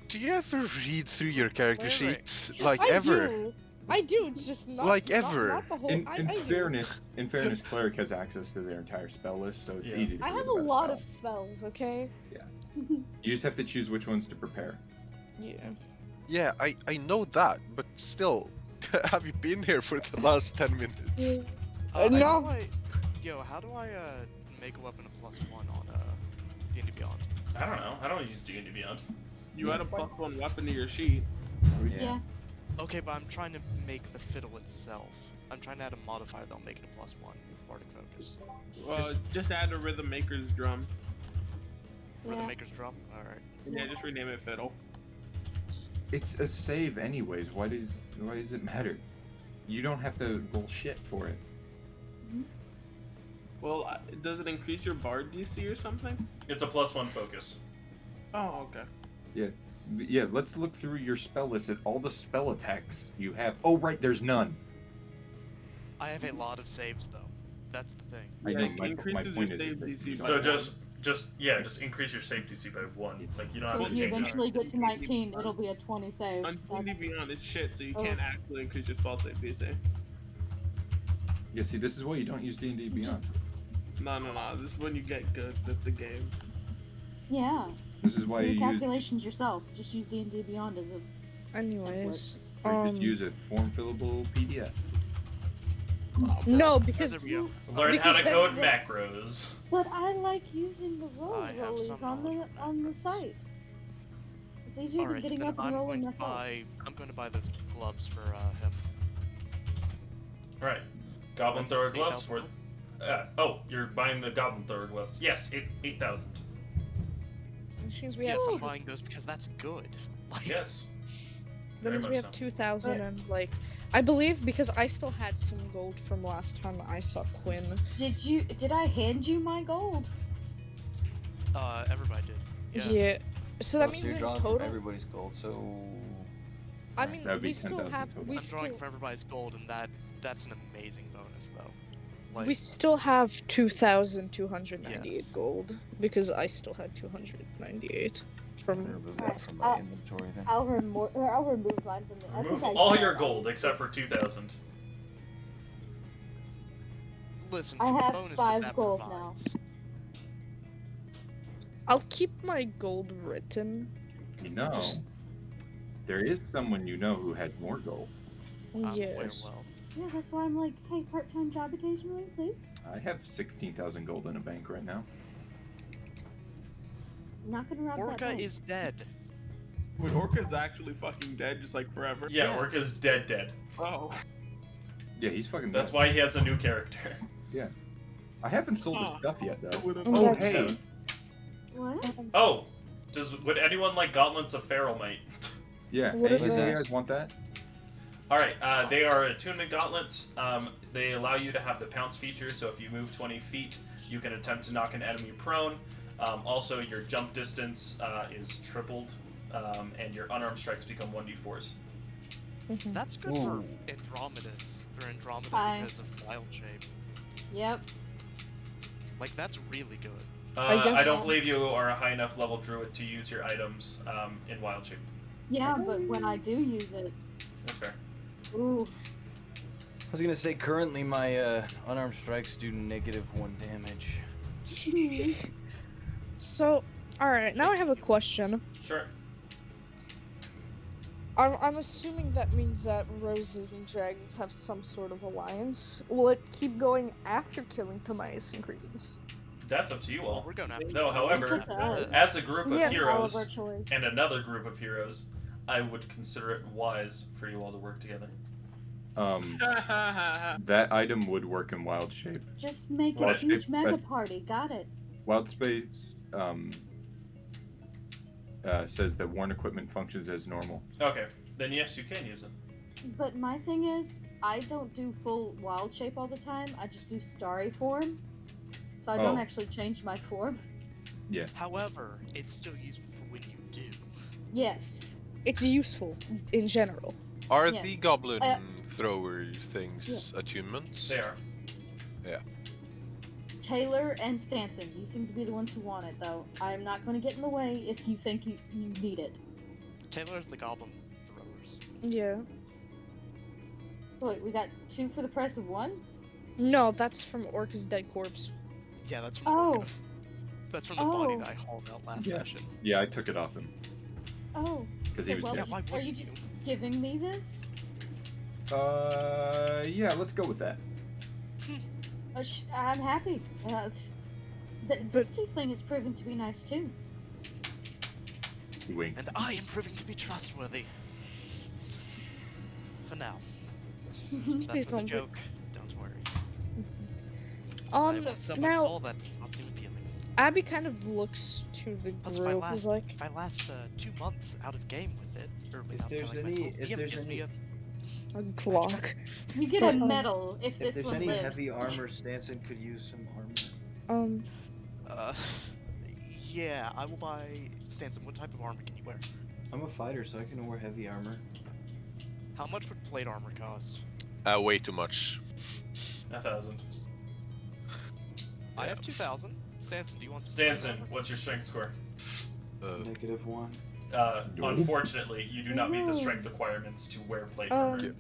Do you ever read through your character Wait, wait. sheets? Like I ever? do. I do, just not Like not- ever. Not the whole. In I do. fairness, cleric has access to their entire spell list, so it's Yeah. easy to I forget have a about lot of spells. spells. Okay. You just have to choose which ones to prepare. Yeah. Yeah, I know that, but still, have you been here for the last 10 minutes? No. How do I make a weapon a +1 on D&D Beyond? I don't know. I don't use D&D Beyond. You add a +1 weapon to your sheet. yeah. Okay, but I'm trying to make the fiddle itself. I'm trying to add a modifier that'll make it a +1 Bardic Focus. Just add a Rhythm Maker's drum. For the Yeah. Maker's Drum? Alright. Yeah, just rename it Fiddle. It's a save anyways. Why does it matter? You don't have to roll shit for it. Well, does it increase your Bard DC or something? It's a +1 focus. Oh, okay. Yeah, let's look through your spell list at all the spell attacks you have. Oh, right, there's none. I have a lot of saves though. That's the thing. I Yeah, know, it my increases point your is save that DC you by don't- So just increase your save DC by 1. Like you don't So have if to you change it. eventually get to 19, it'll be a 20 save. On D&D Beyond, it's shit, so you Oh. can't actually increase your spell save DC. Yeah, see, this is why you don't use D&D Beyond. No. This is when you get good at the game. Yeah. This is why Do you your use, calculations yourself. Just use D&D Beyond as a. Anyways. or just use a form fillable PDF. No, because There we go. Learn Because how to then- code macros. But I like using the roll I have rollies some on knowledge the of on the macros. site. It's easier than Alright, getting then up and I'm rolling going to myself. buy those gloves for him. Alright. Goblin that's thrower gloves for. 8,000. You're buying the goblin thrower gloves. Yes, 8,000. which means we have Yes, I'm buying those because that's good. Like, Yes. that very means we much have so. 2,000 and like I believe because I still had some gold from last time I saw Quinn. Did I hand you my gold? everybody did. Yeah. Yeah. So that Oh, means you're in drawing from total. everybody's gold, so I mean, That would be we still 10,000 have total. we I'm still drawing for everybody's gold, and that's an amazing bonus, though. Like, we still have 2,298 Yes. gold because I still had 298 I'm from. gonna remove that Alright, from my inventory then. I'll remove mine from the. I Remove think I all said your that. gold except for 2,000. listen, I for the have bonus 5 that gold now. provides. I'll keep my gold written. You know, Just- there is someone you know who had more gold. I'm aware Yes. well. Yeah, that's why I'm like, hey, part-time job occasionally, please. I have 16,000 gold in a bank right now. Not gonna rob that Orca bank. is dead. Wait, Orca's actually fucking dead, just like forever. Yeah, Yeah. Orca's dead. Oh. Yeah, he's fucking That's dead. why he has a new character. Yeah. I haven't sold his stuff yet, though. Would've- Oh, That's- hey. What? Oh, would anyone like Gauntlets of Feral Might? Yeah. What Hey, are do you those? guys want that? All right, they are attunement gauntlets. They allow you to have the pounce feature, so if you move 20 feet, you can attempt to knock an enemy prone. Also, your jump distance is tripled, and your unarmed strikes become 1d4s. Mhm. That's good for Ooh. Andromedus. For Andromeda Hi. because of wild shape. Yep. Like, that's really good. I I guess- don't believe you are a high enough level druid to use your items in wild shape. Yeah, but when I do use it, That's fair. ooh, I was gonna say currently my unarmed strikes do -1 damage. So, alright, now I have a question. Sure. I'm assuming that means that roses and dragons have some sort of alliance. Will it keep going after killing Timaeus and Credence? That's up to you all. We're going after No, however, It's up to us. as a group of Yeah. all of heroes our choice. and another group of heroes, I would consider it wise for you all to work together. That item would work in wild shape. Just make Well, a huge it- mega that's- party. Got it. Wild space says that worn equipment functions as normal. Okay, then yes, you can use it. But my thing is, I don't do full wild shape all the time. I just do starry form. So I don't Oh. actually change my form. However, it's still useful for when you do. Yes. It's useful in general. Are Yes. the goblin Uh, thrower things attunements? They are. Taylor and Stanson, you seem to be the ones who want it, though. I am not going to get in the way if you think you need it. Taylor's the goblin throwers. Yeah. So wait, we got 2 for the price of 1? No, that's from Orca's dead corpse. Yeah, that's from Oh. Orca. That's from the body Oh. that I hauled out last Yeah. session. Yeah, I took it off him Oh. because he was well, dead. why are you wouldn't just you? giving me this? Yeah, let's go with that. I'm happy. This tiefling has proven to be nice too. He winks. And I am proving to be trustworthy. For now. That Please was a don't. joke. Don't worry. I want some I now saw that does not seem appealing. Abby kind of looks to the Plus, if I group last, as like, if I last 2 months out of game with it, or without there's selling any- myself, if DM there's gives me any- a Glock. You get a medal if If this there's one any lives. heavy armor, Stanson could use some armor. Yeah, I will buy Stanson. What type of armor can you wear? I'm a fighter, so I can wear heavy armor. How much would plate armor cost? Way too much. 1,000. I have 2,000. Stanson, do you want Stanson, what's your strength score? -1. Unfortunately, you do not meet the strength requirements to wear plate armor.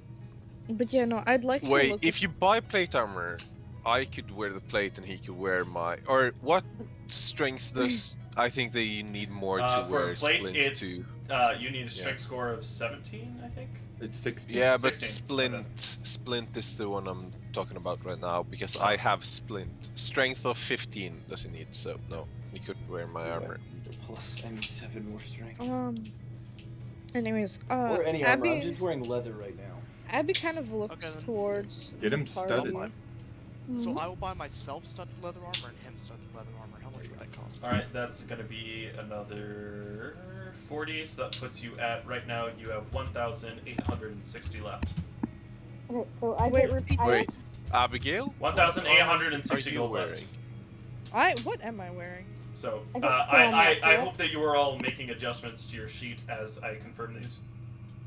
But yeah, no, I'd like to Wait, look if you buy plate armor, I could wear the plate and he could wear my. Or what strength does. I think that you need more to For wear a plate, splint it's too. you need a strength score of 17, I think. It's 16. Yeah, but 16, splint is the one I'm talking about right now because I have splint. Strength of 15 does he need? So no, he could wear my armor. Plus, I need 7 more strength. Anyways, or any armor. I'm Abby, just wearing leather right now. Abby kind of looks then. towards Get him the party. studded. So I will buy myself studded leather armor and him studded leather armor. How much would that cost? Alright, that's going to be another 40, so that puts you at, right now, you have 1,860 left. Okay, so I Wait, get, repeat I, Wait, Abigail? 1,860 Are you gold wearing? left. What am I wearing? So, I got scale on that, I correct? hope that you are all making adjustments to your sheet as I confirm these.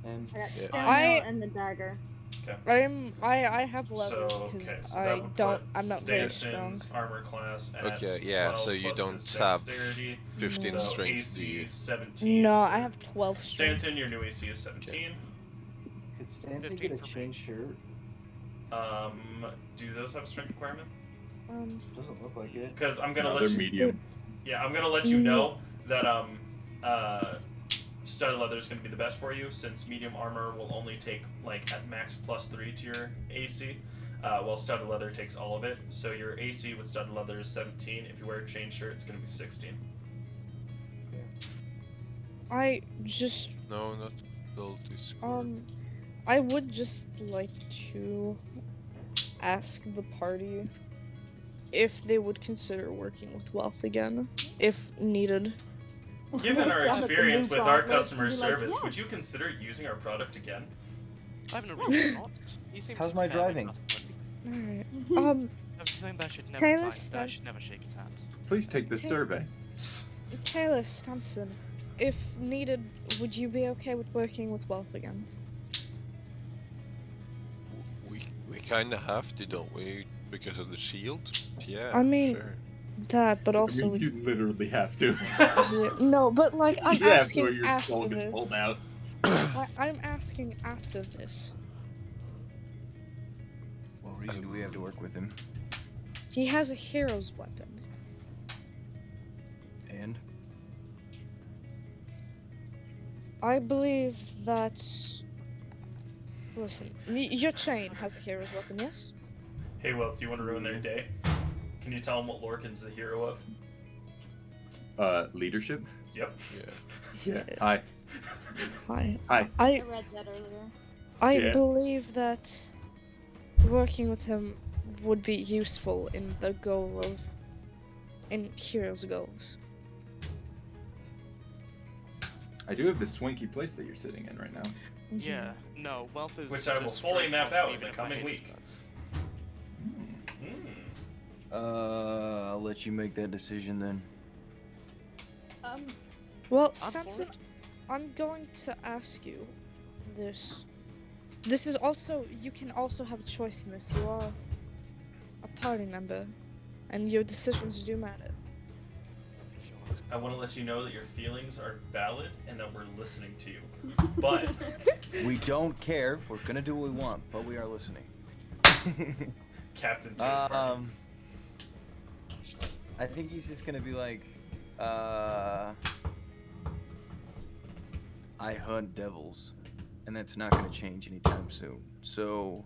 And I got Yeah. stone I- nail and the dagger. I have leather So, because okay, so I that would don't. put I'm not very strong. Stanson's armor class at Okay, yeah, 12 so you plus don't his have dexterity. 15 So strength, do AC you? 17. No, I have 12 strength. Stanson, your new AC is 17. could Stanson 15 get a for me. chin shirt? Do those have a strength requirement? Doesn't look like it. Because I'm gonna No, let they're you. medium. Yeah, I'm gonna let you know that studded leather is going to be the best for you, since medium armor will only take like at max +3 to your AC, while studded leather takes all of it. So your AC with studded leather is 17. If you wear a chain shirt, it's going to be 16. I just No, not ability score. I would just like to ask the party if they would consider working with Wealth again, if needed. Given our Down at the experience new with our gauntlet customer and be like, service, "Yeah." would you consider using our product again? I have no reason not. He seems How's my fairly driving? trustworthy. Alright. Everything that should never Taylor sign, that Stan- should never shake his hand. Please take this Ta- survey. Taylor Stanson, if needed, would you be okay with working with Wealth again? We kind of have to, don't we? Because of the shield. Yeah. I mean, sure. that, but I also mean, you literally have to. no, but like I'm Yeah, asking where your after skull gets pulled this. out. I'm asking after this. What reason do we have to work with him? He has a hero's weapon. And? I believe that. Listen, your chain has a hero's weapon, yes? Hey, Will, do you want to ruin their day? Can you tell them what Lorcan's the hero of? Leadership? Yep. Yeah. Hi. Hi. Hi. I read that earlier. I Yeah. believe that working with him would be useful in the goal of. In hero's goals. I do have this swanky place that you're sitting in right now. Yeah, no, Wealth is. Which I will is fully very map positive out in even the if I coming hate his week. guts. I'll let you make that decision then. Well, for Stanson, it. I'm going to ask you this. This is also. You can also have a choice in this. You are a party member, and your decisions do matter. If you want to. I want to let you know that your feelings are valid and that we're listening to you. But We don't care. We're gonna do what we want, but we are listening. Captain Taste Party. I think he's just gonna be like, I hunt devils, and that's not gonna change anytime soon. So,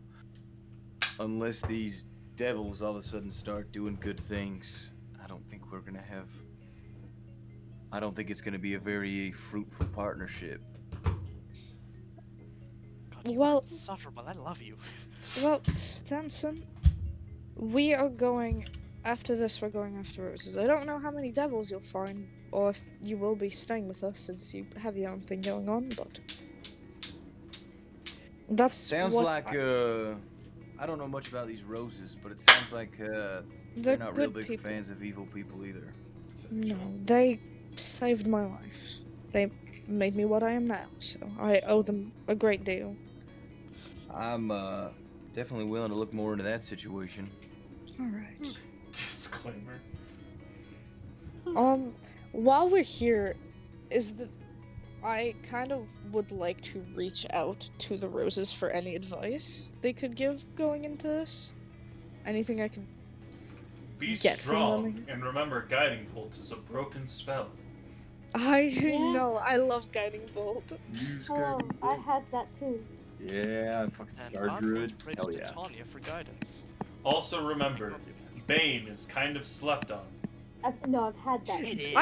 unless these devils all of a sudden start doing good things, I don't think we're gonna have. I don't think it's gonna be a very fruitful partnership. God, you Well- are insufferable. I love you. Well, Stanson, we are going. After this, we're going after roses. I don't know how many devils you'll find, or if you will be staying with us since you have your own thing going on, but. That's Sounds what like I- I don't know much about these roses, but it sounds like they're they're not real good big people. fans of evil people either. No, they saved my life. They made me what I am now, so I owe them a great deal. I'm definitely willing to look more into that situation. Alright. Disclaimer. While we're here, I kind of would like to reach out to the roses for any advice they could give going into this. Anything I could. Be Get from strong, them. and remember, Guiding Bolt is a broken spell. I Yeah. know, I love Guiding Bolt. Use Oh, guiding I bolt. has that too. Yeah, fucking And Star I'm Druid. going to praise Hell to yeah. Tanya for guidance. Also remember, Bane is kind of slept on. No, I've had that.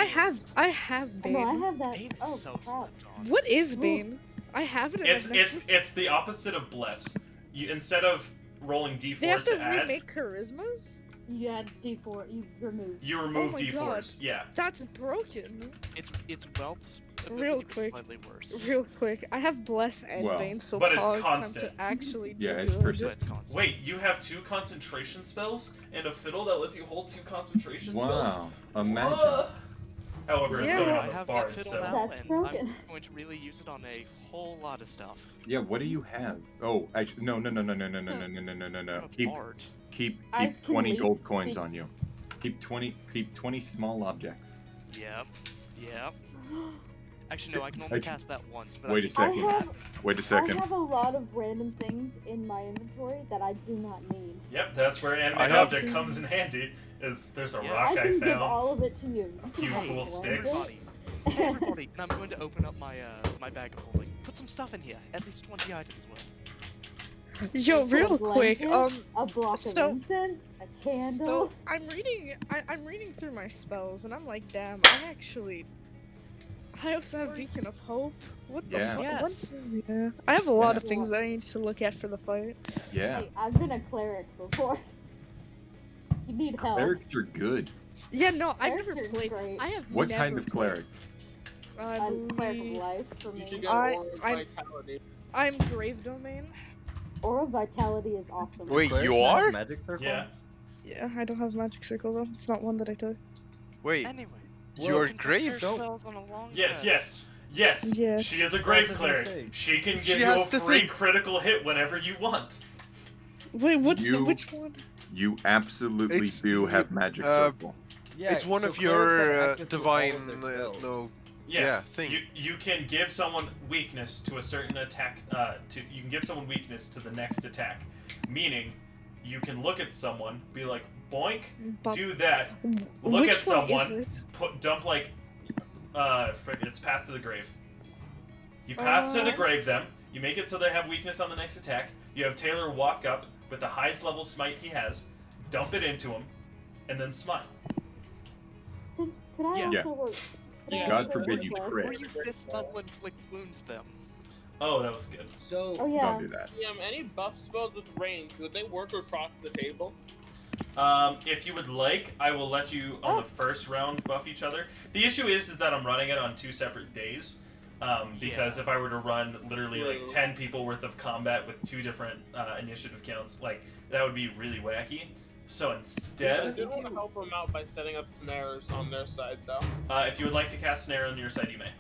I have Bane. No, I have that. Bane is Oh, so crap. slept on. What is Bane? I have it. And I've never- It's the opposite of Bless. You instead of rolling They have D4s to to add, remake charismas? You had D4. You removed. you remove my D4s. Yeah. That's broken. It's Wealth's Real ability, but quick. slightly worse. Real quick, I have Bless and Well, Bane, so but it's Pog time constant. to actually do Yeah, it's good. persistent. But it's constant. Wait, you have 2 concentration spells and a fiddle that lets you hold 2 concentration spells? Wow. Imagine. However, it's Yeah, going well, to I have a have that bard, fiddle so now, That's and broken. I'm going to really use it on a whole lot of stuff. Yeah, what do you have? Oh, actually, no. I'm a Keep bard. Ice can 20 leap. gold coins Be- on you. Keep 20 small objects. Yep. Yep. Actually, no, I can only Actu- cast that once. But Wait I a can second. do that. Wait a I second. have a lot of random things in my inventory that I do not need. Yep, that's where I animate have- object comes in handy. Is there's a Yeah. rock I I can give all found, of it to you. a few Hey, cool Well, sticks. Buddy, Hey everybody, and I'm going to open up my my bag of holding. Put some stuff in here. At least 20 items worth. Yo, Put a real quick, blanket, a block so- of incense, a candle. So I'm reading through my spells, and I'm like, damn, I also have Beacon of Hope. What the Yeah. fuck? Yes. Yeah. I have a lot Yeah. of things that I need to look at for the fight. Yeah. Hey, I've been a cleric before. You need help. Clerics are good. Yeah, no, I've never Clerics are played. great. I have What never kind of played- cleric? I A cleric of believe life for You me. should get I- Aura of I'm- Vitality. I'm Grave Domain. Aura vitality is awesome. Wait, Clerics you not have are? Magic circle? Yeah. Yeah, I don't have Magic Circle though. It's not one that I took. Wait, Anyway. you're can grave? prepare spells on a long Yes, rest. yes. Yes. She is a That's grave what I was cleric. gonna say. She can She give you a has the free thing. critical hit whenever you want. Wait, which You- one? You absolutely It's- do have magic uh, circle. Yeah, it's one so of clerics have your access to all of divine, their spells. no. Yes, Yeah, thing. you can give someone weakness to a certain attack. You can give someone weakness to the next attack, meaning you can look at someone, be like, boink, But do that, look which at someone, one is it? dump like, it's path to the grave. You path to the grave them. You make it so they have weakness on the next attack. You have Taylor walk up with the highest level smite he has, dump it into him, and then smite. Could I Yeah. also... could I God also forbid you request- crit. Or you 5th level inflict wounds them. Oh, that was good. So, Oh yeah. Don't do that. Any buff spells with range, would they work across the table? If you would like, I will let you on the first round buff each other. The issue is that I'm running it on 2 separate days. Because if I were to run literally like 10 people worth of combat with 2 different initiative counts, like that would be really wacky. So I instead, did want to help them out by setting up snares on their side, though. if you would like to cast snare on your side, you may.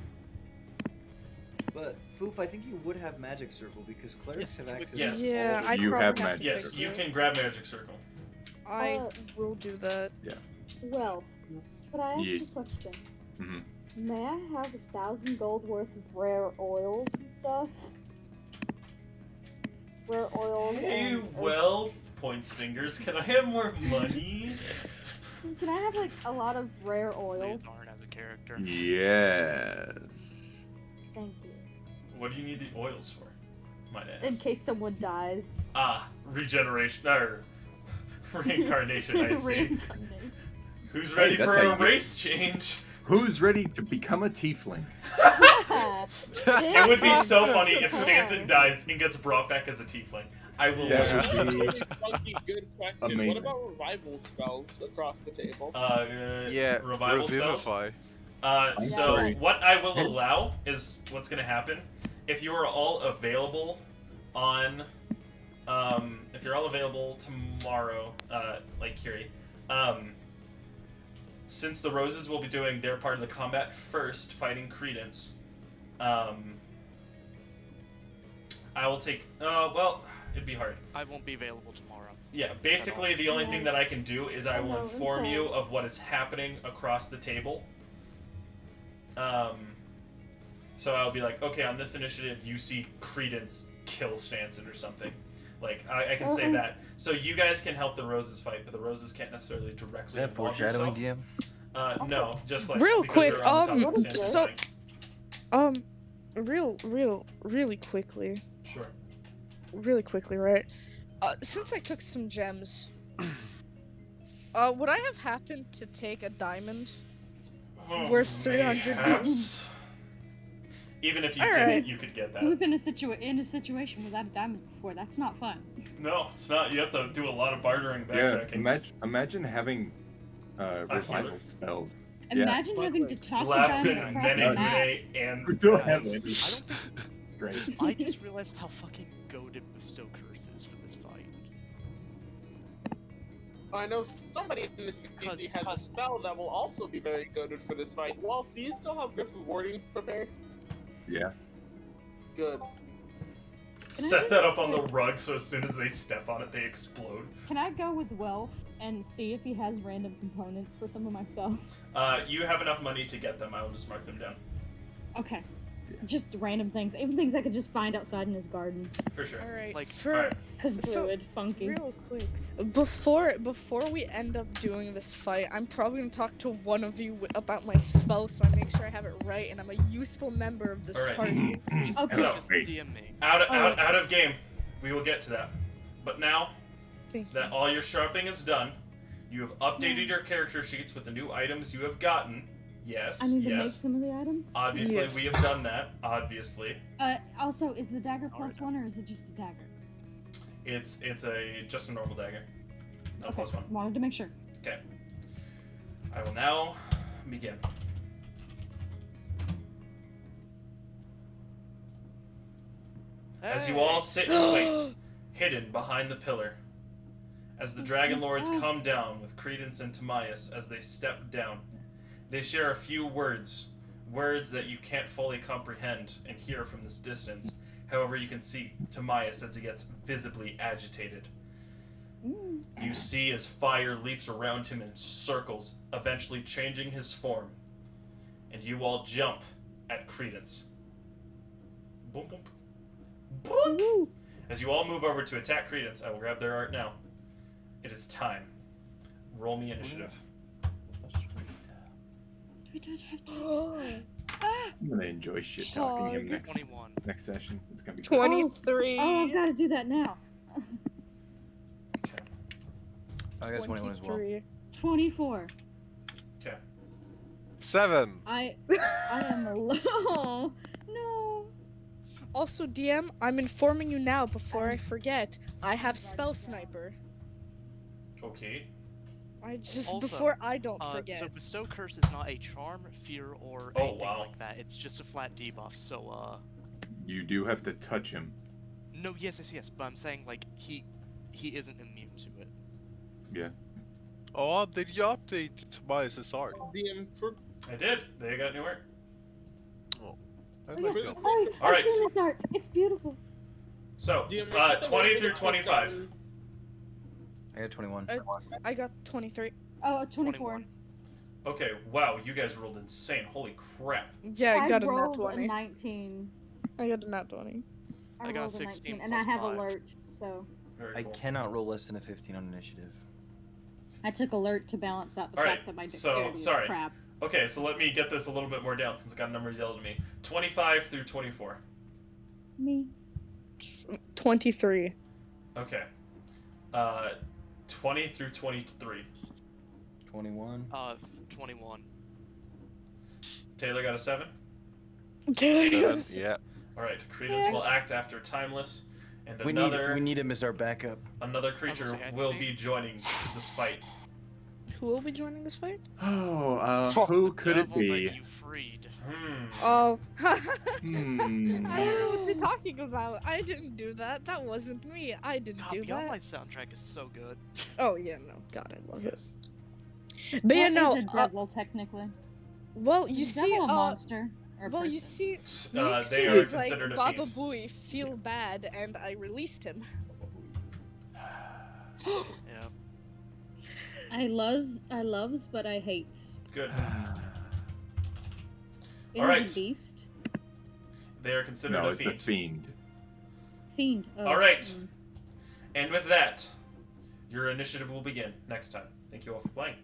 but Foof, I think you would have Magic Circle because clerics Yes, have you would. access. Yes. to Yeah, all I You probably have have magic to Yes, fix you it. can grab magic circle. I will do that. Well, could I ask Yes. you a question? Mhm. May I have 1,000 gold worth of rare oils and stuff? Rare oils Hey, and... wealth points fingers. Can I have more money? Can I have, like, a lot of rare oil? Leonard as a character. Yes. Thank you. What do you need the oils for? Might I In ask. case someone dies. Regeneration or reincarnation. I see. Reincarnate. Who's ready that's for how a you get- race change? Who's ready to become a tiefling? Yeah. It would be so funny if Prepare. Stanson dies and gets brought back as a tiefling. I will Yeah. live. Funky, good question. Amazing. What about revival spells across the table? Yeah, revival spells. revivify. So sorry. what I will allow is what's going to happen. If you are all available on, if you're all available tomorrow, like Kiri, since the Roses will be doing their part of the combat first, fighting Credence, I will take. Well, it'd be hard. I won't be available tomorrow. Yeah, basically the only thing that I can do is I will Oh, inform okay. you of what is happening across the table. So I'll be like, okay, on this initiative you see Credence kill Stanson or something. Like, I can say Okay. that. So you guys can help the Roses fight, but the Roses can't necessarily directly Is that involve foreshadowing, yourself. DM? No, just like Real because quick, they're on the top of so- Stanson fighting. Really quickly. Sure. Really quickly, right? Since I took some gems, would I have happened to take a diamond? Worth 300 Perhaps. Even if you All didn't, right. you could get that. We've been in a situation without a diamond before. That's not fun. No, it's not. You have to do a lot of bartering, Yeah, backtracking. imagine having revival healer. spells. Imagine But, having like, to toss a Laughs diamond and across the map. Menegune and We don't have Rats. any. I don't think. It's great. I just realized how fucking goated bestow curses for this fight. I know somebody in this PC has a spell that will also be very good for this fight. Walt, do you still have Griffin Warding prepared? Yeah. Good. Set that up on the rug so as soon as they step on it, they explode. Can I go with Wealth and see if he has random components for some of my spells? You have enough money to get them. I will just mark them down. Okay. Just random things, even things I could just find outside in his garden. For sure. Alright, Like, Cause So, druid, funky. real quick, before we end up doing this fight, I'm probably gonna talk to one of you about my spell, so I make sure I have it right, and I'm a useful member of this Alright. party. Just, Okay. just DM me. Out Oh. of game. We will get to that. But now Thank you. that all your sharpening is done, you have updated your character sheets with the new items you have gotten. Yes, I need to make yes. some of the items. Obviously, Yes. we have done that. Obviously, Also, is the dagger +1 or is it just a dagger? it's just a normal dagger, not Okay, +1. wanted to make sure. Okay. I will now begin. As you all sit and wait, hidden behind the pillar, as the Dragon Lords come down with Credence and Timaeus as they step down, they share a few words that you can't fully comprehend and hear from this distance. However, you can see Timaeus as he gets visibly agitated. You see as fire leaps around him in circles, eventually changing his form. And you all jump at Credence. Boom, boom. Boink! As you all move over to attack Credence, I will grab their art now. It is time. Roll me initiative. We don't have to. I'm gonna enjoy shit talking him next 21. next session. It's gonna be 23. Oh, I've got to do that now. I got 21 as well. 23. 24. 7. I am alone. No. Also, DM, I'm informing you now before I forget. I have spell sniper. Okay. I just Also, before I don't forget. So bestow curse is not a charm, fear, or Oh, anything wow. like that. It's just a flat debuff. So You do have to touch him. no, yes. But I'm saying like he isn't immune to it. Yeah. Oh, did you update Tobias' art? DM for I did. They got new art. I Oh, like yeah. that. Oh, All I've right. seen this art. It's beautiful. So, DM 20 through 25. I got 21. I got 23. Oh, 24. 21. Okay, wow, you guys rolled insane. Holy crap. Yeah, I got a nat rolled 20. 19. I got a nat 20. I got rolled a 16 19, and I plus have 5. alert, so Very I cool. cannot roll less than a 15 on initiative. I took alert to balance out the All fact right, that my so, dexterity sorry. is crap. Okay, so let me get this a little bit more down since I got a number yelled at me. 25 through 24. Me. 23. Okay. 20 through 23. 21. 21. Taylor got a 7. Yeah. Alright, Credence will act after Timeless, and We need him as our backup. another creature say, I will think- be joining this fight. Who will be joining this fight? Oh, who could it Devil be? that you freed. Oh. Hmm. I don't know what you're talking about. I didn't do that. That wasn't me. I didn't God, do Beyond that. Light soundtrack is so good. Oh yeah, no. God, I love it. Yes. But yeah, What no. is a devil, technically? Well, you Is a see, devil a monster? Or a well, you person? see, They Mixu are is like, considered a Baba fiend. Booey, feel bad, and I released him. Yeah. I loves, but I hates. Good. It is Alright. a beast. They are considered No, a it's fiend. a fiend. Fiend. Oh, Alright. mm. And with that, your initiative will begin next time. Thank you all for playing.